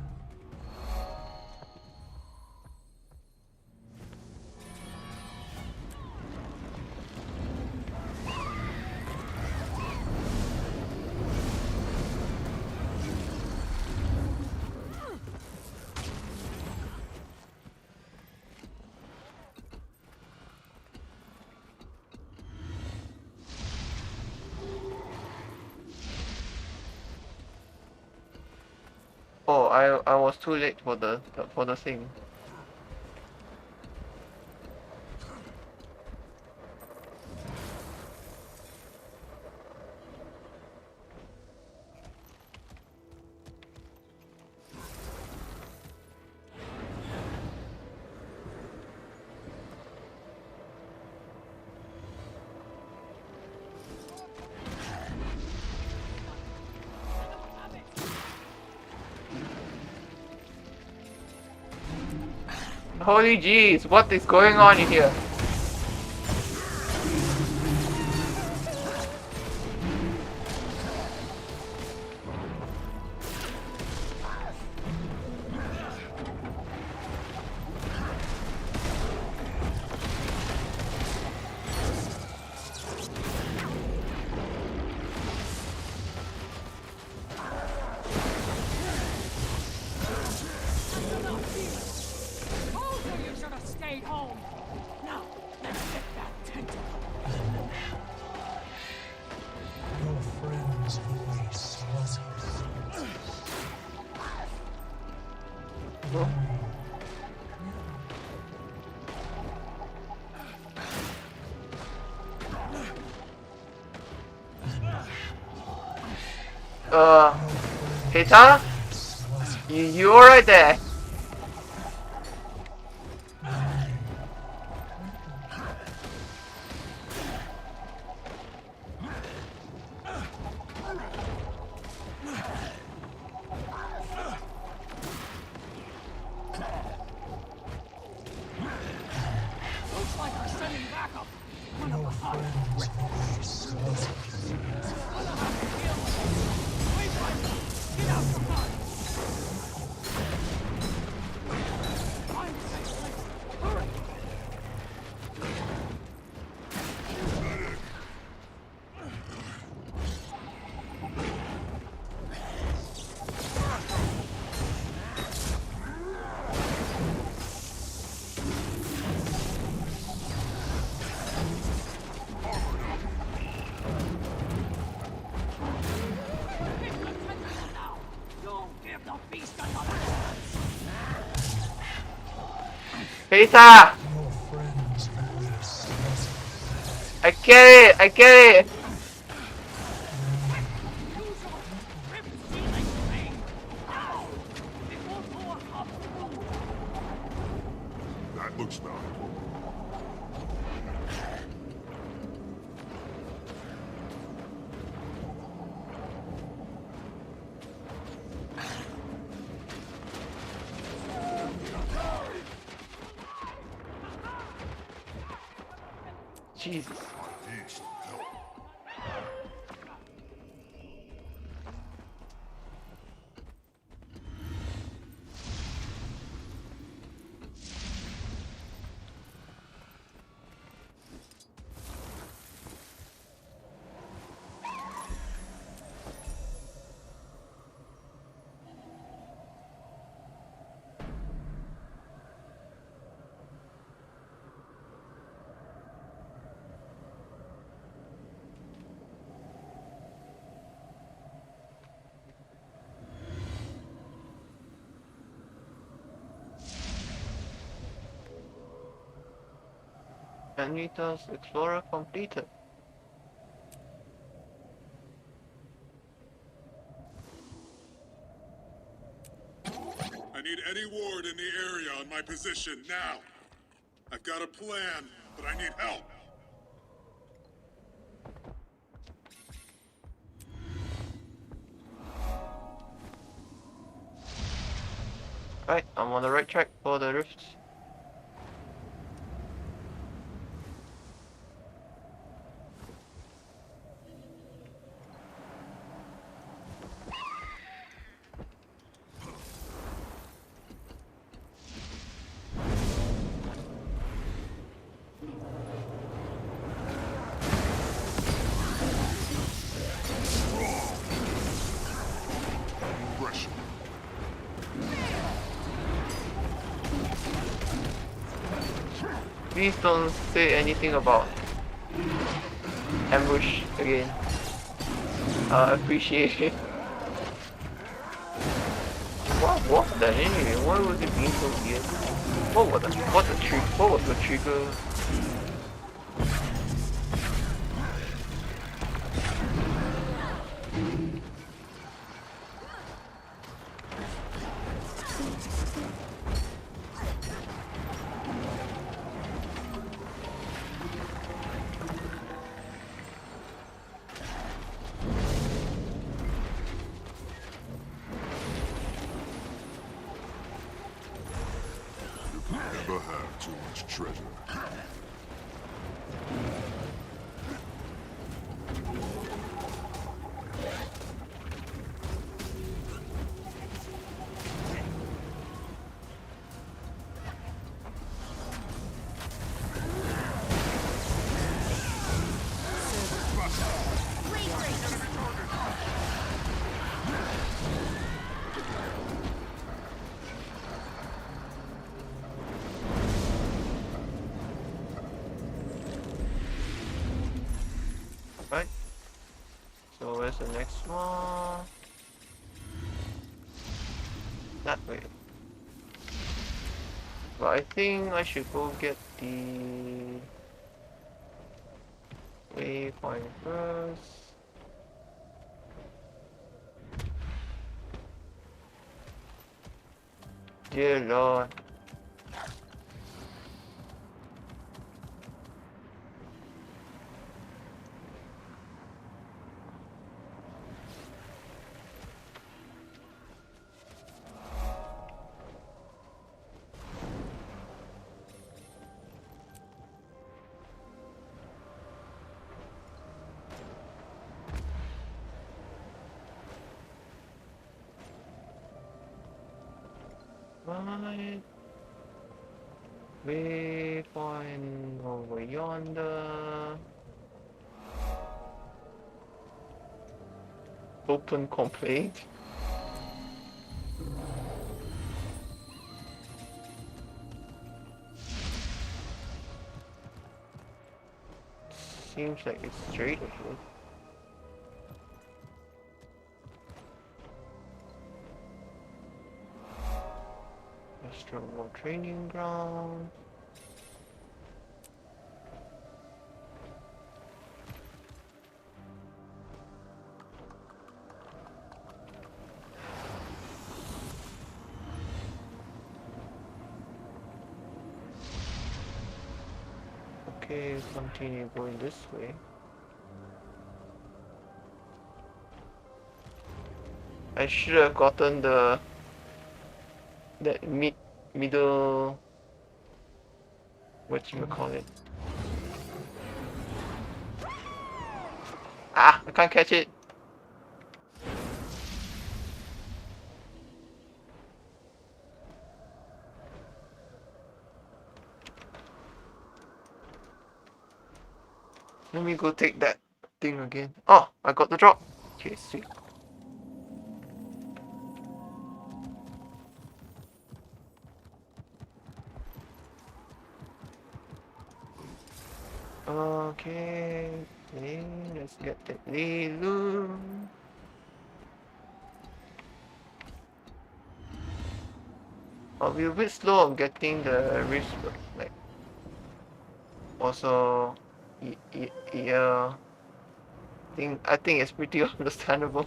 S1: Oh, I was too late for the thing. Holy jeez, what is going on in here?
S19: Your friend's voice was hers.
S1: Peter? You alright there?
S7: Looks like we're sending backup. One of
S19: Your
S7: the hottest
S19: friend's
S7: wreckers.
S19: voice was hers.
S7: Gonna have to deal with it. Wait, get out from behind. Find a safe place. Hurry. Don't give the beast another chance.
S1: Peter!
S19: Your friend's voice was hers.
S1: I get it! I get it!
S5: That looks not.
S1: Jesus.
S2: I need some help.
S1: Anita's Explorer completed.
S14: I need any ward in the area on my position now. I've got a plan, but I need help.
S1: Right, I'm on the right track for the rifts. Please don't say anything about ambush again. I appreciate it. What was that anyway? Why was it being so weird? What was the trigger?
S2: Never have too much treasure.
S1: Right? So where's the next one? That way. But I think I should go get the waypoint first. Dear Lord. Right. Waypoint over yonder. Open complaint. Seems like it's straight ahead. Astral training ground. Okay, continue going this way. I should have gotten that middle, whatchamacallit, I can't catch it. Let me go take that thing again. Oh, I got the drop. Okay, sweet. Okay, let's get the Ley-Line. I'll be a bit slow on getting the wrist, like, also, yeah, I think it's pretty understandable.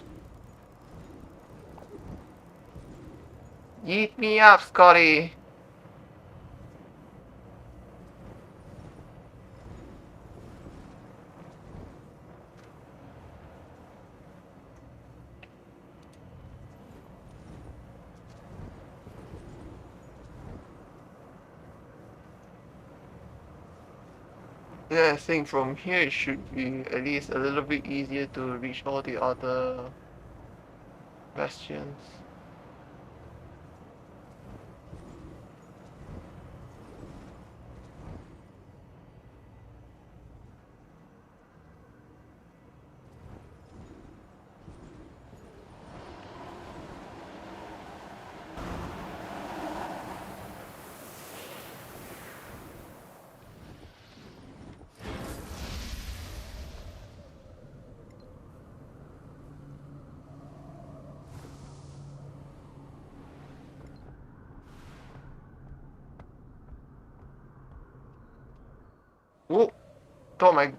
S1: Eat me up, Scotty. Yeah, I think from here it should be at least a little bit easier to reach all the other bastions. Oh, thought my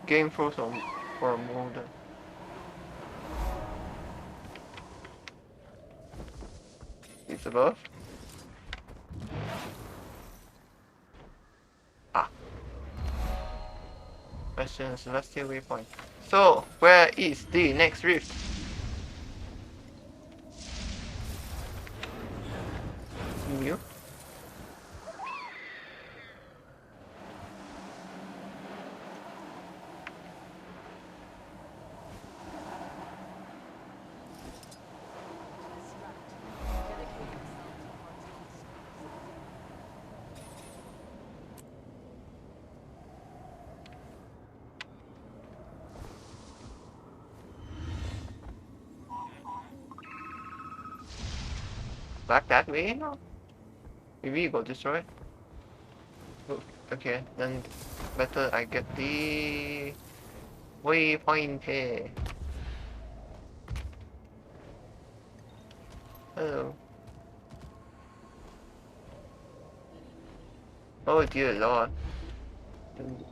S1: game froze on for a moment. It's above. Ah, question Celestial Waypoint. So, where is the next rift? You? Back that way? No. Maybe you got destroyed. Oh, okay, then better I get the waypoint here. Hello. Oh dear lord.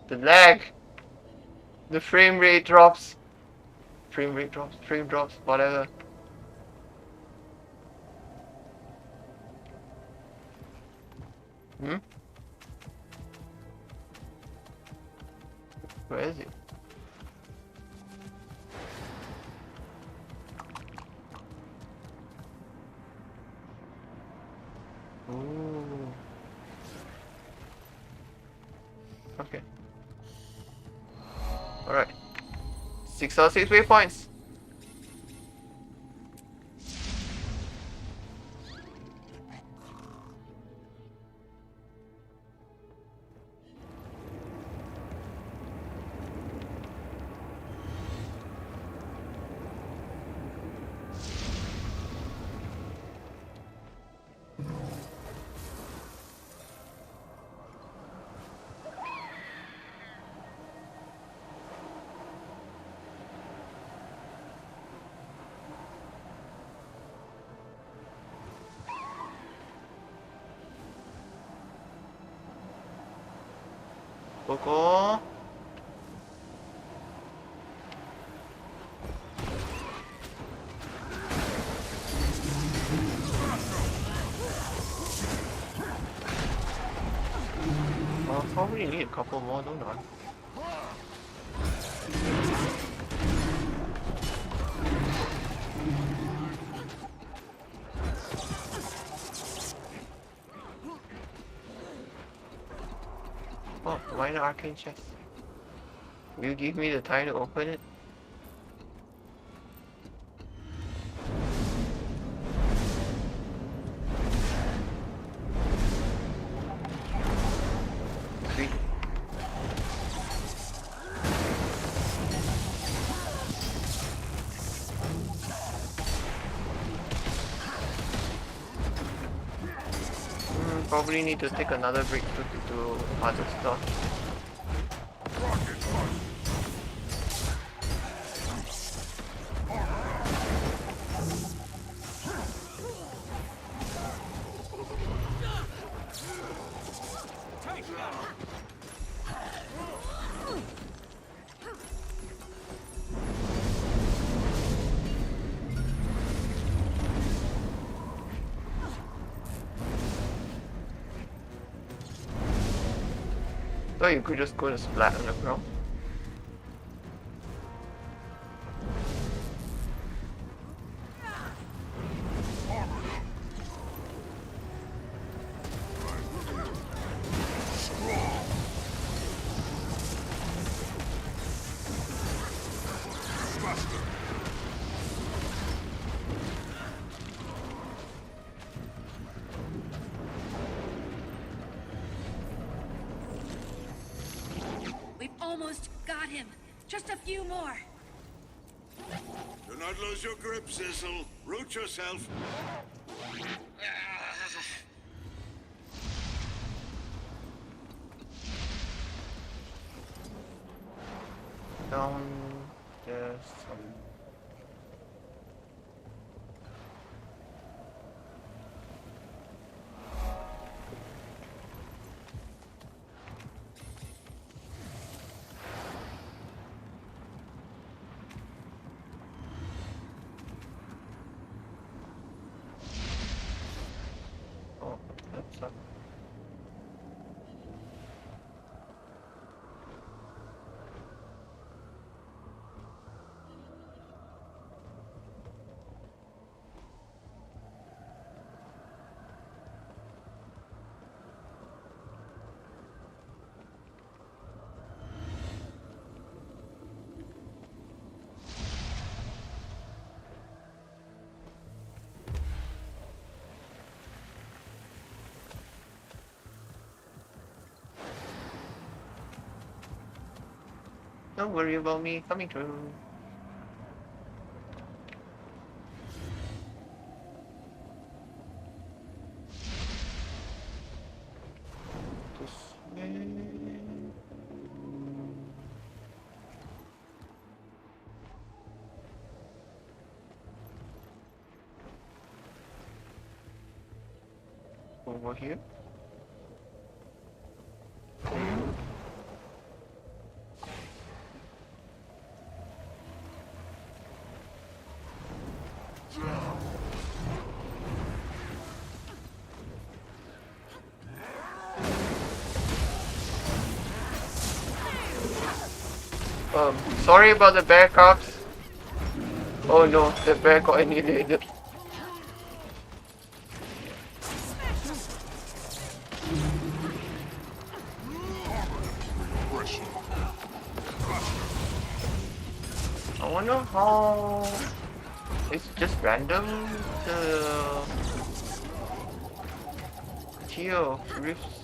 S1: The lag! The frame rate drops. Frame rate drops, frame drops, whatever. Hmm? Where is it? Ooh. Okay. Alright. 6 out of 6 waypoints. Coco. I'll probably need a couple more, don't I? Oh, minor arcane chest. Will you give me the time to open it? probably need to take another break to do other stuff. So you could just go to splat on the ground.
S17: Almost got him. Just a few more.
S10: Do not lose your grip, Sissel. Root yourself.
S1: Down there's some. Oh, that's up. Don't worry about me, coming through. This way. Over here. Sorry about the bear cubs. Oh no, the bear got annihilated. I wonder how it's just random the geo rifts.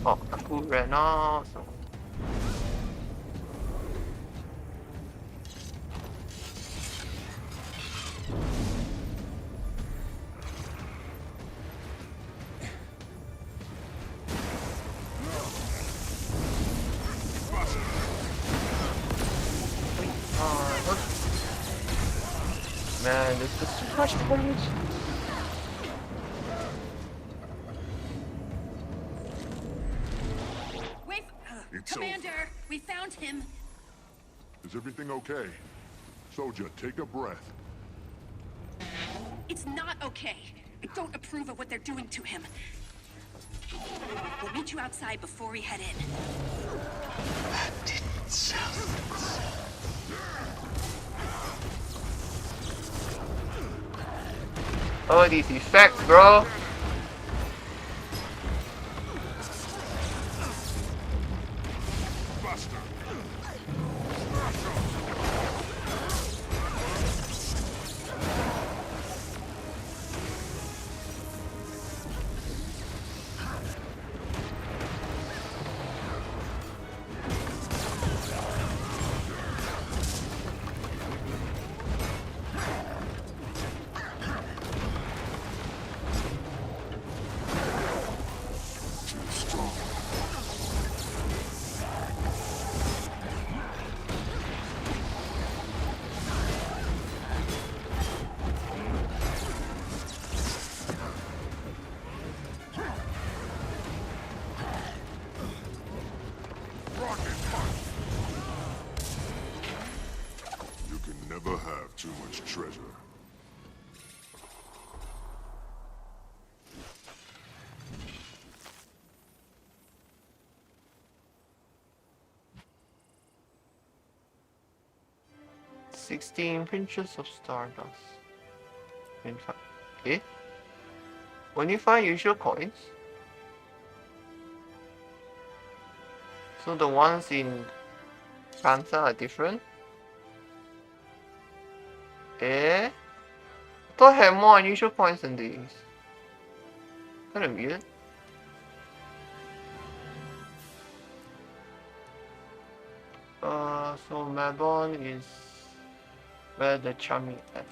S1: Oh, aku ran out. So. Man, this is too much damage.
S17: Commander, we found him.
S5: Is everything okay? Soldier, take a breath.
S17: It's not okay. I don't approve of what they're doing to him. We'll meet you outside before we head in.
S10: That didn't sound
S1: Oh, these effects, bro.
S2: You can never have too much treasure.
S1: "16 pinches of stardust." In fact, okay. Only 5 usual coins. So the ones in Kanta are different. I thought I had more unusual coins than these. Kinda weird. So Mabon is where the chummy at.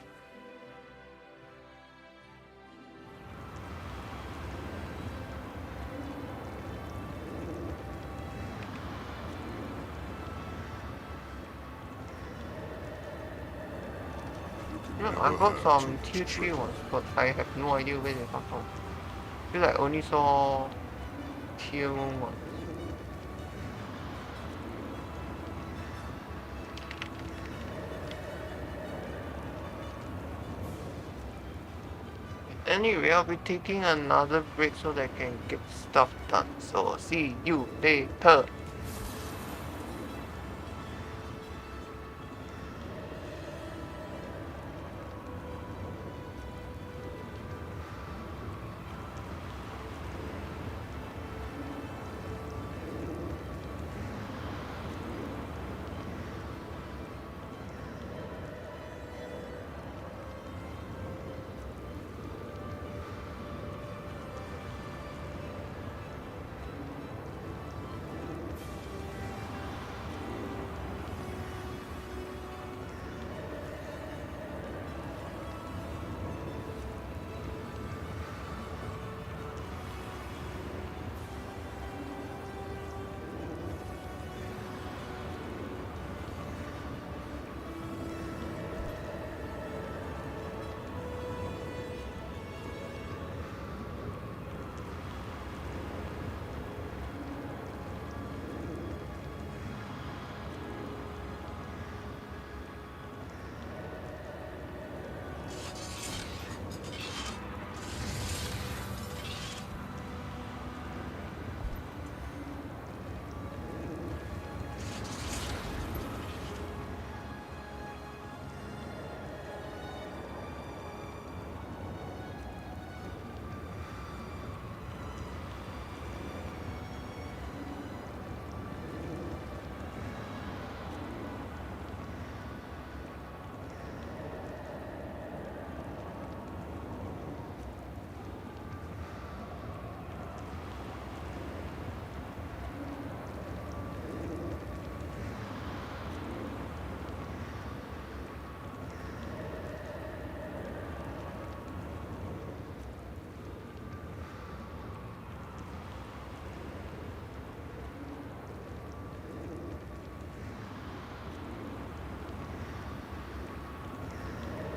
S1: Yeah, I got some tier 3 ones, but I have no idea where they come from. I feel like I only saw tier 1 ones. Anyway, I'll be taking another break so that I can get stuff done. So see you later.